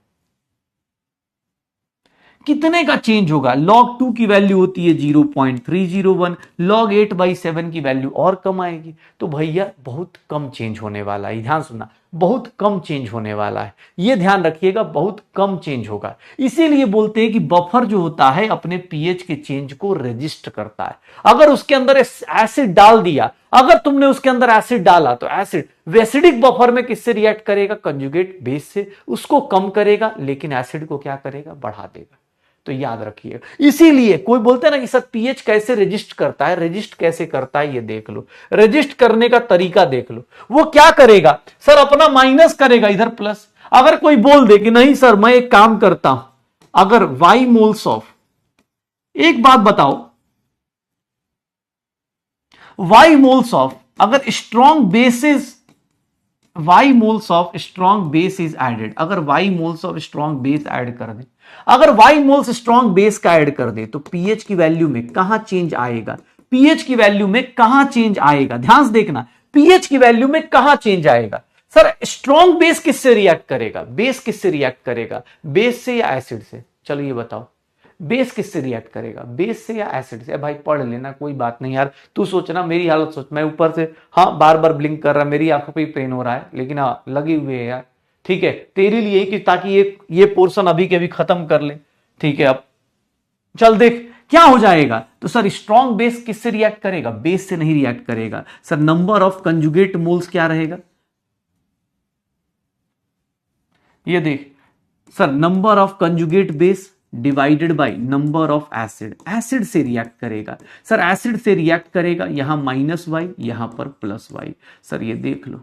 कितने का चेंज होगा, log 2 की वैल्यू होती है 0.301, log 8/7 की वैल्यू और कम आएगी, तो भैया बहुत कम चेंज होने वाला है, ध्यान सुनना, बहुत कम चेंज होने वाला है, ये ध्यान रखिएगा, बहुत कम चेंज होगा, इसीलिए बोलते हैं कि बफर जो होता है अपने पीएच के चेंज को रजिस्ट करता है, अगर उसके अंदर एसिड डाल दिया, अगर तुमने उसके अंदर एसिड डाला तो एसिड एसिडिक बफर में किससे रिएक्ट करेगा, कंजुगेट बेस से, उसको कम करेगा लेकिन एसिड को क्या करेगा, बढ़ा देगा, तो याद रखिए, इसीलिए कोई बोलते हैं ना कि सर पीएच कैसे रजिस्ट करता है, रजिस्ट कैसे करता है, ये देख लो, रजिस्ट करने का तरीका देख लो, वो क्या करेगा, सर अपना माइनस करेगा इधर प्लस, अगर कोई बोल दे कि नहीं सर मैं एक काम करता हूं, अगर y मोल्स ऑफ, एक बात बताओ, y मोल्स ऑफ अगर strong bases, y moles of strong base is added, अगर y moles of strong base add कर दे, अगर y मोल्स स्ट्रॉन्ग बेस का ऐड कर दे तो पीएच की वैल्यू में कहां चेंज आएगा, पीएच की वैल्यू में कहां चेंज आएगा, ध्यान से देखना, पीएच की वैल्यू में कहां चेंज आएगा, सर स्ट्रॉन्ग बेस किससे रिएक्ट करेगा, बेस किससे रिएक्ट करेगा, बेस से या एसिड से, चलो ये बताओ, बेस किससे रिएक्ट करेगा, बेस से या एसिड से, भाई पढ़ लेना, कोई बात नहीं यार, तू सोचना मेरी हालत सोच, मैं ऊपर से हाँ बार बार ब्लिंक कर रहा, मेरी आंखों पे पेन हो रहा है, लेकिन हाँ लगे हुए है यार, ठीक है, तेरे लिए कि ताकि ये पोर्शन अभी के अभी खत्म कर ले, ठीक है, अब चल देख क्या हो जाएगा? तो सर स्ट्रॉन्ग बेस किससे रिएक्ट करेगा? बेस से नहीं रिएक्ट करेगा sir. Number of conjugate moles क्या रहेगा? ये देख sir, number of conjugate base divided by number of acid. Acid से रिएक्ट करेगा सर, एसिड से रिएक्ट करेगा, यहां -y, यहां पर +y। सर ये देख लो,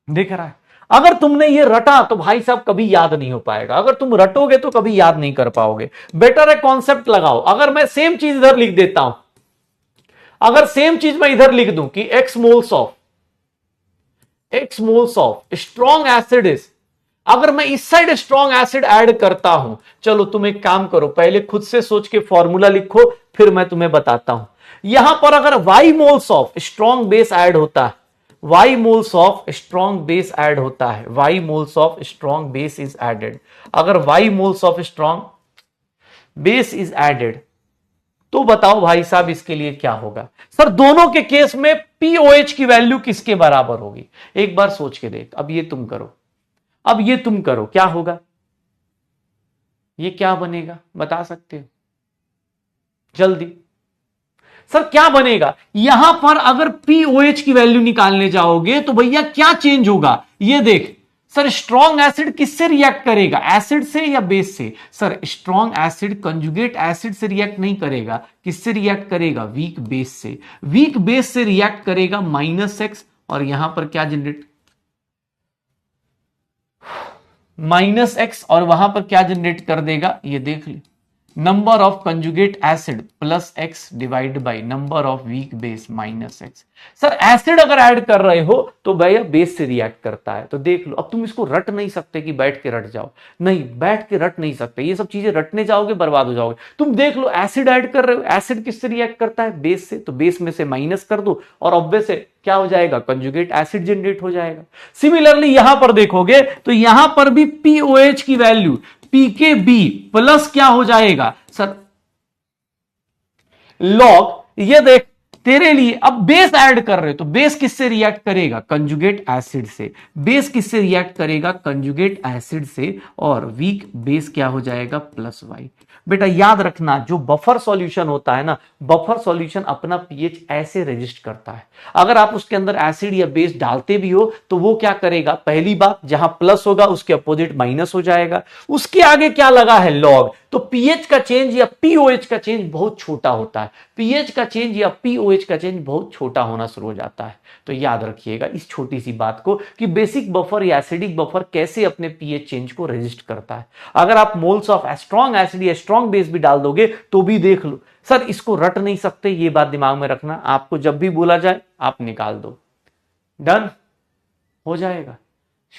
देख रहा है? अगर तुमने ये रटा तो भाई साहब कभी याद नहीं हो पाएगा। अगर तुम रटोगे तो कभी याद नहीं कर पाओगे। बेटर है कॉन्सेप्ट लगाओ। अगर मैं सेम चीज इधर लिख देता हूं, अगर सेम चीज मैं इधर लिख दूं कि x moles of strong acid is, अगर मैं इस साइड स्ट्रॉन्ग एसिड ऐड करता हूं, चलो तुम एक काम करो, पहले खुद से सोच के फॉर्मूला लिखो, फिर मैं तुम्हें बताता हूं। यहां पर अगर y moles of strong base add होता है, y moles of strong base add होता है, y moles of strong base is added. अगर y moles of strong base is added, तो बताओ भाई साहब इसके लिए क्या होगा? सर दोनों के केस में POH की वैल्यू किसके बराबर होगी? एक बार सोच के देख। अब ये तुम करो, अब ये तुम करो, क्या होगा? ये क्या बनेगा बता सकते हो जल्दी? सर क्या बनेगा? यहां पर अगर POH की वैल्यू निकालने जाओगे तो भैया क्या चेंज होगा? ये देख सर, स्ट्रॉन्ग एसिड किससे रिएक्ट करेगा? एसिड से या बेस से? Sir strong acid conjugate acid से रिएक्ट नहीं करेगा, किससे रिएक्ट करेगा? वीक बेस से। वीक बेस से रिएक्ट करेगा -x, और यहां पर क्या जनरेट, -x, और वहां पर क्या जनरेट कर देगा? ये देख ले, number of conjugate acid +x divide by number of weak base -x। Sir acid अगर ऐड कर रहे हो तो भैया बेस से रिएक्ट करता है। तो देख लो, अब तुम इसको रट नहीं सकते कि बैठ के रट जाओ, नहीं बैठ के रट नहीं सकते। ये सब चीजें रटने जाओगे बर्बाद हो जाओगे। तुम देख लो, एसिड ऐड कर रहे हो, एसिड किससे रिएक्ट करता है? बेस से। तो बेस में से माइनस कर दो और ऑब्वियस से क्या हो जाएगा? कंजुगेट एसिड जनरेट हो जाएगा। सिमिलरली यहां पर देखोगे तो यहां पर भी POH की वैल्यू PKB प्लस क्या हो जाएगा सर? लॉग। ये देख तेरे लिए अब बेस ऐड कर रहे हो तो बेस किससे रिएक्ट करेगा? कंजुगेट एसिड से। बेस किससे रिएक्ट करेगा? कंजुगेट एसिड से। और वीक बेस क्या हो जाएगा? +y। बेटा याद रखना, जो बफर सॉल्यूशन होता है ना, बफर सॉल्यूशन अपना pH ऐसे रजिस्ट करता है। अगर आप उसके अंदर एसिड या बेस डालते भी हो तो वो क्या करेगा? पहली बात, जहां प्लस होगा उसके अपोजिट माइनस हो जाएगा। उसके आगे क्या लगा है? लॉग। तो pH का चेंज या POH का चेंज बहुत छोटा होता है। pH का चेंज या POH का चेंज बहुत छोटा होना शुरू हो जाता है। तो याद रखिएगा इस छोटी सी बात को कि बेसिक बफर या एसिडिक बफर कैसे अपने pH चेंज को रजिस्ट करता है। अगर आप मोल्स ऑफ स्ट्रॉन्ग एसिड या स्ट्रॉन्ग बेस भी डाल दोगे तो भी देख लो। सर इसको रट नहीं सकते, ये बात दिमाग में रखना। आपको जब भी बोला जाए आप निकाल दो, डन हो जाएगा।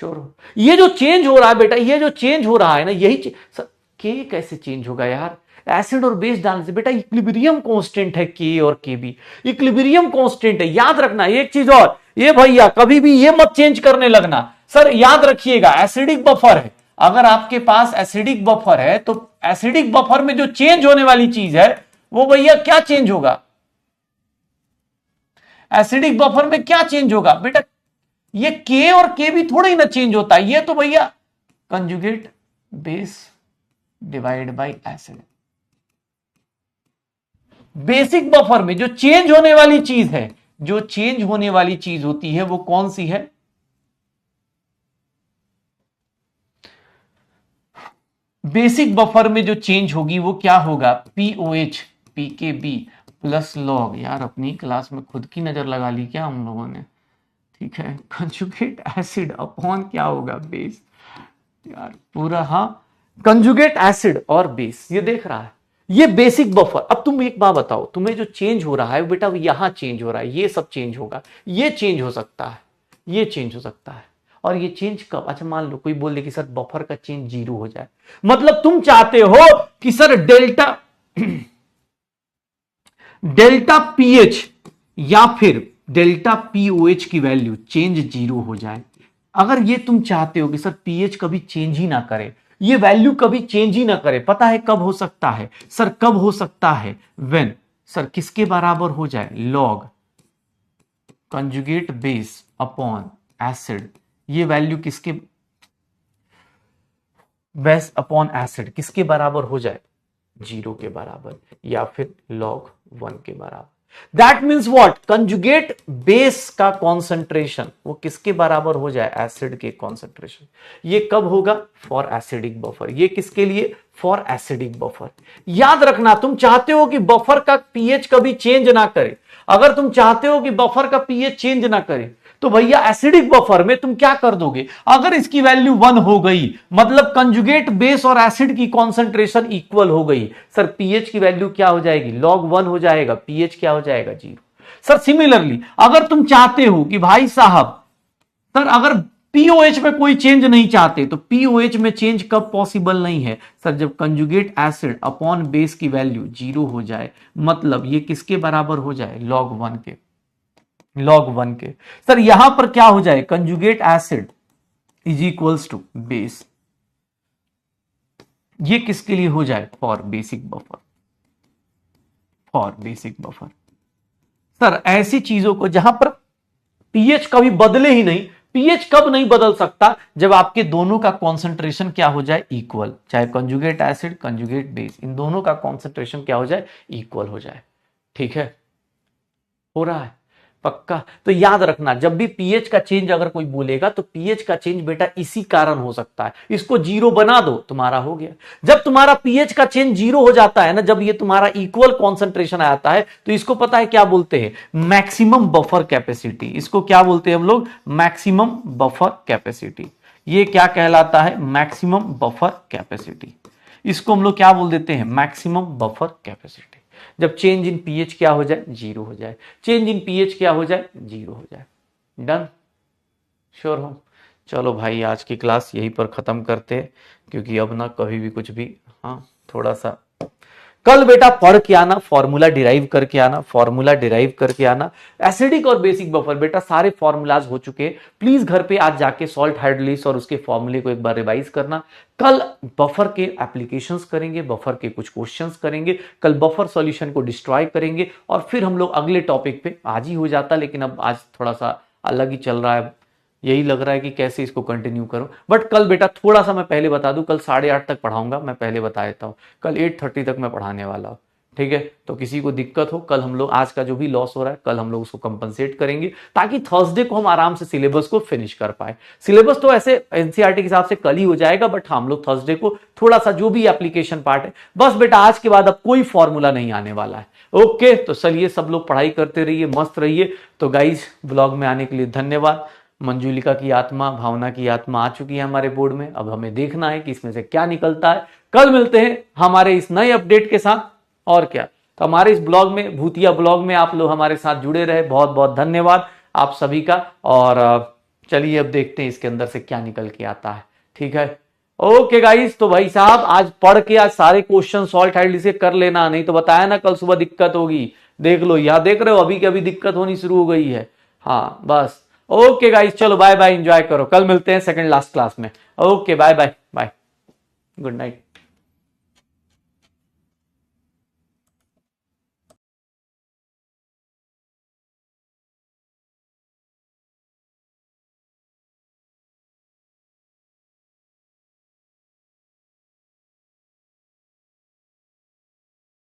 श्योर हो? ये जो चेंज हो रहा है बेटा, ये जो चेंज हो रहा है ना, यही सर के कैसे चेंज होगा यार? एसिड और बेस डालने से बेटा इक्विलिब्रियम कांस्टेंट है के और के भी, इक्विलिब्रियम कांस्टेंट है। याद रखना एक चीज और, ये भैया कभी भी ये मत चेंज करने लगना। सर याद रखिएगा एसिडिक बफर है, अगर आपके पास एसिडिक बफर है तो एसिडिक बफर में जो चेंज होने वाली चीज है वो भैया क्या चेंज होगा? एसिडिक बफर में क्या चेंज होगा बेटा? ये के और के भी थोड़ा ही ना चेंज होता है, ये तो भैया conjugate base divide by acid. Basic buffer में जो चेंज होने वाली चीज है, जो चेंज होने वाली चीज होती है वो कौन सी है? बेसिक बफर में जो चेंज होगी वो क्या होगा? POH PKB plus log. यार अपनी क्लास में खुद की नजर लगा ली क्या हम लोगों ने? ठीक है, कंजुगेट एसिड अपॉन क्या होगा? बेस। यार पूरा, हाँ कंजुगेट एसिड और बेस, ये देख रहा है ये बेसिक बफर। अब तुम एक बात बताओ, तुम्हें जो चेंज हो रहा है बेटा यहां चेंज हो रहा है, ये सब चेंज होगा, ये चेंज हो सकता है, ये चेंज हो सकता है। और ये चेंज कब? अच्छा मान लो कोई बोल दे कि सर बफर का चेंज 0 हो जाए, मतलब तुम चाहते हो कि सर डेल्टा पीएच या फिर डेल्टा POH की वैल्यू चेंज 0 हो जाए। अगर ये तुम चाहते हो कि सर pH कभी चेंज ही ना करे, ये वैल्यू कभी चेंज ही ना करे, पता है कब हो सकता है सर? कब हो सकता है? व्हेन सर किसके बराबर हो जाए? Log conjugate base upon acid. ये वैल्यू किसके? बेस अपॉन एसिड किसके बराबर हो जाए? 0 के बराबर या फिर log 1 के बराबर। That means what, conjugate base का कॉन्सेंट्रेशन वो किसके बराबर हो जाए, एसिड के कॉन्सेंट्रेशन। ये कब होगा, फॉर एसिडिक बफर। ये किसके लिए, फॉर एसिडिक बफर। याद रखना, तुम चाहते हो कि बफर का पीएच कभी चेंज ना करे। अगर तुम चाहते हो कि बफर का पीएच चेंज ना करे तो भैया एसिडिक बफर में तुम क्या कर दोगे, अगर इसकी वैल्यू 1 हो गई मतलब कंजुगेट बेस और एसिड की कॉन्सेंट्रेशन इक्वल हो गई, सर पीएच की वैल्यू क्या हो जाएगी, log 1 हो जाएगा, पीएच क्या हो जाएगा, 0। सर सिमिलरली अगर तुम चाहते हो कि भाई साहब, सर अगर पीओएच में कोई चेंज नहीं चाहते तो पीओएच में चेंज कब पॉसिबल नहीं है, सर जब कंजुगेट एसिड अपॉन बेस की वैल्यू 0 हो जाए, मतलब ये किसके बराबर हो जाए, log 1 के, log 1 के। सर यहां पर क्या हो जाए, conjugate acid is equals to base, ये किसके लिए हो जाए, for basic buffer, for basic buffer. Sir ऐसी चीजों को जहां पर पीएच कभी बदले ही नहीं, पीएच कब नहीं बदल सकता, जब आपके दोनों का कॉन्सेंट्रेशन क्या हो जाए, इक्वल, चाहे कंजुगेट एसिड कंजुगेट बेस, इन दोनों का कॉन्सेंट्रेशन क्या हो जाए, इक्वल हो जाए। ठीक है, हो रहा है पक्का। तो याद रखना, जब भी पीएच का चेंज अगर कोई बोलेगा तो पीएच का चेंज बेटा इसी कारण हो सकता है, इसको 0 बना दो, तुम्हारा हो गया। जब तुम्हारा पीएच का चेंज 0 हो जाता है ना, जब ये तुम्हारा इक्वल कॉन्सेंट्रेशन आता है, तो इसको पता है क्या बोलते हैं, मैक्सिमम बफर कैपेसिटी। इसको क्या बोलते हैं हम लोग, मैक्सिमम बफर कैपेसिटी। ये क्या कहलाता है, मैक्सिमम बफर कैपेसिटी। इसको हम लोग क्या बोल देते हैं, मैक्सिमम बफर कैपेसिटी। जब चेंज इन पीएच क्या हो जाए, 0 हो जाए, चेंज इन पीएच क्या हो जाए, 0 हो जाए। डन, श्योर हो। चलो भाई आज की क्लास यहीं पर खत्म करते हैं, क्योंकि अब ना कभी भी कुछ भी, हाँ थोड़ा सा कल बेटा पढ़ के आना, फॉर्मूला डिराइव करके आना, फॉर्मूला डिराइव करके आना। एसिडिक और बेसिक बफर बेटा सारे फॉर्मूलाज हो चुके हैं, प्लीज घर पे आज जाके सॉल्ट हाइड्रोलिस और उसके फॉर्मूले को एक बार रिवाइज करना। कल बफर के एप्लीकेशंस करेंगे, बफर के कुछ क्वेश्चंस करेंगे, कल बफर सॉल्यूशन को डिस्ट्रॉय करेंगे और फिर हम लोग अगले टॉपिक पे, आज ही हो जाता लेकिन अब आज थोड़ा सा अलग ही चल रहा है, यही लग रहा है कि कैसे इसको कंटिन्यू करूं। बट कल बेटा थोड़ा सा मैं पहले बता दूं, कल 8:30 तक पढ़ाऊंगा, मैं पहले बता देता हूं, कल 8:30 तक मैं पढ़ाने वाला हूं। ठीक है, तो किसी को दिक्कत हो, कल हम लोग आज का जो भी लॉस हो रहा है कल हम लोग उसको कंपनसेट करेंगे, ताकि थर्सडे को हम आराम से सिलेबस को फिनिश कर पाए। सिलेबस तो ऐसे एनसीईआरटी के हिसाब से कल ही हो जाएगा, बट हम लोग थर्सडे को थोड़ा सा जो भी एप्लीकेशन पार्ट है, बस बेटा आज के बाद अब कोई फॉर्मूला नहीं आने वाला है। ओके, तो चलिए सब लोग पढ़ाई करते रहिए, मस्त रहिए। तो गाइज ब्लॉग में आने के लिए धन्यवाद। मंजुलिका की आत्मा, भावना की आत्मा आ चुकी है हमारे बोर्ड में, अब हमें देखना है कि इसमें से क्या निकलता है। कल मिलते हैं हमारे इस नए अपडेट के साथ, और क्या, तो हमारे इस ब्लॉग में, भूतिया ब्लॉग में आप लोग हमारे साथ जुड़े रहे, बहुत बहुत धन्यवाद आप सभी का। और चलिए अब देखते हैं इसके अंदर से क्या निकल के आता है। ठीक है, ओके गाइस, तो भाई साहब आज पढ़ के आज सारे क्वेश्चन सॉल्व हाइड से कर लेना, नहीं तो बताया ना कल सुबह दिक्कत होगी। देख लो, यहां देख रहे हो अभी की अभी दिक्कत होनी शुरू हो गई है। हाँ बस, ओके गाइस, चलो बाय बाय, एंजॉय करो, कल मिलते हैं सेकंड लास्ट क्लास में। Okay bye bye bye, good night.